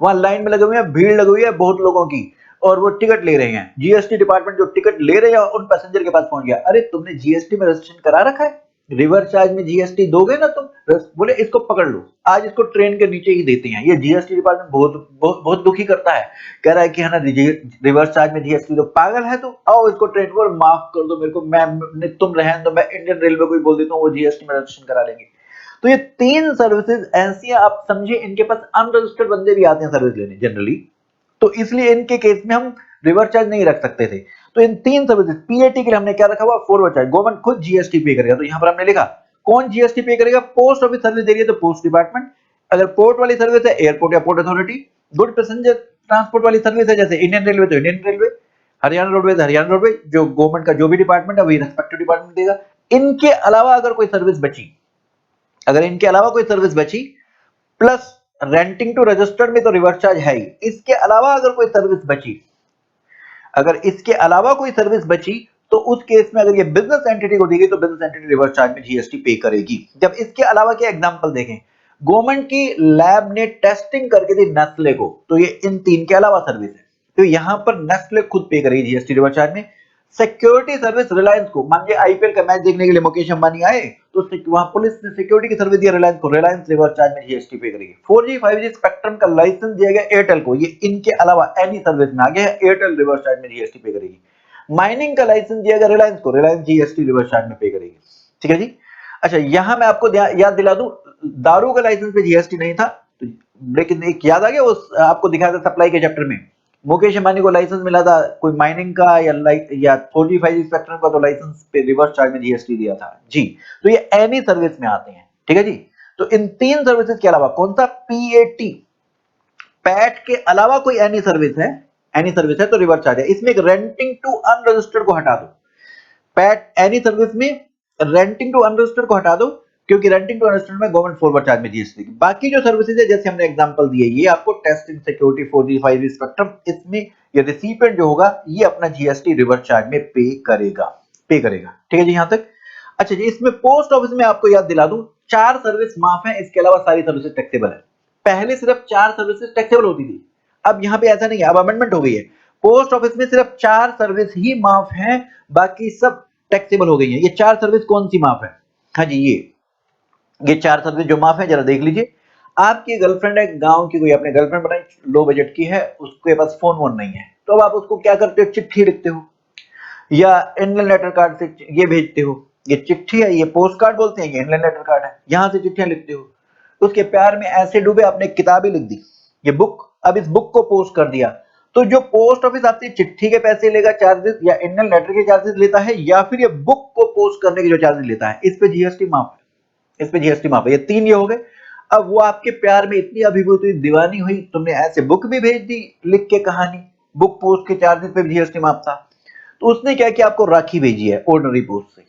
वहां लाइन में लगे हुए हैं, भीड़ लगी हुई है बहुत लोगों की, और वो टिकट ले रहे हैं, जीएसटी डिपार्टमेंट जो टिकट ले रहे हैं उन पैसेंजर के पास पहुंच गया, अरे तुमने जीएसटी में रजिस्ट्रेशन करा रखा है, रिवर्स चार्ज में जीएसटी दोगे ना तुम? बोले इसको पकड़ लो, आज इसको ट्रेन के नीचे ही देते हैं। ये जीएसटी डिपार्टमेंट बहुत बहुत बहुत दुखी करता है, कह रहा है कि है ना रिवर्स चार्ज में जीएसटी, तो पागल है तो आओ इसको ट्रेन पर माफ कर दो मेरे को, मैं तुम रहने दो, मैं इंडियन रेलवे को ही बोल देता हूँ वो जीएसटी में रजिस्ट्रेशन करा लेंगे। तो ये 3 सर्विसेज ऐसी हैं, आप समझे, इनके पास अनरजिस्टर्ड बंदे भी आते हैं सर्विस लेने जनरली, तो इसलिए इनके केस में हम रिवर्स चार्ज नहीं रख सकते थे। तो इन 3 सर्विसेज, पीएटी के लिए हमने क्या रखा हुआ? फॉरवर्ड चार्ज, गवर्नमेंट खुद जीएसटी पे करेगा, तो यहां पर हमने लिखा कौन जीएसटी पे करेगा? पोस्ट ऑफिस सर्विस दे रही है तो पोस्ट डिपार्टमेंट, अगर पोर्ट वाली सर्विस है एयरपोर्ट या port authority, good passenger transport वाली सर्विस है जैसे इंडियन रेलवे तो Indian railway, Haryana roadways Haryana roadways, जो गवर्नमेंट का जो भी डिपार्टमेंट है वही रेस्पेक्टिव डिपार्टमेंट देगा। इनके अलावा अगर कोई सर्विस बची, अगर इनके अलावा कोई सर्विस बची, प्लस रेंटिंग टू रजिस्टर्ड में तो रिवर्स चार्ज है ही, इसके अलावा अगर कोई सर्विस बची, अगर इसके अलावा कोई सर्विस बची, तो उस केस में अगर ये बिजनेस एंटिटी को दी गई तो बिजनेस एंटिटी रिवर्स चार्ज में जीएसटी पे करेगी। जब इसके अलावा के एग्जांपल देखें, गवर्नमेंट की लैब ने टेस्टिंग करके दी नेस्ले को, तो ये इन 3 के अलावा सर्विस है, तो यहां पर नेस्ले खुद पे करेगी जीएसटी रिवर्स चार्ज में। सिक्योरिटी सर्विस रिलायंस को, मान लीजिए आईपीएल का मैच देखने के लिए मुकेश अंबानी आए, तो वहां पुलिस ने सिक्योरिटी की सर्विस दिया रिलायंस को, रिलायंस रिवर्स चार्ज में जीएसटी पे करेगी। 4G 5G स्पेक्ट्रम का लाइसेंस दिया गया एयरटेल को, ये इनके अलावा एनी सर्विस में आ गया है, एयरटेल रिवर्स चार्ज में जीएसटी पे करेगी। माइनिंग का लाइसेंस दिया गया रिलायंस को, रिलायंस जीएसटी रिवर्स चार्ज में पे करेगी, ठीक है जी। अच्छा, यहां मैं आपको याद दिला दूं, दारू का लाइसेंस पे जीएसटी नहीं था, तो लेकिन एक याद आ गया, उस आपको दिखाया था सप्लाई के चैप्टर में मुकेश अंबानी को लाइसेंस मिला था कोई माइनिंग का या 4G 5G स्पेक्ट्रम का, तो लाइसेंस पे रिवर्स चार्ज में जीएसटी दिया था जी। तो ये एनी सर्विस में आते हैं, ठीक है जी। तो इन तीन सर्विसेज के अलावा कौन सा, पीएटी, पैट के अलावा कोई एनी सर्विस है, एनी सर्विस है तो रिवर्स चार्ज है। इसमें रेंटिंग टू अनरजिस्टर्ड को हटा दो, पैट एनी सर्विस में रेंटिंग टू अनरजिस्टर्ड को हटा दो, क्योंकि रेंटिंग टू अनरजिस्टर्ड में गवर्नमेंट फॉरवर्ड चार्ज में जीएसटी। बाकी जो सर्विसेज है जैसे हमने एग्जांपल दिए, ये आपको testing, security, 4G 5G spectrum, इसमें ये रिसिपिएंट जो होगा ये अपना जीएसटी रिवर्स चार्ज में पे करेगा, ठीक है जी यहां तक। अच्छा जी, इसमें पोस्ट ऑफिस में आपको याद दिला दूं, 4 सर्विस माफ है, इसके अलावा सारी सर्विसेज टैक्सेबल है। पहले सिर्फ 4 सर्विसेज टैक्सेबल होती थी, अब यहां पे ऐसा नहीं है, अब अमेंडमेंट हो गई है। पोस्ट ऑफिस में सिर्फ 4 सर्विस ही माफ है, बाकी सब टैक्सेबल हो गई है। ये 4 सर्विस कौन सी माफ है? हाँ जी, ये 4 सर्विस जो माफ है जरा देख लीजिए। आपकी गर्लफ्रेंड है, गांव की कोई आपने गर्लफ्रेंड बनाई, लो बजट की है, उसके पास फोन वोन नहीं है, तो अब आप उसको क्या करते हो, चिट्ठी लिखते हो या इंडियन लेटर कार्ड से ये भेजते हो। ये चिट्ठी है, ये पोस्ट कार्ड बोलते हैं, ये इंडियन लेटर कार्ड है, यहां से चिट्ठियां लिखते हो। उसके प्यार में ऐसे डूबे, आपने किताबें लिख दी, ये बुक, अब इस बुक को पोस्ट कर दिया, तो जो पोस्ट ऑफिस आपसे चिट्ठी के पैसे लेगा चार्जेस, या इंडियन लेटर के चार्जेस लेता है, या फिर ये बुक को पोस्ट करने के जो चार्जेस लेता है, इस पे जीएसटी माफ है, इस पे जीएसटी माफ है। ये 3 ये हो गए। अब वो आपके प्यार में इतनी अभिभूत हुई, दीवानी हुई, तुमने ऐसे बुक भी भेज दी लिख के कहानी, बुक पोस्ट के चार्जेस पे भी जीएसटी माफ था, तो उसने क्या किया, आपको राखी भेजी है ऑर्डिनरी पोस्ट से।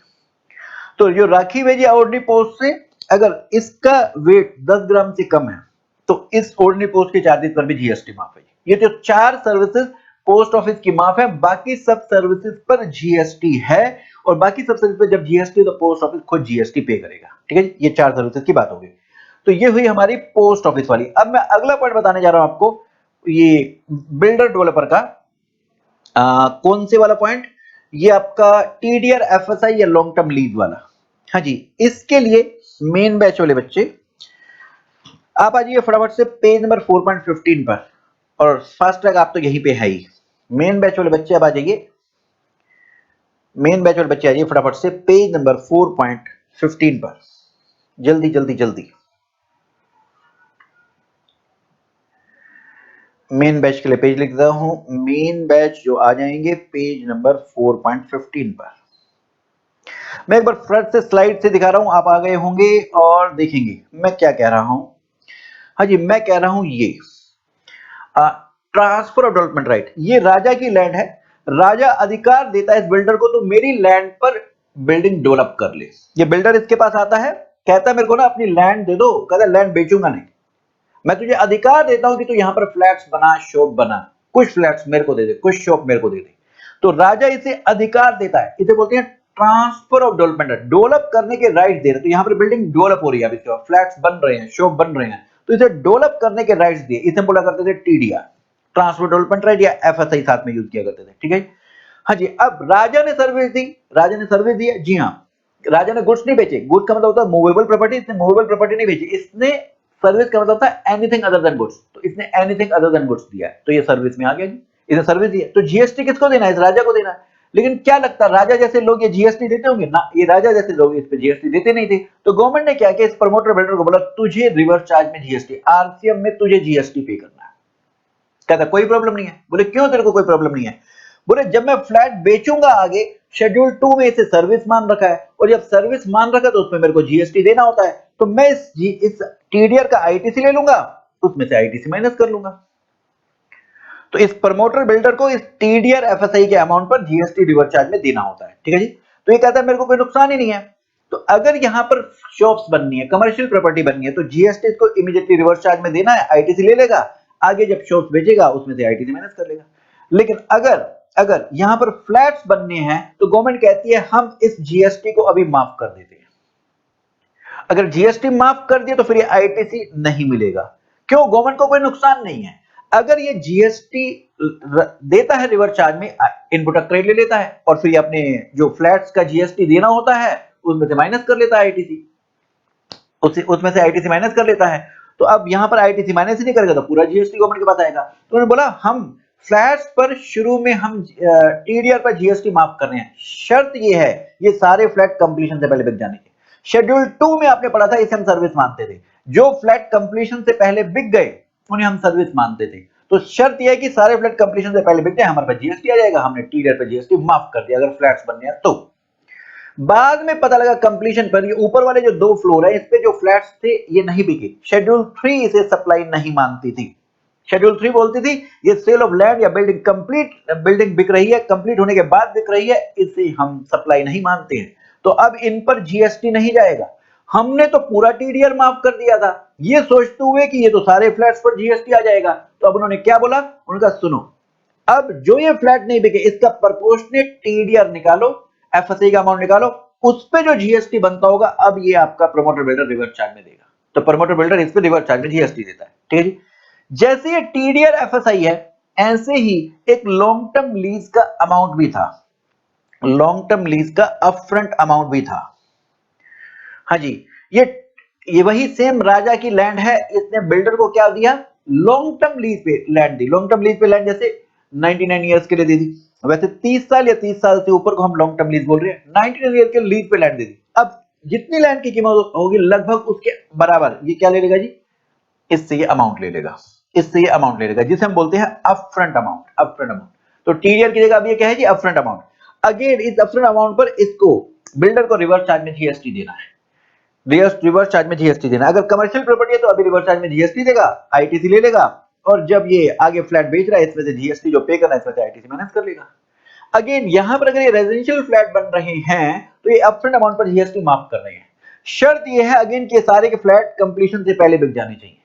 तो जो राखी भेजी है ऑर्डिनरी पोस्ट से, अगर इसका वेट 10 ग्राम से कम है तो इस ऑर्डिनरी पोस्ट के चार्जेस पर भी जीएसटी माफ है। ये जो 4 सर्विसेज पोस्ट ऑफिस की माफ है, बाकी सब सर्विसेज पर जीएसटी है, और बाकी सब सर्विस पर जब जीएसटी तो पोस्ट ऑफिस खुद जीएसटी पे करेगा, ठीक है। ये 4 सर्विसेज की बात होगी। तो ये हुई हमारी पोस्ट ऑफिस वाली। अब मैं अगला पॉइंट बताने जा रहा हूं आपको, ये बिल्डर डेवलपर का कौन से वाला पॉइंट, ये आपका टीडीआर एफएसआई या लॉन्ग टर्म लीज वाला। हाँ जी, इसके लिए मेन बैच वाले बच्चे आप आ जाइए फटाफट से पेज नंबर 4.15 पर, और फास्ट ट्रैक आप तो यहीं पे है ही। मेन बैच वाले बच्चे अब आ जाइए, मेन बैच वाले बच्चे आ जाइए फटाफट से पेज नंबर 4.15 पर, जल्दी जल्दी जल्दी। मेन बैच के लिए पेज लिख रहा हूं, मेन बैच जो आ जाएंगे पेज नंबर 4.15 पर। मैं एक बार फ्रंट से स्लाइड से दिखा रहा हूं, आप आ गए होंगे और देखेंगे मैं क्या कह रहा हूं। हाँ जी, मैं कह रहा हूं ये ट्रांसफर ऑफ डेवलपमेंट राइट, ये राजा की लैंड है, राजा अधिकार देता है इस बिल्डर को, तो मेरी लैंड पर बिल्डिंग डेवलप कर ले। ये बिल्डर इसके पास आता है, कहता है मेरे को ना अपनी लैंड दे दो, कहता है लैंड बेचूंगा नहीं, मैं तुझे अधिकार देता हूं कि तू यहां पर फ्लैट्स बना, शॉप बना, कुछ फ्लैट्स मेरे को दे दे, कुछ शॉप मेरे को दे दे। तो राजा इसे अधिकार देता है, इसे बोलते हैं ट्रांसफर ऑफ डेवलपमेंट, डेवलप करने के राइट दे रहे। तो यहां पर बिल्डिंग डेवलप हो रही है, अभी फ्लैट्स बन रहे हैं, शॉप बन रहे हैं, तो इसे डेवलप करने के राइट्स दिए, इसे बोला करते थे टीडीआर, ट्रांसफर डेवलपमेंट राइट, या एफएसआई साथ में यूज किया करते थे, ठीक है। हाँ जी, अब राजा ने सर्विस दी, राजा ने सर्विस दी, जी हाँ, राजा ने गुड्स नहीं बेचे, गुड्स का मतलब होता है मूवेबल प्रॉपर्टी, इसने मूवेबल प्रॉपर्टी नहीं बेची, इसने सर्विस का मतलब था एनीथिंग अदर देन गुड्स, तो इसने एनीथिंग अदर देन गुड्स दिया है, तो ये सर्विस में आ गया जी, इसने सर्विस दी है। तो जीएसटी किसको देना है, इस राजा को देना है। लेकिन क्या लगता है राजा जैसे लोग ये जीएसटी देते होंगे ना, ये राजा जैसे लोग इस पे जीएसटी देते नहीं थे, तो गवर्नमेंट ने क्या किया, इस प्रमोटर बिल्डर को बोला तुझे रिवर्स चार्ज में जीएसटी, आरसीएम में तुझे जीएसटी पे करना है। कहता कोई प्रॉब्लम नहीं है। बोले क्यों तेरे को कोई प्रॉब्लम नहीं है? बोले जब मैं फ्लैट बेचूंगा आगे, शेड्यूल 2 में इसे सर्विस मान रखा है, और जब सर्विस मान रखा तो उसमें मेरे को जीएसटी देना होता है, तो मैं इस टीडीआर का आईटीसी ले लूंगा, उसमें से आईटीसी माइनस कर लूंगा। तो इस प्रमोटर बिल्डर को इस टीडीआर एफएसआई के अमाउंट पर जीएसटी रिवर्स चार्ज में देना होता है, ठीक है जी। तो ये कहता है मेरे को कोई नुकसान ही नहीं है। तो अगर यहां पर शॉप्स बननी है, कमर्शियल प्रॉपर्टी बननी है, तो जीएसटी को इमीडिएटली रिवर्स चार्ज में देना है, आईटीसी ले लेगा, आगे जब शॉप्स बेचेगा उसमें से आईटीसी माइनस कर लेगा। लेकिन अगर यहां पर फ्लैट्स बनने हैं तो गवर्नमेंट कहती है हम इस जीएसटी को अभी माफ कर देते हैं। अगर जीएसटी माफ कर दिया तो फिर ये आईटीसी नहीं मिलेगा। क्यों? गवर्नमेंट को कोई नुकसान नहीं है। अगर ये जीएसटी देता है रिवर्स चार्ज में, इनपुट क्रेडिट ले लेता है, और फिर अपने जो फ्लैट्स का जीएसटी देना होता है उसमें से माइनस कर लेता है आईटीसी, उसमें से आईटीसी माइनस कर लेता है। तो अब यहां पर आईटीसी माइनस ही नहीं करेगा तो पूरा जीएसटी गवर्नमेंट के पास आएगा। तो उन्होंने बोला हम फ्लैट्स पर शुरू में हम टीडीआर पर जीएसटी माफ कर रहे हैं, शर्त ये है ये सारे फ्लैट कंप्लीशन से पहले बिक जाने के। शेड्यूल 2 में आपने पढ़ा था इसे हम सर्विस मानते थे, जो फ्लैट कंप्लीशन से पहले बिक गए उन्हें हम सर्विस मानते थे। तो शर्त यह है कि सारे फ्लैट कंप्लीशन से पहले बिक जाए, हमारे पास जीएसटी आ जाएगा, हमने टीडीआर पे जीएसटी माफ कर दिया अगर फ्लैट्स बनने हैं तो। बाद में पता लगा कंप्लीशन पर ये ऊपर वाले जो 2 फ्लोर है इस पे जो फ्लैट्स थे ये नहीं बिके, शेड्यूल 3 इसे सप्लाई नहीं मानती थी। शेड्यूल 3 बोलती थी ये सेल ऑफ लैंड या बिल्डिंग कंप्लीट, बिल्डिंग बिक रही है, कंप्लीट होने के बाद बिक रही है, इसे हम सप्लाई नहीं मानते हैं। तो अब इन पर जीएसटी नहीं जाएगा। हमने तो पूरा टीडीआर माफ कर दिया था ये सोचते हुए कि ये तो सारे फ्लैट्स पर जीएसटी आ जाएगा। तो अब उन्होंने क्या बोला, उनका सुनो, अब जो ये फ्लैट नहीं बिके इसका प्रोपोर्शनेट टीडीआर निकालो, एफएसआई का अमाउंट निकालो, उस पे जो जीएसटी बनता होगा अब ये आपका प्रमोटर बिल्डर रिवर्स चार्ज में देगा। तो प्रमोटर बिल्डर इस पे रिवर्स चार्ज में जीएसटी देता है, ठीक है जी। जैसे ये टीडीआर एफएसआई है ऐसे ही एक लॉन्ग टर्म लीज का अमाउंट भी था, लॉन्ग टर्म लीज का अपफ्रंट अमाउंट भी था। हाँ जी, ये वही सेम राजा की लैंड है, इसने बिल्डर को क्या दिया, लॉन्ग टर्म लीज पे लैंड दी। लॉन्ग टर्म लीज पे लैंड जैसे 99 ईयर्स के लिए दे दी, वैसे 30 साल या 30 साल से ऊपर को हम लॉन्ग टर्म लीज बोल रहे हैं, 99 ईयर के लीज पे लैंड दे दी। अब जितनी लैंड की कीमत होगी लगभग उसके बराबर ये क्या ले लेगा जी, इससे ये अमाउंट ले लेगा, इससे ये अमाउंट ले लेगा जिसे हम बोलते हैं अपफ्रंट अमाउंट, अपफ्रंट अमाउंट। तो टीडीआर की जगह अब ये क्या है जी, अपफ्रंट अमाउंट। अगेन इस अपफ्रंट अमाउंट पर इसको बिल्डर को रिवर्स चार्ज में जीएसटी देना है, रिवर्स चार्ज में जीएसटी देना। अगर कमर्शियल प्रॉपर्टी है तो अभी रिवर्स चार्ज में जीएसटी देगा, आईटीसी ले लेगा, और जब ये आगे फ्लैट बेच रहा है इसमें से जीएसटी जो पे करना है इसमें से आईटीसी माइनस कर लेगा। अगेन यहां पर अगर ये रेजिडेंशियल फ्लैट बन रहे हैं तो ये अपफ्रंट अमाउंट पर जीएसटी माफ कर रहे हैं। शर्त ये है अगेन कि सारे के फ्लैट कंप्लीशन से पहले बिक जाने चाहिए।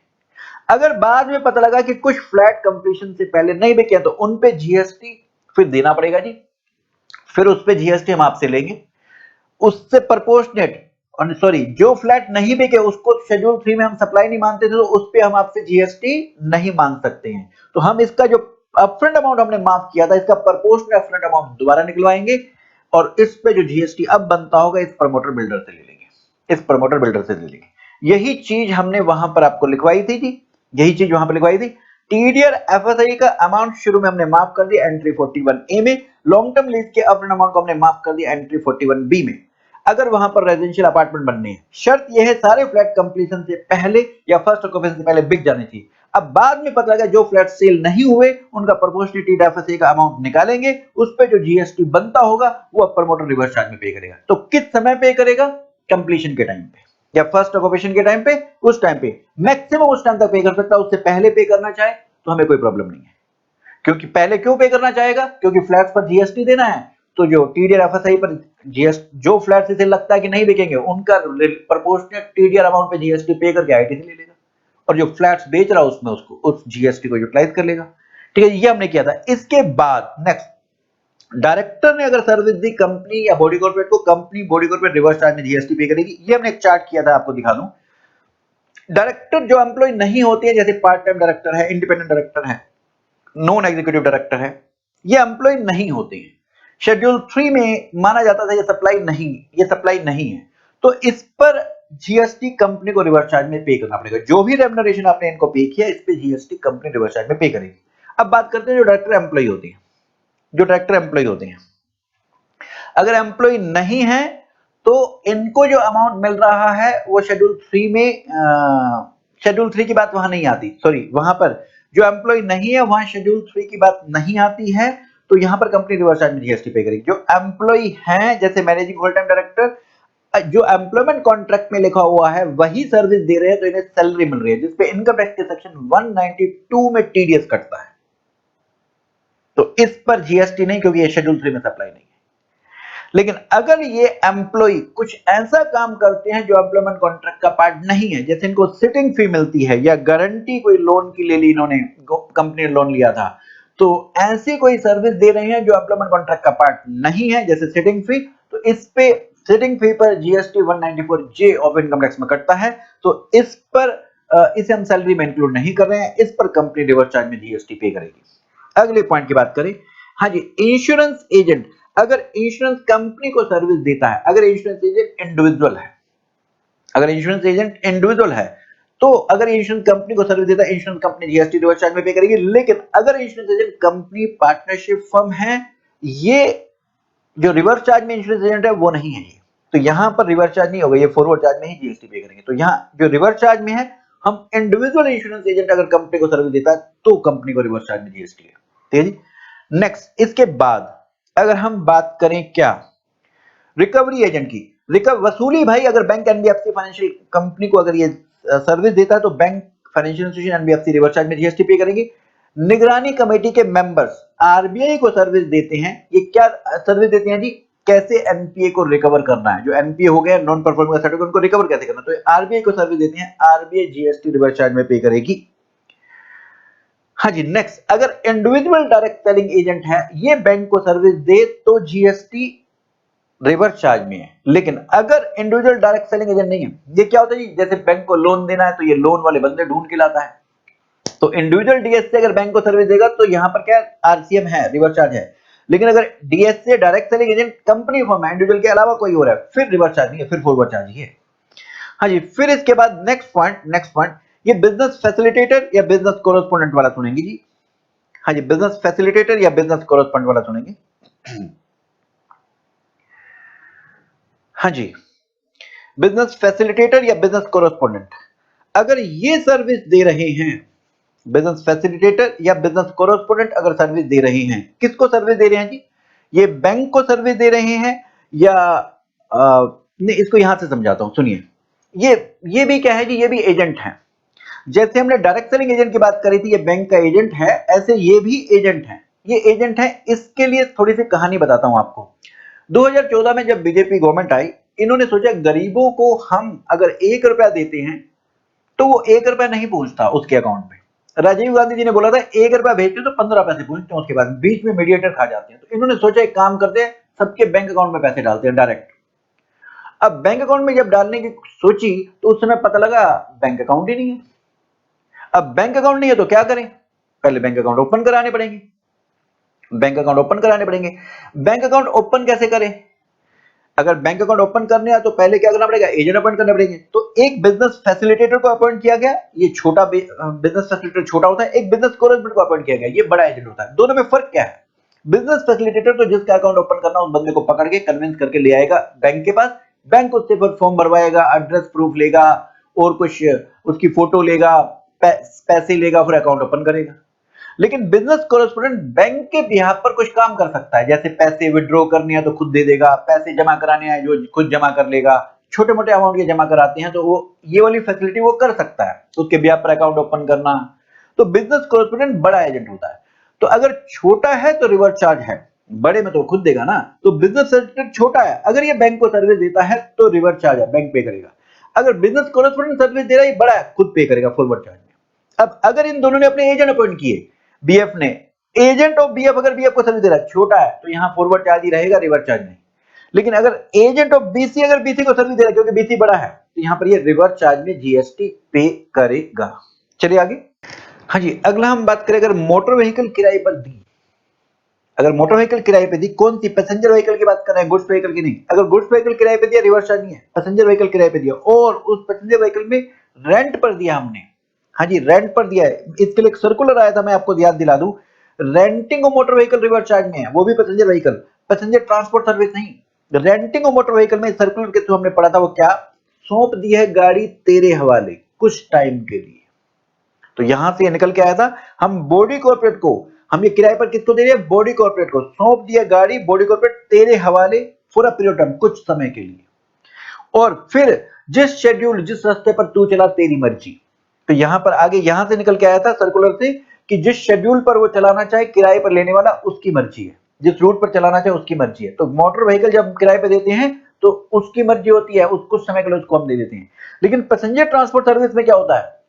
अगर बाद में पता लगा कि कुछ फ्लैट कंप्लीशन से पहले नहीं बिके तो उन पे जीएसटी फिर देना पड़ेगा जी, फिर उस पे जीएसटी हम आपसे लेंगे, उससे प्रोपोर्शनेट, और सॉरी जो फ्लैट नहीं बिके उसको शेड्यूल 3 में हम सप्लाई नहीं मानते थे तो उस पे हम आपसे जीएसटी नहीं मांग सकते हैं। तो हम इसका जो अपफ्रंट अमाउंट हमने माफ किया था इसका प्रोपोर्शनल अपफ्रंट अमाउंट दोबारा निकलवाएंगे और इस पे जो जीएसटी अब बनता होगा इस प्रमोटर बिल्डर से ले लेंगे, इस प्रमोटर बिल्डर से ले लेंगे। यही चीज हमने वहां पर आपको लिखवाई थी जी, यही चीज वहां पर लिखवाई थी। टीडीआर एफएसआई का अमाउंट शुरू में हमने माफ कर दिया एंट्री 41A में, लॉन्ग टर्म लीज के अपफ्रंट अमाउंट को हमने माफ कर दिया एंट्री 41B में। अगर वहां पर रेजिडेंशियल अपार्टमेंट बनने हैं शर्त यह है सारे फ्लैट कंप्लीशन से पहले या फर्स्ट ऑक्यूपेंसी से पहले बिक जाने चाहिए। अब बाद में पता लगा जो फ्लैट सेल नहीं हुए उनका प्रोपोर्शनल एफएसआई का अमाउंट निकालेंगे, उस पे जो जीएसटी बनता होगा वो अब प्रमोटर रिवर्स चार्ज में पे करेगा। तो किस समय पे करेगा, कंप्लीशन के टाइम पे या फर्स्ट ऑक्यूपेशन के टाइम पे, उस टाइम पे मैक्सिमम उस टाइम तक पे कर सकता है, उससे पहले पे करना चाहे तो हमें कोई प्रॉब्लम नहीं है। क्योंकि पहले क्यों पे करना चाहेगा, क्योंकि फ्लैट्स पर जीएसटी देना है, तो जो टीडीआर एफएसआई पर जीएसटी जो फ्लैट्स इसे लगता है कि नहीं बिकेंगे उनका प्रोपोर्शनल टीडीआर अमाउंट पे जीएसटी पे करके आईटीसी ले लेगा, और जो फ्लैट्स बेच रहा है उसमें उसको उस जीएसटी को यूटिलाइज कर लेगा। ठीक है, ये हमने किया था। इसके बाद नेक्स्ट, डायरेक्टर ने अगर सर्विस दी कंपनी या बॉडी कॉर्पोरेट को, company body corporate reverse charge में जीएसटी पे करेगी। ये हमने एक चार्ट किया था, आपको दिखा दूं। डायरेक्टर जो एम्प्लॉय नहीं होती है, जैसे पार्ट टाइम डायरेक्टर है, इंडिपेंडेंट डायरेक्टर है, नॉन एग्जीक्यूटिव डायरेक्टर है, ये एम्प्लॉय नहीं होते हैं। शेड्यूल 3 में माना जाता था ये सप्लाई नहीं है, तो इस पर जीएसटी कंपनी को रिवर्स चार्ज में पे करना पड़ेगा। जो भी रेम्युनरेशन आपने इनको पे किया इस पे जीएसटी कंपनी रिवर्स चार्ज में पे करेगी। अब बात करते हैं जो डायरेक्टर एम्प्लॉय होते हैं, जो डायरेक्टर एम्प्लॉय होते हैं, अगर एम्प्लॉय नहीं है तो इनको जो अमाउंट मिल रहा है वो शेड्यूल 3 में, शेड्यूल 3 की बात वहां नहीं आती, सॉरी वहां पर जो एम्प्लॉय नहीं है वहां शेड्यूल 3 की बात नहीं आती है, तो यहां पर कंपनी रिवर्स चार्ज में जीएसटी पे करेगी। जो एम्प्लॉय हैं जैसे मैनेजिंग फुल टाइम डायरेक्टर, जो एम्प्लॉयमेंट कॉन्ट्रैक्ट में लिखा हुआ है वही सर्विस दे रहे हैं तो इन्हें सैलरी मिल रही है, जिसपे इनकम टैक्स के सेक्शन 192 में टीडीएस कटता है, तो इस पर जीएसटी नहीं, क्योंकि ये शेड्यूल 3 में सप्लाई नहीं है। लेकिन अगर ये एम्प्लॉय कुछ ऐसा काम करते हैं जो एम्प्लॉयमेंट कॉन्ट्रैक्ट का पार्ट नहीं है, जैसे इनको सिटिंग फी मिलती है या गारंटी कोई लोन की ले ली, इन्होंने कंपनी ने लोन लिया था, तो ऐसी कोई सर्विस दे रहे हैं जो एम्प्लॉयमेंट कॉन्ट्रैक्ट का पार्ट नहीं है, जैसे सिटिंग फी, तो इस पे सिटिंग फी पर GST 194J of income tax में कटता है, तो इस पर इसे हम सैलरी में इंक्लूड नहीं कर रहे हैं, इस पर कंपनी रिवर्स चार्ज में जीएसटी पे करेगी। अगले पॉइंट की बात करें, हाँ जी, इंश्योरेंस एजेंट अगर इंश्योरेंस कंपनी को सर्विस देता है, अगर इंश्योरेंस एजेंट इंडिविजुअल है, अगर इंश्योरेंस एजेंट इंडिविजुअल है तो अगर इंश्योरेंस कंपनी को सर्विस देता है insurance company GST reverse charge में पे करेगी। लेकिन अगर insurance agent company partnership firm है, ये जो रिवर्स चार्ज में इंश्योरेंस एजेंट है वो नहीं है, ये तो यहां पर रिवर्स चार्ज नहीं होगा, ये फॉरवर्ड चार्ज में ही जीएसटी पे करेंगे। तो यहां जो रिवर्स चार्ज में है, हम इंडिविजुअल इंश्योरेंस एजेंट अगर कंपनी को सर्विस देता है तो कंपनी को रिवर्स चार्ज में जीएसटी है। ठीक है जी। नेक्स्ट, इसके बाद अगर हम बात करें क्या रिकवरी एजेंट की, वसूली भाई, अगर बैंक एनबीएफसी फाइनेंशियल कंपनी को अगर ये सर्विस देता है तो bank financial institution NBFC reverse charge में जीएसटी पे करेंगे। निगरानी कमेटी के मेंबर्स आरबीआई को सर्विस देते हैं, ये क्या सर्विस देते हैं जी, कैसे एनपीए को रिकवर करना है, जो एनपीए हो गया नॉन परफॉर्मिंग एसेट को उनको रिकवर कैसे करना, तो आरबीआई को सर्विस देते हैं, आरबीआई जीएसटी रिवर्स चार्ज में पे करेगी। हाँ जी। नेक्स्ट, अगर इंडिविजुअल डायरेक्ट सेलिंग एजेंट है, ये बैंक को सर्विस दे तो जीएसटी रिवर्स चार्ज में है। लेकिन अगर इंडिविजुअल डायरेक्ट सेलिंग एजेंट नहीं है, ये क्या होता है जी, जैसे बैंक को लोन देना है तो ये लोन वाले बंदे ढूंढ के लाता है, तो इंडिविजुअल डीएस से अगर बैंक को सर्विस देगा तो यहां पर क्या आरसीएम है, रिवर्स चार्ज है। लेकिन अगर डीएस से direct selling agent company firm है, इंडिविजुअल के अलावा कोई हो रहा है, फिर रिवर्स चार्ज नहीं है, फिर फॉरवर्ड चार्ज ही है। हाँ जी। फिर इसके बाद नेक्स्ट पॉइंट, ये बिजनेस फैसिलिटेटर या बिजनेस कोरेस्पोंडेंट वाला सुनेंगे जी। हाँ जी, बिजनेस फैसिलिटेटर या बिजनेस कोरेस्पोंडेंट वाला सुनेंगे। हाँ जी, बिजनेस फैसिलिटेटर या बिजनेस कोरेस्पोंडेंट, अगर ये सर्विस दे रहे हैं, बिजनेस फैसिलिटेटर या बिजनेस कोरेस्पोंडेंट अगर सर्विस दे रहे हैं, किसको सर्विस दे रहे हैं जी, ये बैंक को सर्विस दे रहे हैं या नहीं, इसको यहां से समझाता हूं, सुनिए। ये भी क्या है जी, ये भी एजेंट है। जैसे हमने डायरेक्ट सेलिंग एजेंट की बात करी थी, ये बैंक का एजेंट है, ऐसे ये भी एजेंट है, ये एजेंट है। इसके लिए थोड़ी सी कहानी बताता हूं आपको। 2014 में जब बीजेपी गवर्नमेंट आई, इन्होंने सोचा गरीबों को हम अगर 1 रुपया देते हैं तो वो 1 रुपया नहीं पहुंचता उसके अकाउंट में। राजीव गांधी जी ने बोला था 1 रुपया भेजते तो 15 पैसे पहुंचते हैं, उसके बाद बीच में मीडिएटर खा जाते हैं। तो इन्होंने सोचा एक काम करते हैं, सबके बैंक अकाउंट में पैसे डालते हैं डायरेक्ट। अब बैंक अकाउंट में जब डालने की सोची तो उस समय पता लगा बैंक अकाउंट ही नहीं है। अब बैंक अकाउंट नहीं है तो क्या करें, पहले बैंक अकाउंट ओपन कराने पड़ेंगे। बैंक अकाउंट ओपन कराने पड़ेंगे। बैंक अकाउंट ओपन कैसे करें, अगर बैंक अकाउंट ओपन करने है तो पहले क्या करना पड़ेगा, एजेंट अपॉइंट करने पड़ेंगे। तो एक बिजनेस फैसिलिटेटर को अपॉइंट किया गया, ये छोटा बिजनेस फैसिलिटेटर छोटा होता है, एक बिजनेस कोरेस्पोंडेंट को अपॉइंट किया गया, ये बड़ा एजेंट होता है। दोनों में फर्क क्या है, बिजनेस फैसिलिटेटर तो जिसका अकाउंट ओपन करना उस बंदे को पकड़ के कन्विंस करके ले आएगा बैंक के पास, बैंक उससे फिर फॉर्म भरवाएगा, एड्रेस प्रूफ लेगा और कुछ उसकी फोटो लेगा, पैसे लेगा, फिर अकाउंट ओपन करेगा। लेकिन बिजनेस कोरेस्पोंडेंट बैंक के बिहाफ पर कुछ काम कर सकता है, जैसे पैसे विड्रॉ करने हैं तो खुद दे देगा, पैसे जमा कराने हैं जो खुद जमा कर लेगा, छोटे मोटे अमाउंट के जमा कराते हैं तो वो ये वाली फैसिलिटी वो कर सकता है, उसके बिहाफ पर अकाउंट ओपन करना। तो बिजनेस कोरेस्पोंडेंट बड़ा एजेंट होता है। तो अगर छोटा है तो रिवर्स चार्ज है, बड़े में तो खुद देगा ना। तो बिजनेस फैसिलिटेटर छोटा है, अगर ये बैंक को सर्विस देता है तो रिवर्स चार्ज है, बैंक पे करेगा। अगर बिजनेस कोरेस्पोंडेंट सर्विस दे रहा है, बड़ा है, खुद पे करेगा फॉरवर्ड चार्ज में। अब अगर इन दोनों ने अपने एजेंट अपॉइंट किए, बीएफ ने, एजेंट ऑफ बीएफ अगर बीएफ को सर्विस दे रहा है, छोटा है तो यहां फॉरवर्ड चार्ज ही रहेगा, रिवर्स चार्ज नहीं। लेकिन अगर एजेंट ऑफ बीसी अगर बीसी को सर्विस दे रहा है, क्योंकि बीसी बड़ा है, तो यहां पर ये रिवर्स चार्ज में जीएसटी पे करेगा। चलिए आगे। हाँ जी, अगला हम बात करें अगर मोटर व्हीकल किराए पर दी, अगर मोटर व्हीकल किराए पे दी, कौन सी, पैसेंजर व्हीकल की बात कर रहे हैं, गुड्स व्हीकल की नहीं। अगर गुड्स व्हीकल किराए पे दिया रिवर्स चार्ज नहीं है, पैसेंजर व्हीकल किराए पे दिया और उस पैसेंजर व्हीकल में रेंट पर दिया हमने, हाँ जी रेंट पर दिया है, इसके लिए एक सर्कुलर आया था, मैं आपको याद दिला दूं, renting of motor vehicle reverse charge में है, वो भी passenger vehicle, passenger transport service नहीं। रेंटिंग ऑफ मोटर व्हीकल में सर्कुलर के थ्रू हमने पढ़ा था, वो क्या, सौंप दी है गाड़ी तेरे हवाले कुछ टाइम के लिए। तो यहां से निकल के आया था, हम बॉडी कॉर्पोरेट को, हम ये किराए पर किसको दे रहे हैं, बॉडी कॉर्पोरेट को, सौंप दिया गाड़ी बॉडी कॉर्पोरेट तेरे हवाले फॉर अ पीरियड टाइम, कुछ समय के लिए। और फिर जिस शेड्यूल जिस रास्ते पर तू चला तेरी मर्जी। तो यहां पर आगे यहां से निकल के आया था सर्कुलर से कि जिस शेड्यूल पर वो चलाना चाहे किराए पर लेने वाला उसकी मर्जी है, जिस रूट पर चलाना चाहे उसकी मर्जी है। तो मोटर व्हीकल जब किराए पे देते हैं तो उसकी मर्जी होती है, उस कुछ समय के लिए उसको हम दे देते हैं। लेकिन पैसेंजर ट्रांसपोर्ट सर्विस में क्या होता है,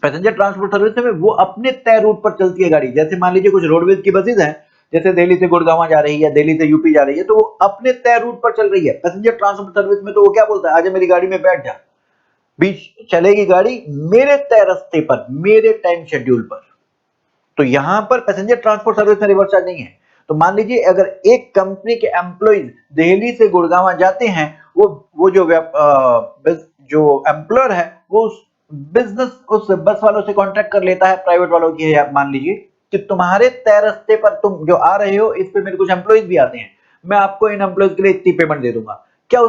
पैसेंजर ट्रांसपोर्ट सर्विस में वो अपने तय रूट पर चलती है गाड़ी। जैसे मान लीजिए कुछ रोडवेज की बसेज हैं, जैसे दिल्ली से गुड़गांव जा रही है, दिल्ली से यूपी जा रही है, तो वो अपने तय रूट पर चल रही है। पैसेंजर ट्रांसपोर्ट सर्विस में तो वो क्या बोलता है, आजा मेरी गाड़ी में बैठ जा, बीच चलेगी गाड़ी मेरे तय रास्ते पर, मेरे टाइम शेड्यूल पर। तो यहां पर पैसेंजर ट्रांसपोर्ट सर्विस में रिवर्स चार्ज नहीं है। तो मान लीजिए अगर एक कंपनी के एम्प्लॉइज दिल्ली से गुड़गांव जाते हैं, वो जो एम्प्लॉयर है वो उस बिजनेस उस बस वालों से कॉन्ट्रैक्ट कर लेता है, प्राइवेट वालों की है, मान लीजिए कि तुम्हारे तय रास्ते पर तुम जो आ रहे हो, इस पे मेरे कुछ एम्प्लॉइज भी आते हैं, मैं आपको इन एम्प्लॉइज के लिए इतनी पेमेंट दे दूंगा। क्या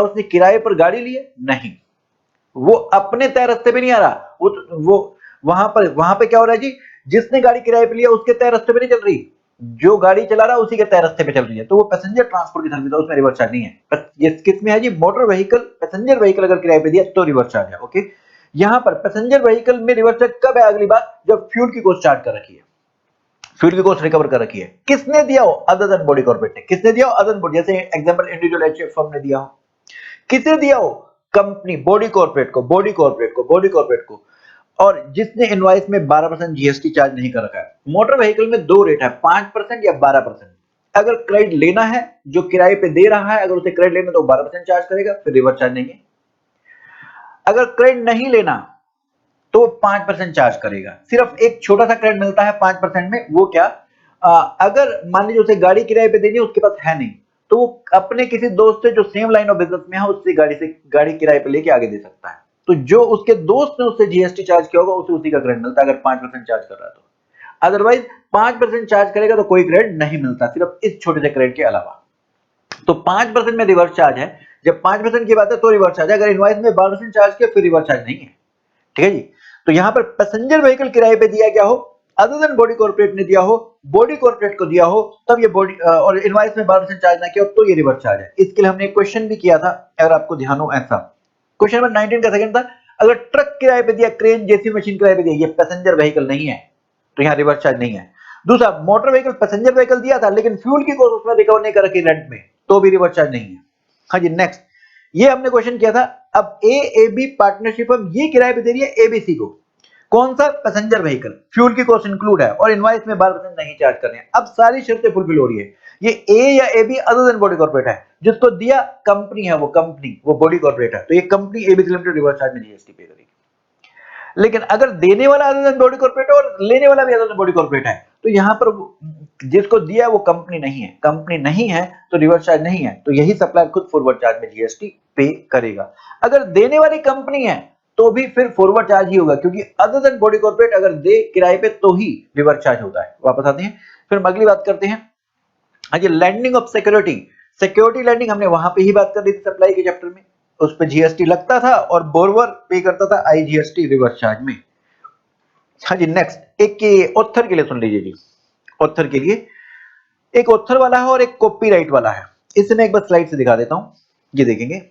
उसने किराए पर गाड़ी ली है, नहीं, वो अपने तय रास्ते पे नहीं आ रहा, वहां पे क्या हो रहा है जी, जिसने गाड़ी किराए पे लिया उसके तय रास्ते पे नहीं चल रही, जो गाड़ी चला रहा है उसी के तय रास्ते पे चल रही है, तो वो पैसेंजर ट्रांसपोर्ट की सर्विस है, उसमें रिवर्स चार्ज नहीं है। ये किस में है जी, मोटर व्हीकल, पैसेंजर व्हीकल अगर किराए पे दिया तो रिवर्स चार्ज है। ओके, यहाँ पर पैसेंजर व्हीकल में रिवर्स चार्ज कब है, अगली बात जब फ्यूल की कॉस्ट चार्ज कर रखी है, फ्यूल की कॉस्ट रिकवर कर रखी है, किसने दिया हो, अदर देन बॉडी कॉर्पोरेट ने, किसने दिया हो, अदर बॉडी, जैसे एग्जांपल इंडिविजुअल एचएफ फर्म ने दिया हो, किसने दिया हो, कंपनी, बॉडी कॉर्पोरेट को, बॉडी कॉर्पोरेट को, बॉडी कॉर्पोरेट को, और जिसने इनवॉइस में 12% जीएसटी चार्ज नहीं कर रखा है। मोटर व्हीकल में दो रेट है, 5% या 12%। अगर क्रेडिट लेना है, जो किराए पे दे रहा है अगर उसे क्रेडिट लेना तो 12% चार्ज करेगा, फिर रिवर्स चार्ज नहीं है। अगर क्रेडिट नहीं लेना तो 5% चार्ज करेगा। सिर्फ एक छोटा सा क्रेडिट मिलता है 5% में, वो क्या, अगर मान लीजिए उसे गाड़ी किराए पे देनी है, उसके पास है नहीं, तो वो अपने किसी दोस्त से जो सेम लाइन ऑफ बिजनेस में है उससे गाड़ी किराए पे लेके आगे दे सकता है। तो जो उसके दोस्त ने उससे जीएसटी चार्ज किया होगा उसे उसी का क्रेडिट मिलता है, अगर 5% चार्ज कर रहा है तो। अदरवाइज 5% चार्ज करेगा तो कोई क्रेडिट नहीं मिलता, सिर्फ इस छोटे से क्रेडिट के अलावा। तो 5% में रिवर्स चार्ज है, जब 5% की बात है तो रिवर्स चार्ज है, अगर इनवॉइस में 12% चार्ज किया फिर रिवर्स चार्ज नहीं है। ठीक है जी, तो यहां पर पैसेंजर व्हीकल किराए पे दिया गया हो, अदर देन बॉडी कॉर्पोरेट ने दिया हो, बॉडी कॉर्पोरेट को दिया हो, तब ये बॉडी और इनवॉइस में 12% चार्ज ना किया हो तो ये रिवर्स चार्ज है। इसके लिए हमने एक क्वेश्चन भी किया था, अगर आपको ध्यान हो ऐसा। क्वेश्चन नंबर 19 का सेकंड था, अगर ट्रक किराए पे दिया, क्रेन जेसीबी मशीन किराए पे दिया, ये पैसेंजर व्हीकल नहीं है तो यहां रिवर्स चार्ज नहीं है। दूसरा, मोटर व्हीकल पैसेंजर व्हीकल दिया था लेकिन फ्यूल की कॉस्ट उसमें रिकवर नहीं कर रखी रेंट में, तो भी रिवर्स चार्ज नहीं है। हाँ जी, नेक्स्ट, ये हमने क्वेश्चन किया था, अब ए बी पार्टनरशिप हम ये किराए पे दे रही है एबीसी को, कौन सा, पैसेंजर व्हीकल, फ्यूल की कॉस्ट इंक्लूड है और इनवॉइस में 12% नहीं चार्ज कर रहे हैं। अब सारी शर्तें फुलफिल हो रही है, ये ए या A B other than body corporate है, जिसको दिया कंपनी है, वो कंपनी, वो बॉडी कॉर्पोरेट है, तो ये company ABC limited reverse charge में जीएसटी पे करेगी। लेकिन अगर देने वाला अदर देन बॉडी कॉर्पोरेट है और लेने वाला भी अदर देन बॉडी कॉर्पोरेट है, तो यहां पर जिसको दिया वो कंपनी नहीं है, कंपनी नहीं है तो रिवर्स चार्ज नहीं है, तो यही सप्लायर खुद फॉरवर्ड चार्ज में जीएसटी पे करेगा। अगर देने वाली कंपनी है तो भी फिर फॉरवर्ड चार्ज ही होगा, क्योंकि अदर देन बॉडी कॉर्पोरेट अगर दे किराए पे तो ही रिवर्स चार्ज होता है। वापस आते हैं, फिर हम अगली बात करते हैं। ये lending of security, security lending हमने वहां पे ही बात कर दी थी सप्लाई के चैप्टर में, उस पे जीएसटी लगता था और बोरवर पे करता था आईजीएसटी रिवर्स चार्ज में। हाँ जी, नेक्स्ट एक ऑथर के लिए सुन लीजिए जी, ऑथर के लिए एक ऑथर वाला है और एक कॉपीराइट वाला है। इसे मैं एक बार स्लाइड से दिखा देता हूं, ये देखेंगे।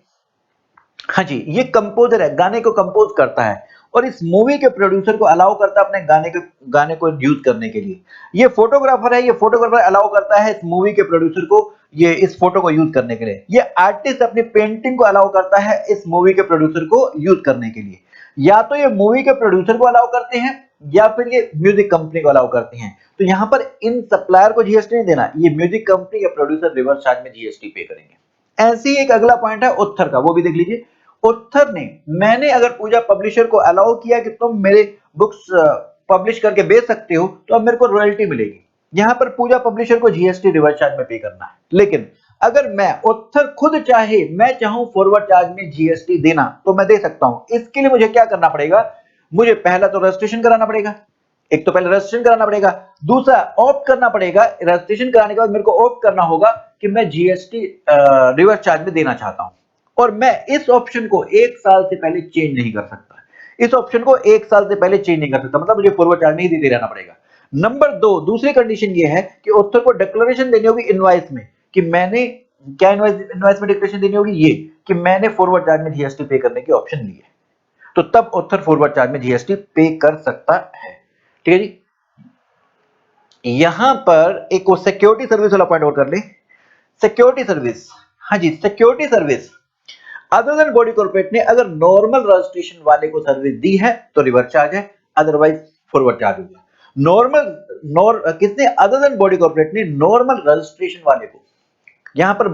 हाँ जी, ये कंपोजर है, गाने को कंपोज करता है और इस मूवी के प्रोड्यूसर को अलाउ करता है अपने गाने को यूज करने के लिए। ये फोटोग्राफर है, ये फोटोग्राफर अलाउ करता है इस मूवी के प्रोड्यूसर को ये इस फोटो को यूज करने के लिए। ये आर्टिस्ट अपनी पेंटिंग को अलाउ करता है इस मूवी के प्रोड्यूसर को यूज करने के लिए। या तो ये मूवी के प्रोड्यूसर को अलाउ करते हैं या फिर ये म्यूजिक कंपनी को अलाउ करते हैं। तो यहां पर इन सप्लायर को जीएसटी नहीं देना, ये म्यूजिक कंपनी या प्रोड्यूसर रिवर्स चार्ज में जीएसटी पे करेंगे। ऐसे ही एक अगला पॉइंट है उत्थर का, वो भी देख लीजिए। उत्थर ने, मैंने अगर पूजा पब्लिशर को अलाउ किया कि तुम मेरे बुक्स पब्लिश करके बेच सकते हो तो अब मेरे को रॉयल्टी मिलेगी, यहां पर पूजा पब्लिशर को जीएसटी रिवर्स चार्ज में पे करना है। लेकिन अगर मैं उत्थर खुद चाहे, मैं चाहूं फॉरवर्ड चार्ज में जीएसटी देना तो मैं दे सकता हूं। इसके लिए मुझे क्या करना पड़ेगा, मुझे पहला तो रजिस्ट्रेशन कराना पड़ेगा, एक तो पहले रजिस्ट्रेशन कराना पड़ेगा, दूसरा ऑप्ट करना पड़ेगा। रजिस्ट्रेशन कराने के बाद मेरे को ऑप्ट करना होगा कि मैं जीएसटी रिवर्स चार्ज में देना चाहता हूं, और मैं इस ऑप्शन को 1 साल से पहले चेंज नहीं कर सकता। इस ऑप्शन को 1 साल से पहले चेंज नहीं कर सकता, मतलब मुझे फॉरवर्ड चार्ज में ही देते रहना पड़ेगा। नंबर 2, दूसरी कंडीशन ये है कि ऑथर को डिक्लेरेशन देनी होगी इनवॉइस में कि मैंने क्या, इनवॉइस में डिक्लेरेशन देनी होगी ये कि मैंने फॉरवर्ड चार्ज में जीएसटी पे करने की ऑप्शन ली है, तो तब ऑथर फॉरवर्ड चार्ज में जीएसटी पे कर सकता है। ठीक है जी, यहां पर एक सिक्योरिटी सर्विस वाला पॉइंट और कर ले। सिक्योरिटी सर्विस, हाँ जी, security service other than body corporate ने अगर नॉर्मल रजिस्ट्रेशन वाले को सर्विस दी है तो रिवर्स चार्ज है, अदरवाइज फॉरवर्ड चार्ज होगा। किसने, अदर देन बॉडी कॉर्पोरेट ने नॉर्मल रजिस्ट्रेशन वाले को, यहां पर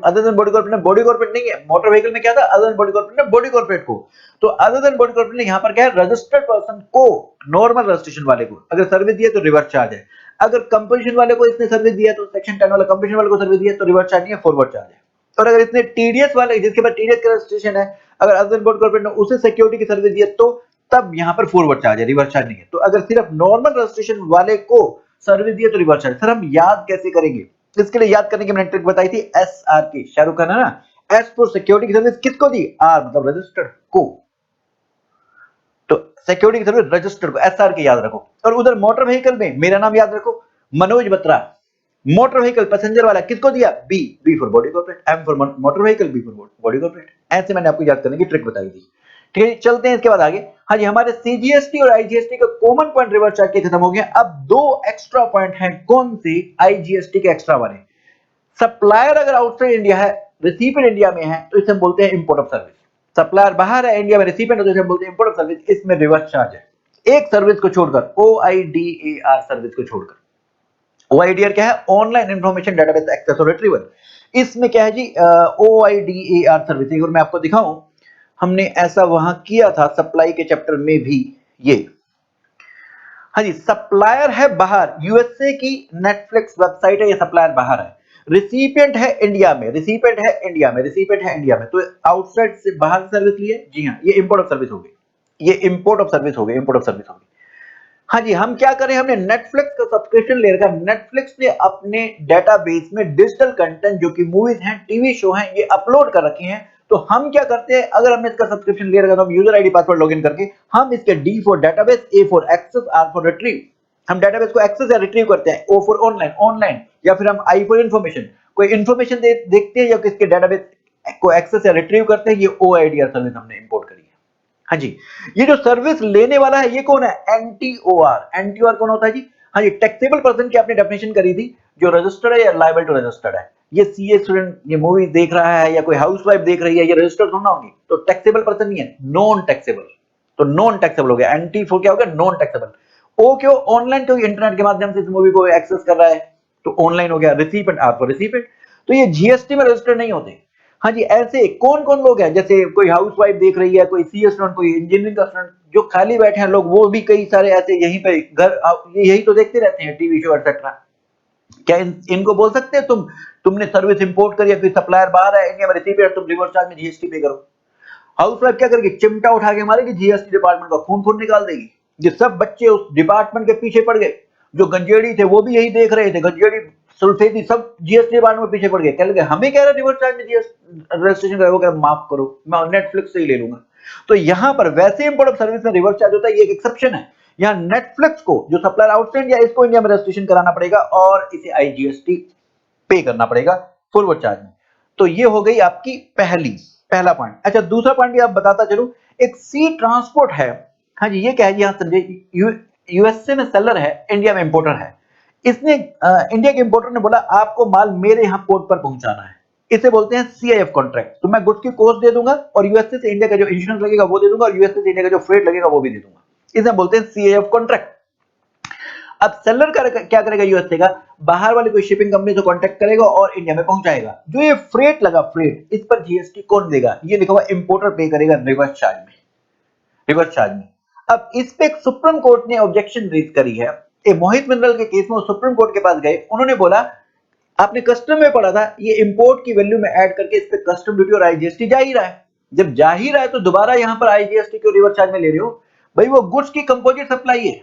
other than body corporate, body corporate नहीं है, मोटर व्हीकल में क्या था, अदर देन बॉडी कॉर्पोरेट ने बॉडी कॉर्पोरेट को, तो अदर देन बॉडी कॉर्पोरेट ने यहां पर क्या है, रजिस्टर्ड पर्सन को, नॉर्मल रजिस्ट्रेशन वाले को अगर सर्विस दिया तो रिवर्स चार्ज है। अगर कंपोजिशन वाले को इसने सर्विस दिया तो सेक्शन 10 वाला कंपोजिशन वाले को सर्विस दिया तो रिवर्स चार्ज नहीं है, फॉरवर्ड चार्ज है। और अगर इसने टीडीएस वाले, जिसके पास टीडीएस का रजिस्ट्रेशन है, अगर अदर देन बॉडी कॉर्पोरेट ने उसे सिक्योरिटी की सर्विस दिया तो तब यहां पर फॉरवर्ड चार्ज है, रिवर्स चार्ज नहीं है। तो अगर सिर्फ नॉर्मल रजिस्ट्रेशन वाले को सर्विस दिया तो रिवर्स चार्ज। सर हम याद कैसे करेंगे, इसके लिए याद करने की मैंने ट्रिक बताई थी, SRK, शाहरुख खान है ना, एस फॉर सिक्योरिटी की सर्विस किसको दी, आर मतलब रजिस्टर्ड को, तो सिक्योरिटी सर्विस रजिस्टर्ड को एसआर के याद रखो। और उधर मोटर व्हीकल में मेरा नाम याद रखो, Manoj Batra. Motor vehicle passenger वाला किसको दिया? B for body corporate, M for motor vehicle, B for body corporate. ऐसे मैंने आपको याद करने की ट्रिक बताई थी। ठीक है, चलते हैं इसके बाद आगे। हाँ जी, हमारे सीजीएसटी और आईजीएसटी का कॉमन पॉइंट रिवर्स चार्ज के खत्म हो गया। अब दो एक्स्ट्रा पॉइंट हैं। कौन से? आईजीएसटी के एक्स्ट्रा वाले। सप्लायर अगर आउटसाइड इंडिया है, रिसीपिएंट इंडिया में है, तो इसे हम बोलते हैं इंपोर्ट ऑफ सर्विस। सप्लायर बाहर है इंडिया में, रिसीपिएंट, तो इसे हम बोलते हैं इंपोर्ट ऑफ सर्विस। इसमें रिवर्स चार्ज है एक सर्विस को छोड़कर, ओआईडीएआर सर्विस को छोड़कर। ओआईडीआर क्या है? ऑनलाइन इंफॉर्मेशन डेटाबेस एक्सेस और रिट्रीवल। इसमें क्या है जी? ओआईडीएआर सर्विस। एक बार मैं आपको दिखाऊं, हमने ऐसा वहां किया था सप्लाई के चैप्टर में भी। ये हाँ जी, सप्लायर है बाहर, यूएसए की नेटफ्लिक्स वेबसाइट है, ये सप्लायर बाहर है। रिसीपिएंट है इंडिया में, रिसीपिएंट है इंडिया में, रिसीपिएंट है इंडिया में। तो आउटसाइड से बाहर सर्विस लिए, जी हाँ, ये इंपोर्ट ऑफ सर्विस हो गई, ये इंपोर्ट ऑफ सर्विस हो गई, इंपोर्ट ऑफ सर्विस हो गई। हाँ जी, हम क्या करें? हमने नेटफ्लिक्स का सब्सक्रिप्शन ले रखा। नेटफ्लिक्स ने अपने डेटाबेस में डिजिटल कंटेंट जो कि मूवीज हैं, टीवी शो हैं, ये अपलोड कर रखे हैं। तो हम क्या करते हैं, अगर हमने इसका सब्सक्रिप्शन ले रखा तो हम यूजर आईडी पासवर्ड लॉगिन करके हम इसके D for database, A for access, R for retrieve, हम डेटाबेस को एक्सेस या रिट्रीव करते हैं। ओ फॉर ऑनलाइन, ऑनलाइन, या फिर हम आई फॉर इंफॉर्मेशन, कोई इंफॉर्मेशन देखते हैं या किसके डेटाबेस को एक्सेस या रिट्रीव करते हैं। ये ओआईडीआर सर्विस हमने इंपोर्ट करी है। हाँ जी, ये जो सर्विस लेने वाला है ये कौन है? एनटीओआर। एनटीओआर कौन होता है जी? हाँ जी, टैक्सेबल पर्सन की आपने डेफिनेशन करी थी, जो रजिस्टर्ड है या लायबल टू रजिस्टर्ड है। ये सीए स्टूडेंट ये मूवी देख रहा है या कोई हाउसवाइफ देख रही है, ये रजिस्टर्ड थोड़ा होंगी, तो टैक्सेबल पर्सन नहीं है, नॉन टैक्सेबल। तो नॉन टैक्सेबल हो गया। एंटी फॉर क्या हो गया? Non taxable. ओ क्यों? ऑनलाइन, कोई इंटरनेट के माध्यम से इस मूवी को एक्सेस कर रहा है, तो ऑनलाइन हो गया। Recipient, R for recipient. तो ये जीएसटी में रजिस्टर्ड नहीं होते। हाँ जी, ऐसे कौन कौन लोग हैं? जैसे कोई हाउसवाइफ देख रही है, कोई सीए स्टूडेंट, कोई इंजीनियरिंग का स्टूडेंट, जो खाली बैठे हैं लोग, वो भी कई सारे ऐसे यहीं पे घर यही तो देखते रहते हैं टीवी शो एक्सेट्रा। क्या इनको बोल सकते हैं तुमने सर्विस इंपोर्ट करी है, फिर सप्लायर बाहर है इंडिया में, रिसीपिएंट, तुम रिवर्स चार्ज में जीएसटी पे करो। हाउसवाइफ क्या करेगी? चिमटा उठा के मारेगी, जीएसटी डिपार्टमेंट का खून खून निकाल देगी। ये सब बच्चे उस डिपार्टमेंट के पीछे पड़ गए, जो गंजेड़ी थे वो भी यही देख रहे थे, गंजेड़ी, सुल्फेदी, सब जीएसटी डिपार्टमेंट में पीछे पड़ गए। कह लगे हमें कह रहे रिवर्स चार्ज में जीएसटी रजिस्ट्रेशन करोगे, माफ करो, मैं नेटफ्लिक्स से ही ले लूंगा। तो यहां पर वैसे इंपोर्ट ऑफ सर्विस में रिवर्स चार्ज होता है, ये एक एक्सेप्शन है। यहाँ नेटफ्लिक्स को, जो सप्लायर आउटसाइड, या इसको इंडिया में रजिस्ट्रेशन कराना पड़ेगा और इसे आईजीएसटी पे करना पड़ेगा फॉरवर्ड चार्ज में। तो ये हो गई आपकी पहला पॉइंट। अच्छा, दूसरा पॉइंट भी आप बताता चलूं। एक सी ट्रांसपोर्ट है। हाँ जी, ये क्या है जी? हाँ संजय, यूएसए में सेलर है, इंडिया में इंपोर्टर है। इसने इंडिया के इंपोर्टर ने बोला आपको माल मेरे यहाँ पोर्ट पर पहुंचाना है, इसे बोलते हैं सीआईएफ कॉन्ट्रैक्ट। तो मैं गुड्स की कॉस्ट दे दूंगा और यूएसए से इंडिया का जो इंश्योरेंस लगेगा वो दे दूंगा, और यूएसए से इंडिया का जो फ्रेट लगेगा वो भी दे दूंगा। इसे बोलते हैं सीआईएफ कॉन्ट्रैक्ट। अब सेलर क्या करेगा? यूएसए का बाहर वाली कोई शिपिंग कंपनी से कांटेक्ट करेगा और इंडिया में पहुंचाएगा। जो ये फ्रेट लगा, फ्रेट, इस पर जीएसटी कौन देगा? ये लिखा हुआ इंपोर्टर पे करेगा रिवर्स चार्ज में, रिवर्स चार्ज में। अब इस पे सुप्रीम कोर्ट ने ऑब्जेक्शन रेज करी है। ए मोहित मिनरल के केस में सुप्रीम कोर्ट के पास गए, उन्होंने बोला आपने कस्टम में पढ़ा था, ये इंपोर्ट की वैल्यू में ऐड करके इस पे कस्टम ड्यूटी और आईजीएसटी जा ही रहा है। जब जा ही रहा है तो दोबारा यहां पर आईजीएसटी क्यों रिवर्स चार्ज में ले रहे हो? भाई वो गुड्स की कंपोजिट सप्लाई है।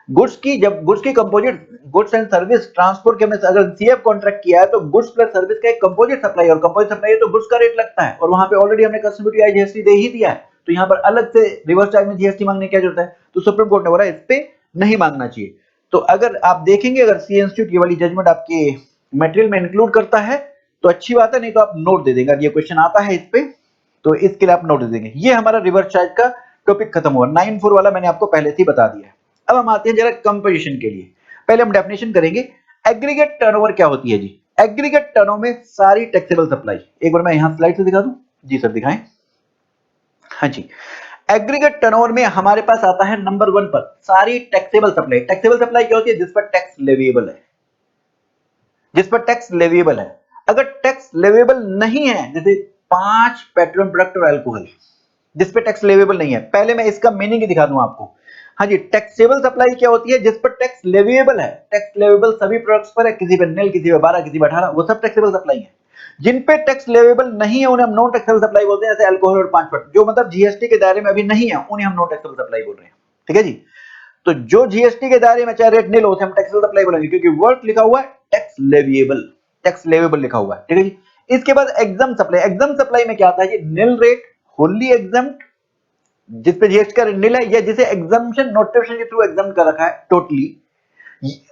गुड्स की, जब गुड्स की composite, goods and service transport के, अगर सीएफ कॉन्ट्रैक्ट किया है तो गुड्स प्लस सर्विस का एक कंपोजिट सप्लाई, और कंपोजिट सप्लाई है तो गुड्स का रेट लगता है, और वहां पे ऑलरेडी हमने कस्टम ड्यूटी जीएसटी दे ही दिया है। तो यहाँ पर अलग से रिवर्स चार्ज में जीएसटी मांगने की क्या जरूरत है? तो सुप्रीम कोर्ट ने बोला इस पे नहीं मांगना चाहिए। तो अगर आप देखेंगे, अगर सी इंस्टीट्यूट की वाली जजमेंट आपके मटेरियल में इंक्लूड करता है तो अच्छी बात है, नहीं तो आप नोट दे देंगे। ये क्वेश्चन आता है इस पे, तो इसके लिए आप नोट दे देंगे। ये हमारा रिवर्स चार्ज का टॉपिक खत्म हुआ। 9(4) वाला मैंने आपको पहले से ही बता दिया है। अब हम आते हैं जरा कंपोजिशन के लिए। पहले हम डेफिनेशन करेंगे। एग्रीगेट टर्नओवर क्या होती है जी? एग्रीगेट टर्नओवर में सारी टैक्सेबल सप्लाई, एक बार मैं यहां स्लाइड से दिखा दूं। जी सर दिखाएं। हाँ जी, एग्रीगेट टर्नओवर में हमारे पास आता है नंबर 1 पर सारी टैक्सेबल सप्लाई। टैक्सेबल सप्लाई क्या होती है? जिस पर टैक्स लेविएबल है, जिस पर टैक्स लेविएबल है। अगर टैक्स लेविएबल नहीं है, जैसे 5 पेट्रोलियम प्रोडक्ट और अल्कोहल, जिस पे टैक्स लेविएबल नहीं है, पहले मैं इसका मीनिंग ही दिखा दूं आपको। हाँ जी, टैक्सेबल सप्लाई क्या होती है? जिस पर टैक्स लेविएबल है। टैक्स लेविएबल सभी प्रोडक्ट्स पर है, किसी पे निल, किसी पे 12, किसी पे 18, वो सब टैक्सेबल सप्लाई है। जिन पे टैक्स लेविएबल नहीं है उन्हें हम नॉन टैक्सेबल सप्लाई बोलते हैं, जैसे अल्कोहल और 5%, जो मतलब जीएसटी के दायरे में अभी नहीं है, उन्हें हम नॉन टैक्सेबल सप्लाई बोल रहे हैं। ठीक है जी, तो जो जीएसटी के दायरे में चाहे रेट निल हो, उसे हम टैक्सेबल सप्लाई बोलेंगे, क्योंकि वर्ड लिखा हुआ है टैक्स लेविएबल, टैक्स लेविएबल लिखा हुआ है। ठीक है जी। इसके बाद एग्जाम सप्लाई। एग्जाम सप्लाई में क्या आता है जी? निल रेट, होली एग्जाम्प्ट, जिसपे जीएसटी का निल है, या जिसे एग्जम्पशन नोटिफिकेशन के थ्रू एग्जाम कर रखा है टोटली,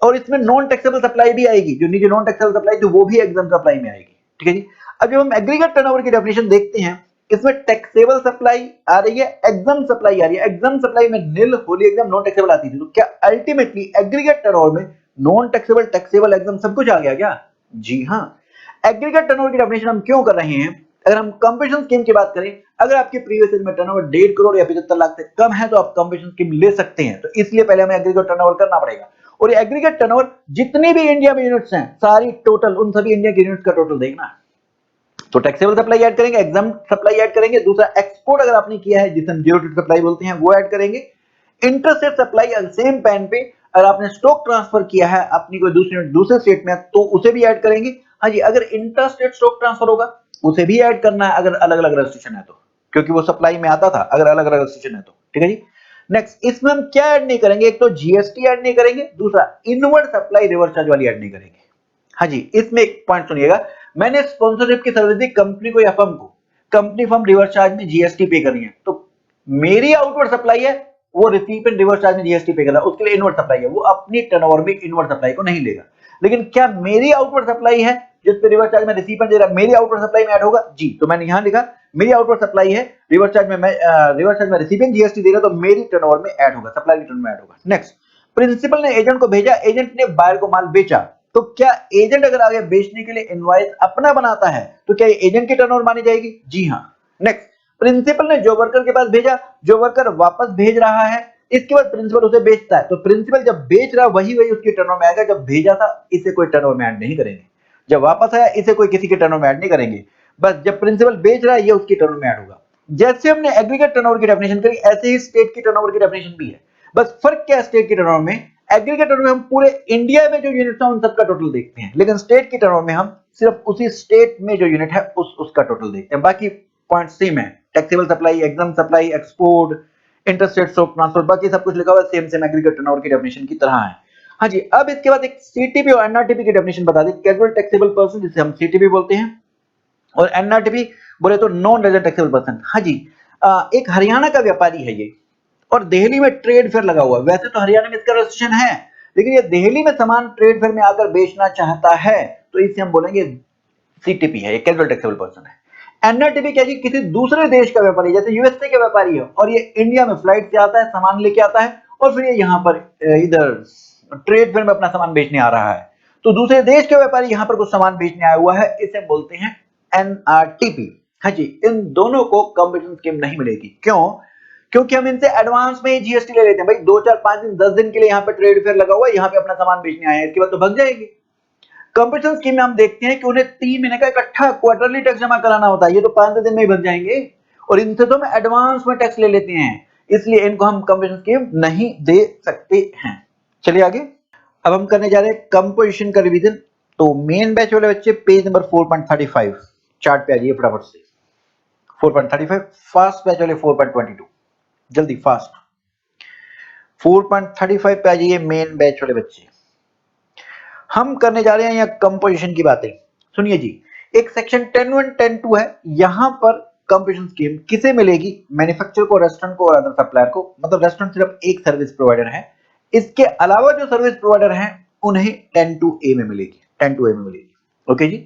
और इसमें नॉन टैक्सेबल सप्लाई भी आएगी, जो नीचे नॉन टैक्सेबल सप्लाई थी वो भी एग्जाम सप्लाई में आएगी। ठीक है जी। अब जब हम एग्रीगेट टर्नओवर की डेफिनेशन देखते हैं, इसमें टैक्सेबल सप्लाई आ रही है, एग्जाम सप्लाई आ रही है। एग्जाम सप्लाई में निल, होली एग्जाम, नॉन टैक्सेबल आती थी, तो क्या अल्टीमेटली एग्रीगेट टर्नओवर में नॉन टैक्सेबल, टैक्सेबल, एग्जाम सब कुछ आ गया क्या? जी हाँ। एग्रीगेट टर्नओवर की डेफिनेशन हम क्यों कर रहे हैं? अगर हम कंपनसेशन स्कीम की बात करें, अगर आपके प्रीवियस ईयर में टर्नओवर 1.5 करोड़ या 75 लाख से कम है तो आप कंपनसेशन स्कीम ले सकते हैं, तो इसलिए पहले हमें एग्रीगेट टर्नओवर करना पड़ेगा। और ये एग्रीगेट टर्नओवर जितनी भी इंडिया में यूनिट्स हैं, सारी टोटल, उन सभी इंडिया के यूनिट्स का टोटल देखना है। तो टैक्सेबल सप्लाई ऐड करेंगे, एग्जाम सप्लाई ऐड करेंगे, दूसरा एक्सपोर्ट अगर आपने किया है जिसे हम जीरो टू सप्लाई बोलते हैं वो ऐड करेंगे, इंटरस्टेट सप्लाई सेम पैन पे अगर आपने स्टॉक ट्रांसफर किया है अपनी कोई दूसरे स्टेट में तो उसे भी ऐड करेंगे। हाँ जी, अगर इंटरस्टेट स्टॉक ट्रांसफर होगा उसे भी ऐड करना है, अगर अलग अलग रजिस्ट्रेशन है तो, क्योंकि वो सप्लाई में आता था, अगर अलग अलग रजिस्ट्रेशन है तो। ठीक है जी। नेक्स्ट, इसमें हम क्या ऐड नहीं करेंगे? एक तो जीएसटी ऐड नहीं करेंगे, दूसरा इनवर्ड सप्लाई रिवर्स चार्ज वाली ऐड नहीं करेंगे। हाँ जी, इसमें एक पॉइंट सुनिएगा, मैंने स्पॉन्सरशिप की सर्विस दी कंपनी को या फर्म को, कंपनी फर्म रिवर्स चार्ज में जीएसटी पे करनी है, तो मेरी आउटवर्ड सप्लाई है, वो रिसीपेंट रिवर्स चार्ज में जीएसटी पे कर रहा है, उसके लिए इनवर्ड सप्लाई है, वो अपनी टर्नओवर में इनवर्ड सप्लाई को नहीं लेगा। लेकिन क्या मेरी आउटवर्ड सप्लाई है जिस पे रिवर्स चार्ज में रिसीपेंट दे रहा है, मेरी आउटवर्ड सप्लाई में ऐड होगा? जी, तो मैंने यहां लिखा मेरी आउटवर्ड सप्लाई है, रिवर्स चार्ज में रिसीपेंट जीएसटी दे रहा है, तो मेरी टर्नओवर में ऐड होगा, सप्लाई की टर्नओवर में ऐड होगा। नेक्स्ट, प्रिंसिपल ने एजेंट को भेजा, एजेंट ने बायर को माल बेचा, तो क्या एजेंट अगर आगे बेचने के लिए इनवॉइस अपना बनाता है तो क्या एजेंट की टर्नओवर मानी जाएगी? जी हाँ। नेक्स्ट, प्रिंसिपल ने जो वर्कर के पास भेजा, जो वर्कर वापस भेज रहा है, इसके बाद प्रिंसिपल उसे बेचता है, तो प्रिंसिपल जब बेच रहा वही वही उसकी टर्नओवर में आएगा, जब भेजा था इसे कोई टर्नओवर में ऐड नहीं करेंगे, जब वापस आया इसे कोई किसी के टर्नओवर में ऐड नहीं करेंगे, बस जब प्रिंसिपल बेच रहा है ये उसकी टर्नओवर में ऐड होगा। जैसे हमने एग्रीगेट टर्नओवर की डेफिनेशन करी, ऐसे ही स्टेट की टर्नओवर की डेफिनेशन भी है। बस फर्क क्या है स्टेट की टर्नओवर में? एग्रीगेट टर्नओवर में हम पूरे इंडिया में जो यूनिट है उन सबका टोटल देखते हैं, लेकिन स्टेट की टर्नओवर में हम सिर्फ उसी स्टेट में जो यूनिट है उसका टोटल देखते हैं। बाकी पॉइंट सेम है, taxable supply, exempt supply, export, interstate stock transfer, बाकी सब कुछ लिखा हुआ है सेम एग्रीगेट टर्नओवर की डेफिनेशन की तरह है। हाँ जी, अब इसके बाद एक सीटीपी और एनआरटीपी की डेफिनेशन बता दी। कैजुअल टैक्सेबल पर्सन जिसे हम सीटीपी बोलते हैं, और एनआरटीपी बोले तो नॉन रेजिडेंट टैक्सेबल पर्सन। हाँ जी, एक हरियाणा का व्यापारी है ये, और दिल्ली में ट्रेड फेयर लगा हुआ है। वैसे तो हरियाणा में इसका रजिस्ट्रेशन है, लेकिन ये दिल्ली में सामान ट्रेड फेयर में आकर बेचना चाहता है, तो इसे हम बोलेंगे सीटीपी है, कैजुअल टैक्सेबल पर्सन है। एनआरटीपी क्या जी? किसी दूसरे देश का व्यापारी, जैसे यूएसए का व्यापारी है और ये इंडिया में फ्लाइट से आता है, सामान लेके आता है और फिर ये यहाँ पर इधर ट्रेड फेयर में अपना सामान बेचने आ रहा है, तो दूसरे देश के व्यापारी यहाँ पर कुछ सामान बेचने आया हुआ है, इसे बोलते हैं एनआरटीपी। हाँ जी, इन दोनों को कंपटीशन स्कीम नहीं मिलेगी। क्यों? क्योंकि हम इनसे एडवांस में ही जीएसटी ले लेते हैं। भाई 2 4 5 दिन 10 दिन के लिए यहाँ पे ट्रेड फेयर लगा हुआ है, यहाँ पे अपना सामान बेचने आए हैं, इसके बाद तो भग जाएगी। कंपटीशन स्कीम में हम देखते हैं कि उन्हें 3 महीने का इकट्ठा क्वार्टरली टैक्स जमा कराना होता है, ये तो 5 दिन में ही भग जाएंगे, और इनसे तो हम एडवांस में टैक्स ले लेते हैं, इसलिए इनको हम कंपटीशन स्कीम नहीं दे सकते हैं। चलिए आगे, अब हम करने जा रहे हैं कंपोजिशन का रिवीजन। तो मेन बैच वाले बच्चे पेज नंबर 4.35 चार्ट पे आ जाइए फटाफट से। 4.35, फास्ट बैच वाले 4.22, जल्दी फास्ट। 4.35 पे आ जाइए मेन बैच वाले बच्चे। हम करने जा रहे हैं यहाँ कंपोजिशन की बातें। सुनिए जी, एक सेक्शन 10(1) 10(2) है, यहां पर कंपोजिशन स्कीम किसे मिलेगी? मैन्युफैक्चरर को, रेस्टोरेंट को और अदर सप्लायर को। मतलब रेस्टोरेंट सिर्फ एक सर्विस प्रोवाइडर है, इसके अलावा जो सर्विस प्रोवाइडर हैं उन्हें 10(2) में मिलेगी, 10(2) में मिलेगी। ओके जी।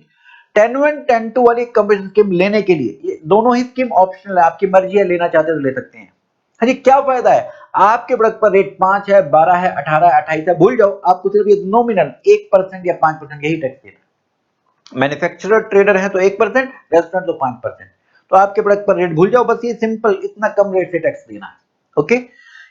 10(1) 10(2) वाली कंपोजिशन स्कीम लेने के लिए, ये दोनों ही स्कीम ऑप्शनल है, आपकी मर्जी है, लेना चाहते तो ले सकते हैं। हाँ जी, क्या फायदा है? आपके प्रोडक्ट पर रेट 5 है, 12 है, 18 है, 28 है, भूल जाओ, आपको सिर्फ ये नॉमिनल 1% या 5% यही टैक्स देना है। मैन्युफैक्चरर ट्रेडर है तो 1%, रेस्टोरेंट तो 5%, तो आपके प्रोडक्ट पर रेट भूल जाओ, बस ये सिंपल इतना कम रेट से टैक्स देना है। ओके,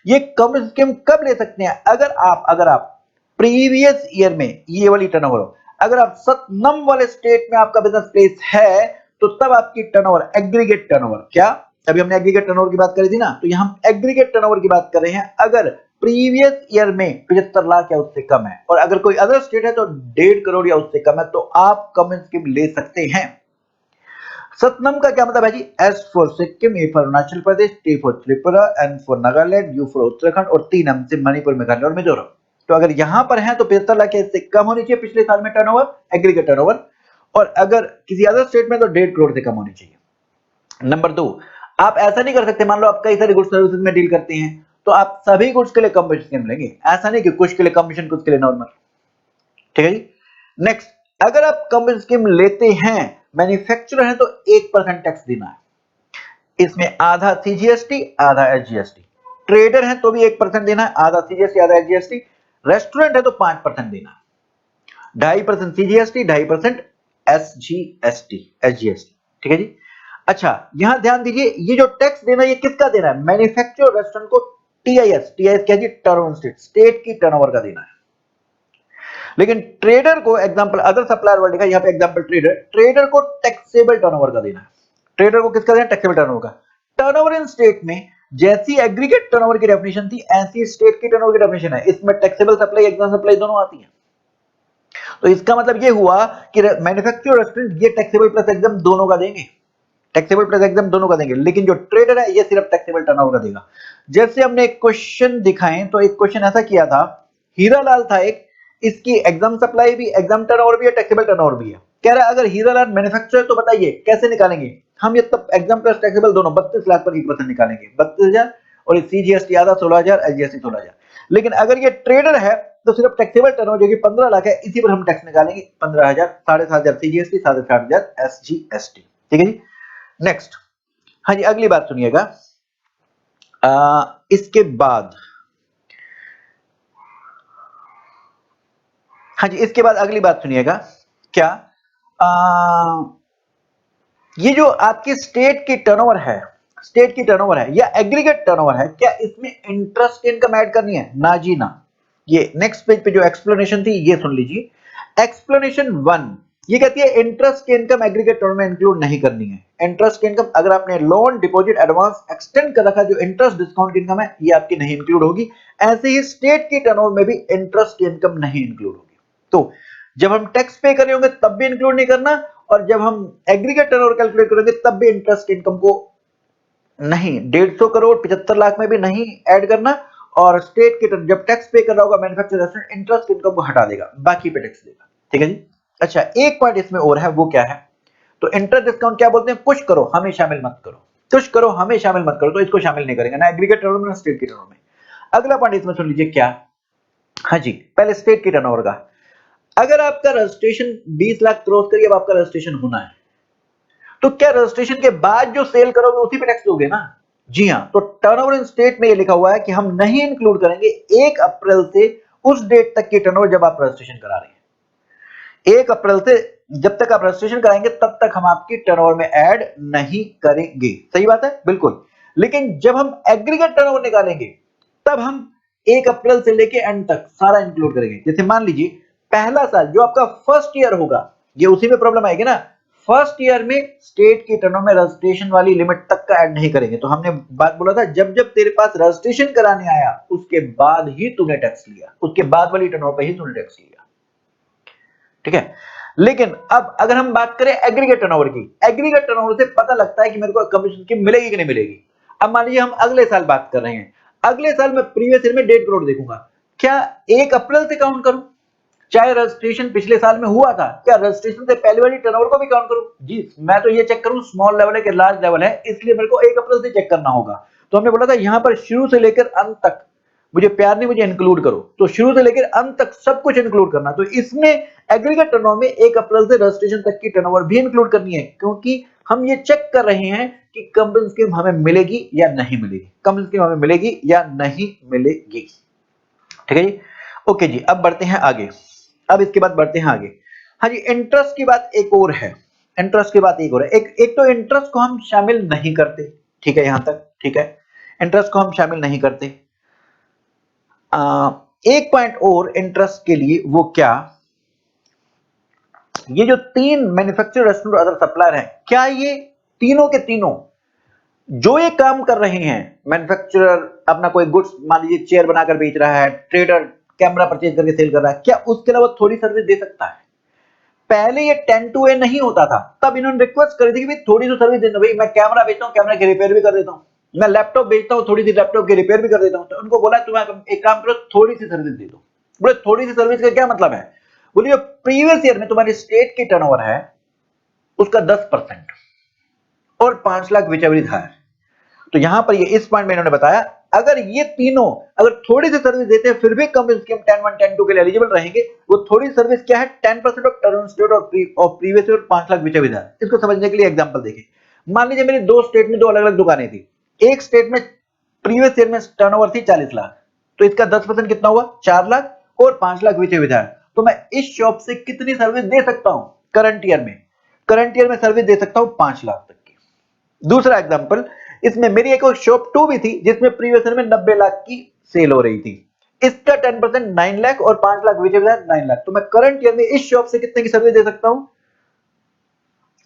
ये कम स्कीम कब ले सकते हैं? अगर आप प्रीवियस ईयर में ये वाली टर्नओवर हो, अगर आप सतनम वाले स्टेट में आपका बिजनेस प्लेस है, तो तब आपकी टर्नओवर, एग्रीगेट टर्नओवर, क्या अभी हमने एग्रीगेट टर्नओवर की बात करी थी ना, तो यहां एग्रीगेट टर्नओवर की बात कर रहे हैं अगर प्रीवियस ईयर में 75 लाख या उससे कम है, और अगर कोई अदर स्टेट है तो 1.5 करोड़ या उससे कम है, तो आप कम स्कीम ले सकते हैं। सतनम का क्या मतलब है जी? S for Sikkim, A for Arunachal Pradesh, T for Tripura, N for Nagaland, U for Uttarakhand, और 3 एम से मणिपुर, मेघालय और मिजोरम। तो अगर यहां पर है तो 75 लाख से कम होनी चाहिए पिछले साल में टर्नओवर, एग्रीगेट टर्नओवर, और अगर किसी अदर स्टेट में तो 1.5 करोड़ से कम होनी चाहिए। नंबर 2, आप ऐसा नहीं कर सकते, मान लो आप कई सारे गुड्स सर्विसेज में डील करते हैं तो आप सभी गुड्स के लिए कंपनसेशन स्कीम लेंगे, ऐसा नहीं कि कुछ के लिए कमीशन कुछ के लिए नॉर्मल। ठीक है जी। नेक्स्ट, अगर आप कंपनसेशन स्कीम लेते हैं, मैन्युफैक्चरर है तो 1% टैक्स देना है, इसमें आधा सीजीएसटी आधा एसजीएसटी। ट्रेडर है तो भी 1% देना है, आधा सीजीएसटी आधा एसजीएसटी। रेस्टोरेंट है तो 5% देना है, 2.5% सीजीएसटी 2.5% एसजीएसटी एसजीएसटी। ठीक है जी। अच्छा, यहां ध्यान दीजिए, ये जो टैक्स देना ये किसका देना है? मैन्युफैक्चरर रेस्टोरेंट को टीआईएस, टीआईएस क्या जी? टर्नओवर स्टेट, स्टेट की टर्नओवर का देना है। लेकिन ट्रेडर को, एग्जांपल अदर सप्लायर वर्ल्ड का, यहां पे एग्जांपल ट्रेडर, ट्रेडर को टैक्सेबल टर्नओवर का देना है। ट्रेडर को किसका देना? टैक्सेबल टर्नओवर का। टर्नओवर इन स्टेट में जैसी एग्रीगेट टर्नओवर की डेफिनेशन थी ऐसी स्टेट की टर्नओवर की डेफिनेशन है, इसमें टैक्सेबल सप्लाई एग्जाम सप्लाई दोनों आती है। तो इसका मतलब ये हुआ कि मैन्युफैक्चरर रेस्टोरेंट ये टैक्सेबल प्लस एग्जाम दोनों का देंगे, टैक्सेबल प्लस एग्जाम दोनों का देंगे, लेकिन जो ट्रेडर है ये सिर्फ टैक्सेबल टर्नओवर का देगा। जैसे हमने एक क्वेश्चन दिखाएं तो एक क्वेश्चन ऐसा किया था, हीरालाल था एक, इसकी एग्जाम सप्लाई भी, एग्जाम टर्नओवर भी है, टैक्सेबल टर्नओवर भी है। कह रहा है अगर हीरालाल मैन्युफैक्चरर, तो बताइए कैसे निकालेंगे हम? ये तब एग्जाम प्लस टैक्सेबल दोनों 32 लाख पर 1% निकालेंगे, 32,000, और सीजीएसटी आधा 16,000, एसजीएसटी 16,000। लेकिन अगर ये ट्रेडर है तो सिर्फ टैक्सेबल टर्नओवर जो कि 15 लाख है, इसी पर हम टैक्स निकालेंगे, 15,000, 7,500 सीजीएसटी, 7,500 एसजीएसटी। ठीक है जी। नेक्स्ट, हाँ जी, अगली बात सुनिएगा। इसके बाद, हाँ जी, इसके बाद अगली बात सुनिएगा। क्या ये जो आपकी स्टेट की टर्नओवर है, स्टेट की टर्नओवर है या एग्रीगेट टर्नओवर है, क्या इसमें इंटरेस्ट इनकम ऐड करनी है? ना जी ना। ये नेक्स्ट पेज पे जो एक्सप्लेनेशन थी ये सुन लीजिए। एक्सप्लेनेशन 1 ये कहती है इंटरेस्ट इनकम एग्रीगेट टर्न में इंक्लूड नहीं करनी है। इंटरेस्ट इनकम अगर आपने लोन, डिपॉजिट, एडवांस एक्सटेंड कर रखा, जो इंटरेस्ट डिस्काउंट इनकम है ये आपकी नहीं इंक्लूड होगी। ऐसे ही स्टेट की टर्नओवर में भी इंटरेस्ट इनकम नहीं इंक्लूड होगी। तो जब हम टैक्स पे कर रहे होंगे तब भी इंक्लूड नहीं करना, और जब हम एग्रीगेट टर्नओवर कैलकुलेट करेंगे तब भी इंटरेस्ट इनकम को नहीं, 150 करोड़ 75 लाख में भी नहीं ऐड करना। और स्टेट के जब टैक्स पे कर रहा होगा मैन्युफैक्चरर रेस्टोरेंट, इंटरेस्ट इनकम को हटा देगा, बाकी पे टैक्स देगा। ठीक है जी। अच्छा, एक पॉइंट इसमें और है, वो क्या है? तो इंटरेस्ट डिस्काउंट क्या बोलते हैं? कुछ करो हमें शामिल मत करो, कुछ करो हमें शामिल मत करो, तो इसको शामिल नहीं करेंगे ना एग्रीगेट टर्नओवर में ना स्टेट की टर्नओवर में। अगला पॉइंट इसमें सुन लीजिए क्या। हाँ जी, पहले स्टेट की टर्नओवर का, अगर आपका रजिस्ट्रेशन 20 लाख क्रॉस करिए, अब आपका रजिस्ट्रेशन होना है, तो क्या रजिस्ट्रेशन के बाद जो सेल करोगे उसी पे टैक्स दोगे ना? जी हां। तो टर्नओवर इन स्टेट में ये लिखा हुआ है कि हम नहीं इंक्लूड करेंगे 1 अप्रैल से उस डेट तक की टर्नओवर जब आप रजिस्ट्रेशन करा रहे हैं। 1 अप्रैल से जब तक आप रजिस्ट्रेशन कराएंगे तब तक हम आपकी टर्नओवर में ऐड नहीं करेंगे। सही बात है, बिल्कुल। लेकिन जब हम एग्रीगेट टर्नओवर निकालेंगे तब हम 1 अप्रैल से लेके एंड तक सारा इंक्लूड करेंगे। जैसे मान लीजिए पहला साल जो आपका फर्स्ट ईयर होगा, ये उसी में प्रॉब्लम आएगी ना। फर्स्ट ईयर में स्टेट की टर्नओवर में रजिस्ट्रेशन वाली लिमिट तक का ऐड नहीं करेंगे। तो हमने बात बोला था, जब जब तेरे पास रजिस्ट्रेशन कराने आया उसके बाद ही तूने टैक्स लिया, उसके बाद वाली टर्नओवर पे ही तूने टैक्स लिया। ठीक है। लेकिन अब अगर हम बात करें एग्रीगेट टर्नओवर की, एग्रीगेट टर्नओवर से पता लगता है कि मेरे को कमीशन स्कीम मिलेगी कि नहीं मिलेगी। अब मान लीजिए हम अगले साल बात कर रहे हैं, अगले साल मैं प्रीवियस ईयर में 1.5 करोड़ देखूंगा, क्या 1 अप्रैल से काउंट करूं? चाहे रजिस्ट्रेशन पिछले साल में हुआ था, क्या रजिस्ट्रेशन से पहले वाली टर्नओवर को भी काउंट करूं? जी, मैं तो ये चेक करूं स्मॉल लेवल है कि लार्ज लेवल है, इसलिए मेरे को 1 अप्रैल से चेक करना होगा। तो हमने बोला था यहां पर शुरू से लेकर अंत तक, मुझे प्यार नहीं, मुझे इंक्लूड करो, तो शुरू से लेकर अंत तक सब कुछ इंक्लूड करना। तो इसमें एग्रीगेट टर्नओवर में 1 अप्रैल से रजिस्ट्रेशन तक की टर्नओवर भी इंक्लूड करनी है, क्योंकि हम ये चेक कर रहे हैं कि कंपनी स्कीम हमें मिलेगी या नहीं मिलेगी, कंपनी स्कीम हमें मिलेगी या नहीं मिलेगी। ठीक है जी। ओके जी, अब बढ़ते हैं आगे। अब इसके बाद बढ़ते हैं आगे। हाँ जी, इंटरेस्ट की बात एक और है, इंटरेस्ट की बात एक और है। एक तो इंटरेस्ट को हम शामिल नहीं करते, ठीक है, यहां तक ठीक है, इंटरेस्ट को हम शामिल नहीं करते। एक पॉइंट और इंटरेस्ट के लिए, वो क्या, ये जो 3 मैन्युफैक्चरर, रेस्टोरेंट, अदर सप्लायर हैं, क्या ये तीनों के तीनों जो ये काम कर रहे हैं, मैन्युफैक्चरर अपना कोई गुड्स मान लीजिए चेयर बनाकर बेच रहा है, ट्रेडर कैमरा परचेज करके सेल कर रहा है, क्या उसके अलावा थोड़ी सर्विस दे सकता है? पहले ये 10 to A नहीं होता था, तब इन्होंने रिक्वेस्ट करी थी कि भाई थोड़ी सी सर्विस दे दो, भाई मैं कैमरा बेचता हूं, कैमरा की रिपेयर भी कर देता हूं, मैं लैपटॉप बेचता हूं, थोड़ी सी लैपटॉप की रिपेयर भी कर देता हूं। तो उनको बोला तुम एक काम करो, थोड़ी सी सर्विस दे दो। बोले थोड़ी सी सर्विस का क्या मतलब है? बोलिए जो प्रीवियस ईयर में तुम्हारी स्टेट की टर्नओवर है उसका 10% और 5 lakh whichever is higher, तो यहां पर ये इस पॉइंट में इन्होंने बताया अगर ये तीनों अगर थोड़ी सी सर्विस देते हैं फिर भी कम स्कीम 10(1) 10(2) के लिए एलिजिबल रहेंगे। वो थोड़ी सर्विस क्या है 10% ऑफ टर्न स्टेट और प्रीवियस ईयर 5 लाख विच विधान। इसको समझने के लिए एग्जांपल देखें। मान लीजिए मेरी दो स्टेट में दो अलग अलग दुकानें थी। एक स्टेट में प्रीवियस ईयर में टर्नओवर थी 40 लाख, तो इसका 10% कितना हुआ 4 लाख और 5 लाख विच विधान। तो मैं इस शॉप से कितनी सर्विस दे सकता हूं करंट ईयर में? करंट ईयर में सर्विस दे सकता हूं 5 लाख तक की। दूसरा एग्जांपल, इसमें मेरी एक और शॉप 2 भी थी जिसमें प्रीवियस ईयर में 90 लाख की सेल हो रही थी। इसका 10% 9 लाख और 5 लाख विच विधान 9 लाख। तो मैं करंट ईयर में इस शॉप से कितने की सर्विस दे सकता हूं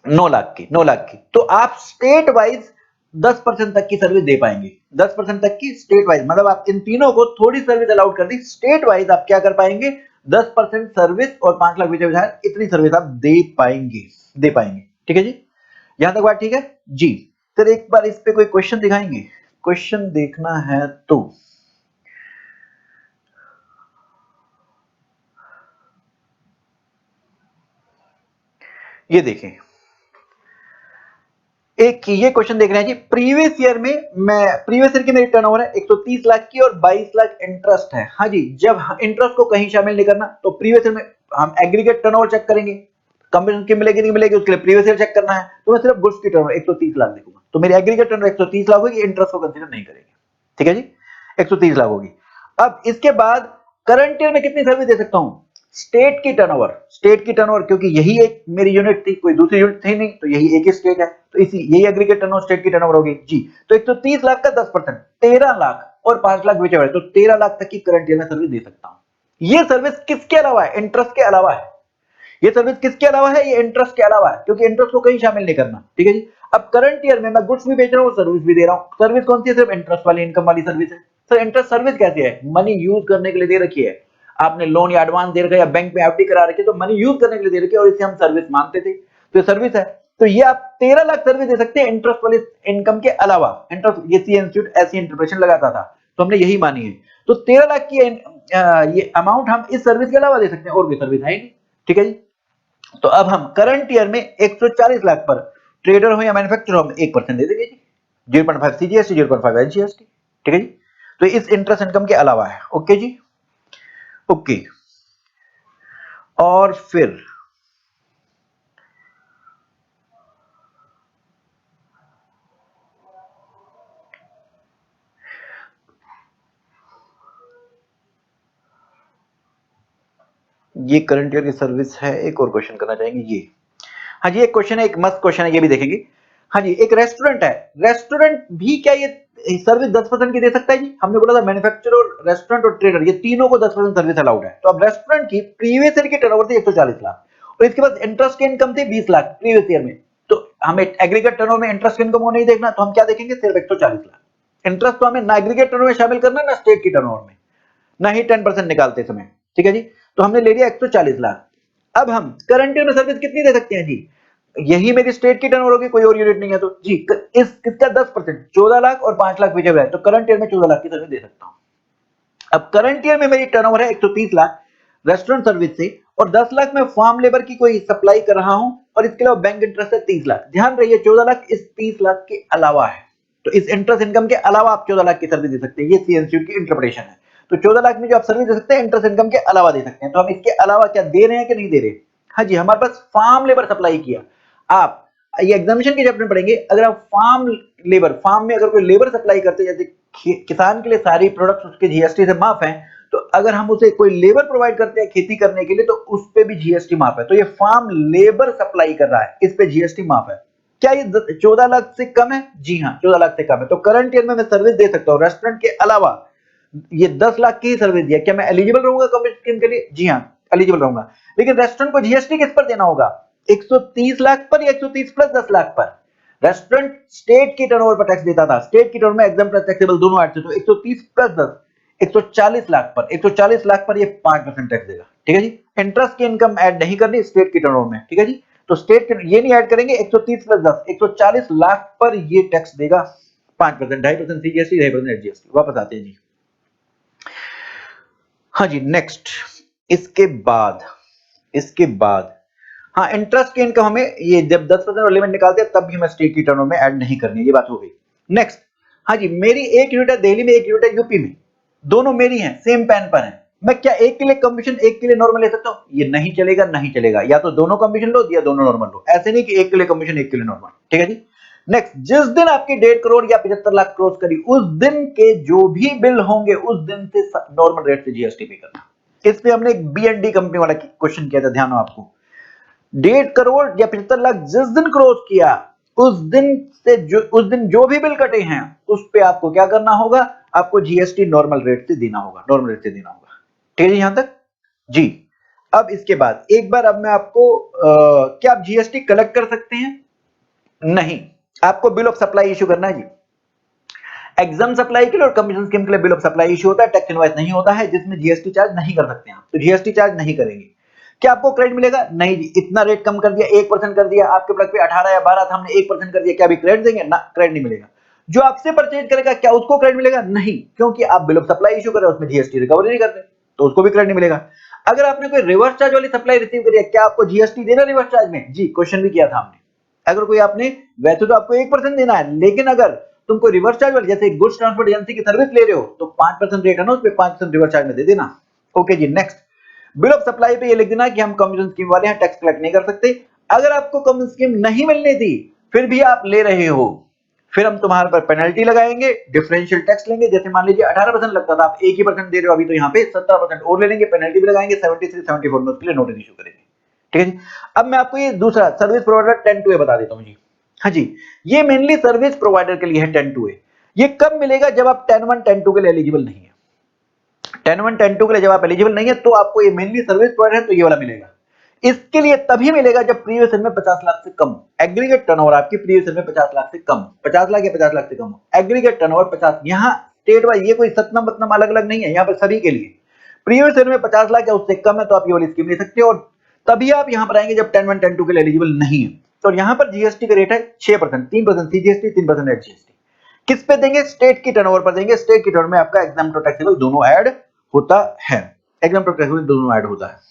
9 लाख की। 9 लाख की। तो आप स्टेट वाइज 10% तक की सर्विस दे पाएंगे। 10% तक की स्टेट वाइज, मतलब आप इन तीनों को थोड़ी सर्विस अलाउड कर दी, स्टेट वाइज आप क्या कर पाएंगे 10% सर्विस और 5 लाख विच विधान इतनी सर्विस आप दे पाएंगे। ठीक है जी, यहां तक बात ठीक है जी। सर एक बार इस पे कोई क्वेश्चन दिखाएंगे? क्वेश्चन देखना है तो ये देखें, एक ये क्वेश्चन देख रहे हैं जी। प्रीवियस ईयर की मेरी टर्नओवर है 130 लाख की और 22 लाख इंटरेस्ट है। हाँ जी, जब इंटरेस्ट को कहीं शामिल नहीं करना तो प्रीवियस ईयर में हम एग्रीगेट टर्नओवर चेक करेंगे, कंपनी की मिलेगी नहीं मिलेगी उसके लिए प्रीवियस ईयर चेक करना है। तो मैं सिर्फ गुड्स की टर्नओवर 130 लाख देखूंगा, तो मेरी एग्रीगेट टर्नओवर 130 लाख होगी, इंटरेस्ट को कंसीडर नहीं करेंगे। ठीक है जी, 130 लाख होगी। अब इसके बाद करंट ईयर में कितनी सर्विस दे सकता हूं स्टेट की टर्नओवर, क्योंकि यही एक मेरी यूनिट थी, कोई दूसरी यूनिट थी नहीं, तो यही एक ही स्टेट है, तो इसी यही एग्रीगेट टर्नओवर स्टेट की टर्नओवर होगी जी। तो 130 लाख का 10% 13 लाख और 5 लाख विच तो 13 लाख तक की करंट ईयर में सर्विस दे सकता हूं। ये सर्विस किसके अलावा है? इंटरेस्ट के अलावा है। ये सर्विस किसके अलावा है? ये इंटरेस्ट के अलावा है, क्योंकि इंटरेस्ट को कहीं शामिल नहीं करना। ठीक है जी। अब करंट ईयर में मैं गुड्स भी बेच रहा हूं, सर्विस भी दे रहा हूं। सर्विस कौन सी है? सिर्फ इंटरेस्ट वाली इनकम वाली सर्विस है। सर इंटरेस्ट सर्विस कैसी है? मनी यूज करने के लिए दे रखी है, आपने लोन या एडवांस दे रखा है या बैंक में एफडी करा रखी है, तो मनी यूज करने के लिए दे रखी है और इसे हम सर्विस मानते थे, तो ये सर्विस है। तो ये आप 13 लाख सर्विस दे सकते हैं इंटरेस्ट वाली इनकम के अलावा। इंटरेस्ट ये सी इंस्टीट्यूट ऐसी इंटरप्रिटेशन लगाता था, तो हमने यही मानी है। तो 13 लाख की ये अमाउंट हम इस सर्विस के अलावा दे सकते हैं, और भी सर्विस है नहीं। ठीक है जी। तो अब हम करंट ईयर में 140 लाख पर ट्रेडर हो या मैन्युफैक्चरर हो, हम 1% दे देंगे जी, 0.5 सीजीएसटी 0.5 एचजीएसटी। ठीक है जी। तो इस इंटरेस्ट इनकम के अलावा है। ओके जी, ओके। और फिर ये करंट ईयर की सर्विस है। एक और क्वेश्चन करना चाहेंगे ये। हाँ जी, एक क्वेश्चन है, एक मस्त क्वेश्चन है, ये भी देखेंगे। हाँ जी, एक रेस्टोरेंट है, रेस्टोरेंट भी क्या ये सर्विस 10% की दे सकता है जी? हमने बोला था मैन्युफैक्चरर और रेस्टोरेंट और ट्रेडर ये तीनों को 10% सर्विस अलाउड है। तो अब रेस्टोरेंट की प्रीवियस ईयर की टर्नओवर थी 140 लाख और इसके पास इंटरेस्ट की इनकम थी 20 लाख प्रीवियस ईयर में। तो हमें एग्रीगेट टर्नओवर में इंटरेस्ट इनकम को नहीं देखना, तो हम क्या देखेंगे? सिर्फ 140 लाख। इंटरेस्ट तो हमें ना एग्रीगेट टर्नओवर में शामिल करना ना स्टेट की टर्नओवर में, ना ही 10% निकालते समय। ठीक है जी। तो हमने ले लिया 140 लाख। अब हम करंट ईयर में सर्विस कितनी दे सकते हैं जी? यही मेरी स्टेट की टर्नओवर होगी, कोई और यूनिट नहीं है, तो जी इस किसका 10% 14 लाख और 5 लाख विच है, तो करंट ईयर में 14 लाख की सर्विस दे सकता हूं। अब करंट ईयर में मेरी टर्नओवर है 130 लाख रेस्टोरेंट सर्विस से, और 10 लाख में फार्म लेबर की कोई सप्लाई कर रहा हूं, और इसके अलावा बैंक इंटरेस्ट है 30 लाख। ध्यान रहिए 14 लाख इस 30 लाख के अलावा है, तो इस इंटरेस्ट इनकम के अलावा आप 14 लाख की सर्विस दे सकते हैं। ये सी इंस्टीट्यूट की इंटरप्रिटेशन है। तो 14 लाख में जो आप सर्विस दे सकते हैं इंटरेस्ट इनकम के अलावा दे सकते हैं। तो हम इसके अलावा क्या दे रहे हैं कि नहीं दे रहे? हाँ जी, हमारे पास फार्म लेबर सप्लाई किया। आप ये एग्जामिनेशन के चैप्टर में पढ़ेंगे, अगर आप फार्म में अगर कोई लेबर सप्लाई करते हैं, जैसे किसान के लिए सारी प्रोडक्ट्स उसके जीएसटी से माफ हैं, तो अगर हम उसे कोई लेबर प्रोवाइड करते हैं खेती करने के लिए, तो उस पे भी जीएसटी माफ है। तो ये फार्म लेबर सप्लाई कर रहा है, इस पे जीएसटी माफ है। क्या ये 14 लाख से कम है? जी हाँ, 14 लाख से कम है। तो करंट ईयर में मैं सर्विस दे सकता हूँ रेस्टोरेंट के अलावा। ये 10 लाख की सर्विस दिया, क्या मैं एलिजिबल रहूंगा कमिट स्कीम के लिए? जी हाँ, एलिजिबल रहूंगा। लेकिन रेस्टोरेंट को जीएसटी किस पर देना होगा? 130 लाख पर या 130 प्लस 10 लाख पर? रेस्टोरेंट स्टेट की टर्नओवर पर टैक्स देता था, स्टेट की टर्न में एग्जाम प्लस टैक्सेबल दोनों ऐड थे, तो 130 प्लस 10 140 लाख पर, 140 लाख पर ये 5% टैक्स देगा। ठीक है जी। इंटरेस्ट की इनकम ऐड नहीं करनी स्टेट की टर्नओवर में। ठीक है जी। तो स्टेट के ये नहीं ऐड करेंगे, 130 प्लस 10 140 लाख पर ये टैक्स देगा 5%, 2.5% सीजीएसटी 2.5% एचजीएसटी। वापस आते हैं जी। हाँ जी, नेक्स्ट इसके बाद हाँ, इंटरेस्ट की इनकम हमें ये जब 10% और लिमिट निकालते हैं तब भी हमें स्टेट की टर्नओवर में ऐड नहीं करनी है, ये बात हो गई। नेक्स्ट, हाँ जी, मेरी एक यूनिट है दिल्ली में, एक यूनिट है यूपी में, दोनों मेरी हैं, सेम पैन पर है। मैं क्या एक के लिए कमीशन एक के लिए नॉर्मल ले सकता हूँ? ये नहीं चलेगा, नहीं चलेगा। या तो दोनों कमीशन लो या दोनों नॉर्मल लो, ऐसे नहीं कि एक के लिए कमीशन एक के लिए नॉर्मल। ठीक है जी। नेक्स्ट, जिस दिन आपकी 1.5 करोड़ या 75 लाख क्रॉस करी, उस दिन के जो भी बिल होंगे उस दिन से नॉर्मल रेट से जीएसटी पे करना। इस पे हमने एक B&D कंपनी वाला क्वेश्चन किया था, ध्यान हो आपको। 1.5 करोड़ या 75 लाख जिस दिन क्रॉस किया, उस दिन जो भी बिल कटे हैं उस पे आपको क्या करना होगा? आपको जीएसटी नॉर्मल रेट से देना होगा, नॉर्मल रेट से देना होगा। ठीक है यहां तक जी। अब इसके बाद एक बार, अब मैं आपको क्या आप जीएसटी कलेक्ट कर सकते हैं? नहीं, आपको बिल ऑफ सप्लाई इश्यू करना है जी। एग्जाम सप्लाई के लिए और कमीशन स्कीम के लिए बिल ऑफ सप्लाई इश्यू होता है, टैक्स इनवॉइस नहीं होता है, जिसमें जीएसटी चार्ज नहीं कर सकते आप, तो जीएसटी चार्ज नहीं करेंगे। क्या आपको क्रेडिट मिलेगा? नहीं जी, इतना रेट कम कर दिया, 1% कर दिया, आपके प्रोडक्ट पे 18 या 12 था, हमने 1% कर दिया, क्या अभी क्रेडिट देंगे? ना, क्रेडिट नहीं मिलेगा। जो आपसे परचेज करेगा क्या उसको क्रेडिट मिलेगा? नहीं, क्योंकि आप बिल ऑफ सप्लाई इश्यू कर रहे हो, उसमें जीएसटी रिकवरी नहीं करते, तो उसको भी क्रेडिट नहीं मिलेगा। अगर आपने कोई रिवर्स चार्ज वाली सप्लाई रिसीव करी है, क्या आपको जीएसटी देना रिवर्स चार्ज में? जी, क्वेश्चन भी किया था हमने। अगर कोई आपने, वैसे तो आपको 1% देना है, लेकिन अगर तुमको रिवर्स चार्ज वाली, जैसे गुड्स ट्रांसपोर्ट एजेंसी की सर्विस ले रहे हो, तो 5% रेट है ना, उस पे 5% रिवर्स चार्ज में दे देना। ओके जी। नेक्स्ट, बिल ऑफ सप्लाई पे ये लिख देना कि हम कमीशन स्कीम वाले हैं, टैक्स कलेक्ट नहीं कर सकते। अगर आपको कमीशन स्कीम नहीं मिलनी थी, फिर भी आप ले रहे हो, फिर हम तुम्हारे पर पेनल्टी लगाएंगे, डिफरेंशियल टैक्स लेंगे। जैसे मान लीजिए 18% लगता था, आप 1% दे रहे हो अभी, तो यहाँ पे 17% और ले लेंगे, पेनल्टी भी लगाएंगे, 73, 74 में उसके लिए नोटिस इशू करेंगे। ठीक है जी। अब मैं आपको ये दूसरा सर्विस प्रोवाइडर 10(2)(a) बता देता हूँ जी। हाँ जी, ये मेनली सर्विस प्रोवाइडर के लिए है 10(2)(a). ये कब मिलेगा? जब आप 10(1), 10(2) के लिए एलिजिबल नहीं है। 10(1), 10(2) के लिए जब आप एलिजिबल नहीं है, तो आपको ये मेनली सर्विस प्रोवाइडर है, तो ये वाला मिलेगा। इसके लिए तभी मिलेगा जब प्रीवियस ईयर में 50 लाख से कम एग्रीगेट टर्नओवर, आपकी प्रीवियस ईयर में 50 लाख से कम, 50 लाख या 50 लाख से कम एग्रीगेट टर्नओवर 50। यहाँ स्टेट वाइज ये कोई सतनम बतनम अलग अलग नहीं है, यहाँ पर सभी के लिए प्रीवियस ईयर में 50 लाख या उससे कम है, तो आप ये वाली स्कीम ले सकते हो। और तभी आप यहाँ पर आएंगे जब 10(1), 10(2) के लिए एलिजिबल नहीं है। तो यहाँ पर जीएसटी का रेट है 6%, 3% सीजीएसटी, 3% एचजीएसटी। किस पे देंगे? स्टेट की टर्नओवर पर देंगे। स्टेट की टर्न में आपका एग्जाम टैक्सेबल दोनों ऐड होता है, एग्जाम टैक्सेबल दोनों ऐड होता है।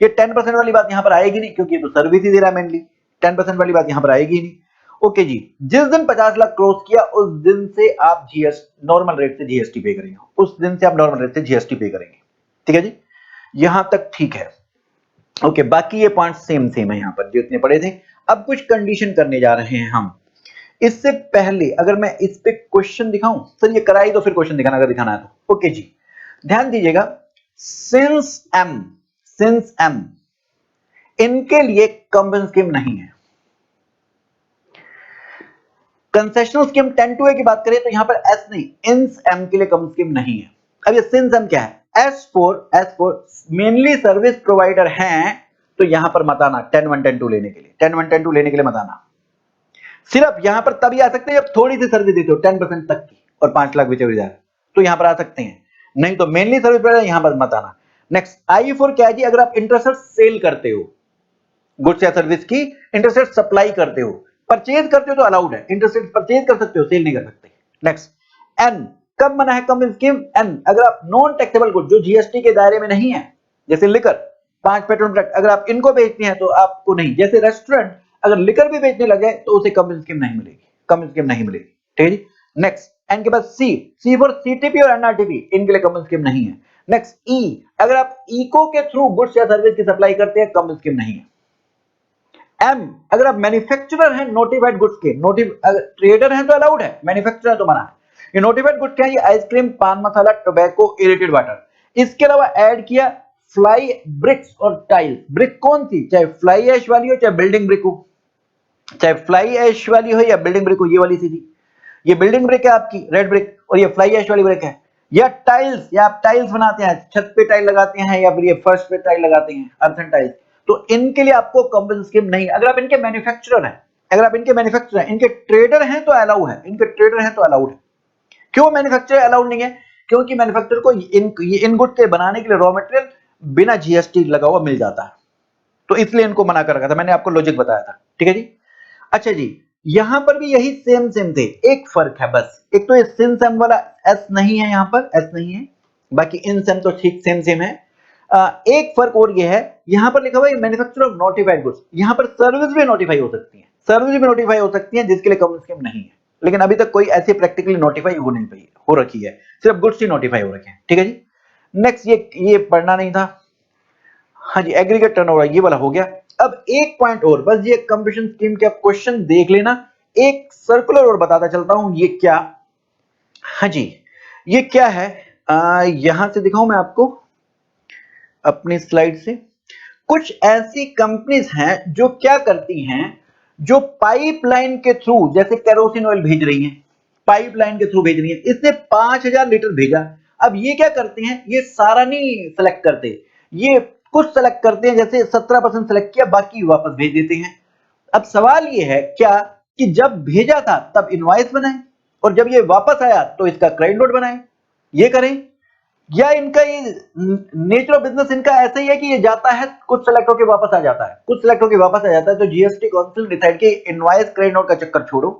ये 10% वाली बात यहां पर आएगी नहीं, क्योंकि ये तो सर्विस ही दे रहा है मेनली, 10% वाली बात यहां पर आएगी नहीं। ओके जी। जिस दिन 50 लाख क्रॉस किया, उस दिन से आप जीएसटी नॉर्मल रेट से जीएसटी पे करेंगे, उस दिन से आप नॉर्मल रेट से जीएसटी पे करेंगे। ठीक है जी, यहां तक ठीक है। ओके, बाकी ये पॉइंट सेम सेम है यहां पर जो इतने पड़े थे। अब कुछ कंडीशन करने जा रहे हैं हम। इससे पहले अगर मैं इस पे क्वेश्चन दिखाऊं, सर ये कराई तो फिर क्वेश्चन दिखाना अगर दिखाना है तो। ओके जी, ध्यान दीजिएगा। सिंस एम इनके लिए कम्बन स्कीम नहीं है। कंसेशनल स्कीम 10(2)(a) की बात करें तो यहां पर एस नहीं, इंस एम के लिए कम्बन स्कीम नहीं है। अब ये सिंस एम क्या है? S four mainly service provider हैं, तो यहां पर मत आना 10(1), 10(2) लेने के लिए, 10(1), 10(2) लेने के लिए मत आना। सिर्फ यहां पर तभी आ सकते हैं जब थोड़ी सी सर्विस देते हो 10% तक की और 5 लाख बेचे जाए, तो यहां पर आ सकते हैं, नहीं तो मेनली सर्विस प्रोवाइडर यहां पर मत आना। नेक्स्ट, I4 क्या है जी? अगर आप इंटरेस्टेड सेल करते हो, गुड्स या सर्विस की इंटरेस्टेड सप्लाई करते हो, परचेज करते हो तो अलाउड है, इंटरेस्टेड परचेज कर सकते हो, सेल नहीं कर सकते। नेक्स्ट, एन कब मना है कम स्कीम? एन अगर आप नॉन टैक्सेबल गुड जो जीएसटी के दायरे में नहीं है, जैसे लिकर, 5 पेट्रोल प्रोडक्ट, अगर आप इनको बेचते हैं तो आपको नहीं। जैसे रेस्टोरेंट अगर लिकर भी बेचने लगे तो उसे कम स्कीम नहीं मिलेगी, कम स्कीम नहीं मिलेगी। ठीक है जी। नेक्स्ट, एन के बाद सी फॉर सीटीपी और एनआरटीपी, इनके लिए कम स्कीम नहीं है। नेक्स्ट, ई अगर आप इको के थ्रू गुड्स या सर्विस की सप्लाई करते हैं, कम स्कीम नहीं है। एम अगर आप मैन्युफैक्चरर हैं नोटिफाइड गुड्स के, अगर ट्रेडर हैं तो अलाउड है, मैन्युफैक्चरर है तो मना है। ये नोटिफाइड गुड्स क्या है? ये आइसक्रीम, पान मसाला, टोबैको, इरेटेड वाटर। इसके अलावा ऐड किया फ्लाई ब्रिक्स और टाइल्स। ब्रिक कौन सी? चाहे फ्लाई ऐश वाली हो, चाहे बिल्डिंग ब्रिक हो, चाहे फ्लाई ऐश वाली हो या बिल्डिंग ब्रिक हो, ये वाली सीधी, ये बिल्डिंग ब्रिक है आपकी रेड ब्रिक, और ये फ्लाई ऐश वाली ब्रिक है। या टाइल्स, या आप टाइल्स बनाते हैं, छत पे टाइल लगाते हैं, या फिर ये फर्श पे टाइल लगाते हैं, अर्थन टाइल्स, तो इनके लिए आपको कॉम्पन स्कीम नहीं। अगर आप इनके मैन्युफैक्चरर हैं, अगर आप इनके मैन्युफैक्चरर हैं, इनके ट्रेडर हैं तो अलाउ है, इनके ट्रेडर हैं तो अलाउड है। क्यों मैन्युफैक्चरर अलाउड नहीं है? क्योंकि मैन्युफैक्चरर को इन गुड के बनाने के लिए रॉ मटेरियल बिना जीएसटी लगा हुआ मिल जाता है, तो इसलिए इनको मना कर रखा था, मैंने आपको लॉजिक बताया था। ठीक है जी। अच्छा जी, यहां पर भी यही सेम सेम थे, एक फर्क है बस, एक तो ये सिंस एम वाला एस नहीं है, यहां पर एस नहीं है, बाकी इन सेम तो ठीक सेम सेम है। एक फर्क और ये है, यहां पर लिखा हुआ है मैन्युफैक्चरर ऑफ नोटिफाइड गुड्स, यहां पर सर्विस भी नोटिफाई हो सकती है, सर्विस भी नोटिफाई हो सकती है, जिसके लिए कम स्कीम नहीं है। लेकिन अभी तक कोई ऐसे प्रैक्टिकली नोटिफाई हो नहीं पाई, हो रखी है, सिर्फ गुड्स ही नोटिफाई हो रखे हैं। ठीक है जी। नेक्स्ट ये पढ़ना नहीं था। हाँ जी, एग्रीगेट टर्नओवर ये वाला हो गया। अब एक पॉइंट और, बस ये कंप्यूटेशन स्कीम के क्वेश्चन देख लेना। एक सर्कुलर और बताता चलता हूं, ये क्या, हाँ जी ये क्या है, यहां से दिखाऊं मैं आपको अपनी स्लाइड से। कुछ ऐसी कंपनीज हैं जो क्या करती हैं, जो पाइपलाइन के थ्रू, जैसे केरोसिन ऑयल भेज रही हैं, पाइपलाइन के थ्रू भेज रही हैं, इसने 5000 लीटर भेजा। अब ये क्या करते हैं, ये सारा नहीं सेलेक्ट करते, ये कुछ सेलेक्ट करते हैं, जैसे 17% सेलेक्ट किया, बाकी वापस भेज देते हैं। अब सवाल ये है क्या, कि जब भेजा था तब इनवॉइस बनाए, और जब ये वापस आया तो इसका क्रेडिट नोट बनाए, ये करें, या इनका ये नेचर ऑफ बिजनेस इनका ऐसा ही है कि ये जाता है, कुछ सेलेक्ट होकर वापस आ जाता है, कुछ सेलेक्ट होकर वापस आ जाता है। तो जीएसटी काउंसिल डिसाइड की इनवॉइस क्रेडिट नोट का चक्कर छोड़ो,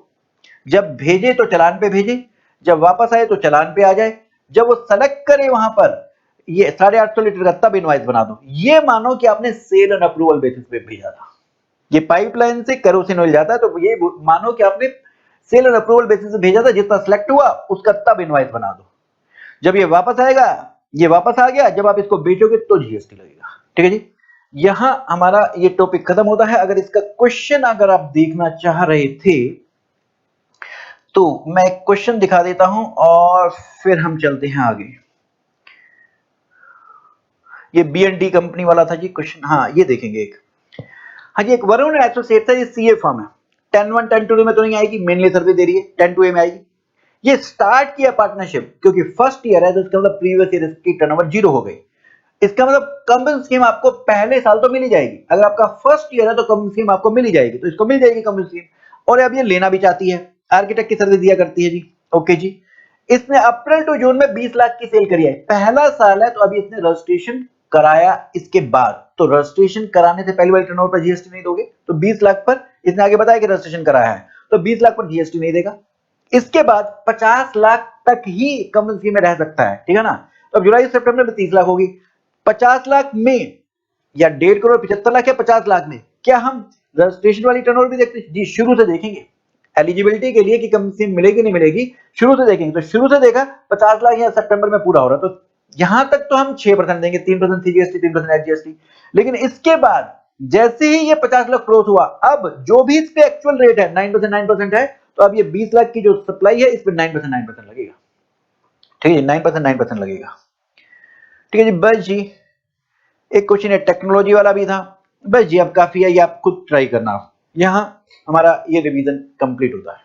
जब भेजे तो चालान पे भेजे, जब वापस आए तो चालान पे आ जाए, जब वो सेलेक्ट करे वहां पर ये 850 लीटर का, तब इनवॉइस बना दो। ये मानो कि आपने सेल एंड अप्रूवल बेसिस पे भेजा था, ये पाइपलाइन से केरोसिन ऑयल जाता है, तो ये मानो कि आपने सेल एंड अप्रूवल बेसिस पे भेजा था, जितना सेलेक्ट हुआ उसका तब इनवॉइस बना दो। जब ये वापस आएगा, ये वापस आ गया, जब आप इसको बेचोगे तो जीएसटी लगेगा। ठीक है जी। यहां हमारा ये टॉपिक खत्म होता है। अगर इसका क्वेश्चन अगर आप देखना चाह रहे थे तो मैं एक क्वेश्चन दिखा देता हूं और फिर हम चलते हैं आगे। ये बीएनडी कंपनी वाला था जी क्वेश्चन, हाँ ये देखेंगे एक। हाँ जी, एक वरुण एसोसिएट्स है, ये सीए फर्म है। 10-1 10-2 में तो नहीं आएगी, मेनली सर्विस दे रही है, 10-2 में आएगी। ये स्टार्ट किया पार्टनरशिप, क्योंकि फर्स्ट ईयर है तो इसका मतलब प्रीवियस ईयर इसकी टर्नओवर 0 हो गई। इसका मतलब कंपनी स्कीम आपको पहले साल तो मिल ही जाएगी, अगर आपका फर्स्ट ईयर है तो कंपनी स्कीम आपको मिल ही जाएगी, तो इसको मिल जाएगी कंपनी स्कीम। और अब ये लेना भी चाहती है, आर्किटेक्ट की सर्विस दिया करती है जी। ओके जी। इसने अप्रैल टू जून में 20 लाख की सेल करी है, पहला साल है, तो अभी इसने रजिस्ट्रेशन कराया। इसके बाद तो रजिस्ट्रेशन कराने से पहली वाली टर्नओवर पर जीएसटी नहीं दोगे, तो 20 लाख पर इसने आगे बताया कि रजिस्ट्रेशन कराया है, तो 20 लाख पर जीएसटी नहीं देगा। इसके बाद 50 लाख तक ही कंपनी स्कीम में रह सकता है, ठीक है ना। तो अब जुलाई सितंबर में 30 लाख होगी, 50 लाख में या 1.5 करोड़ 75 लाख या 50 लाख में, क्या हम रजिस्ट्रेशन वाली टर्नओवर भी देखते हैं जी? शुरू से देखेंगे एलिजिबिलिटी के लिए कि कंपनी मिलेगी नहीं मिलेगी, शुरू से देखेंगे। तो शुरू से देखा 50 लाख या सितंबर में पूरा हो रहा, तो यहां तक तो हम 6% देंगे, 3% सीजीएसटी, 3% एचजीएसटी। लेकिन इसके बाद जैसे ही ये 50 लाख क्रॉस हुआ, अब जो भी इस पे एक्चुअल रेट है 9% है, तो अब ये 20 लाख की जो सप्लाई है इस पर 9% लगेगा। ठीक है, 9% लगेगा। ठीक है जी। बस जी एक क्वेश्चन है टेक्नोलॉजी वाला भी था। बस जी अब काफी है, ये आप खुद ट्राई करना। यहां हमारा ये रिवीजन कंप्लीट होता है।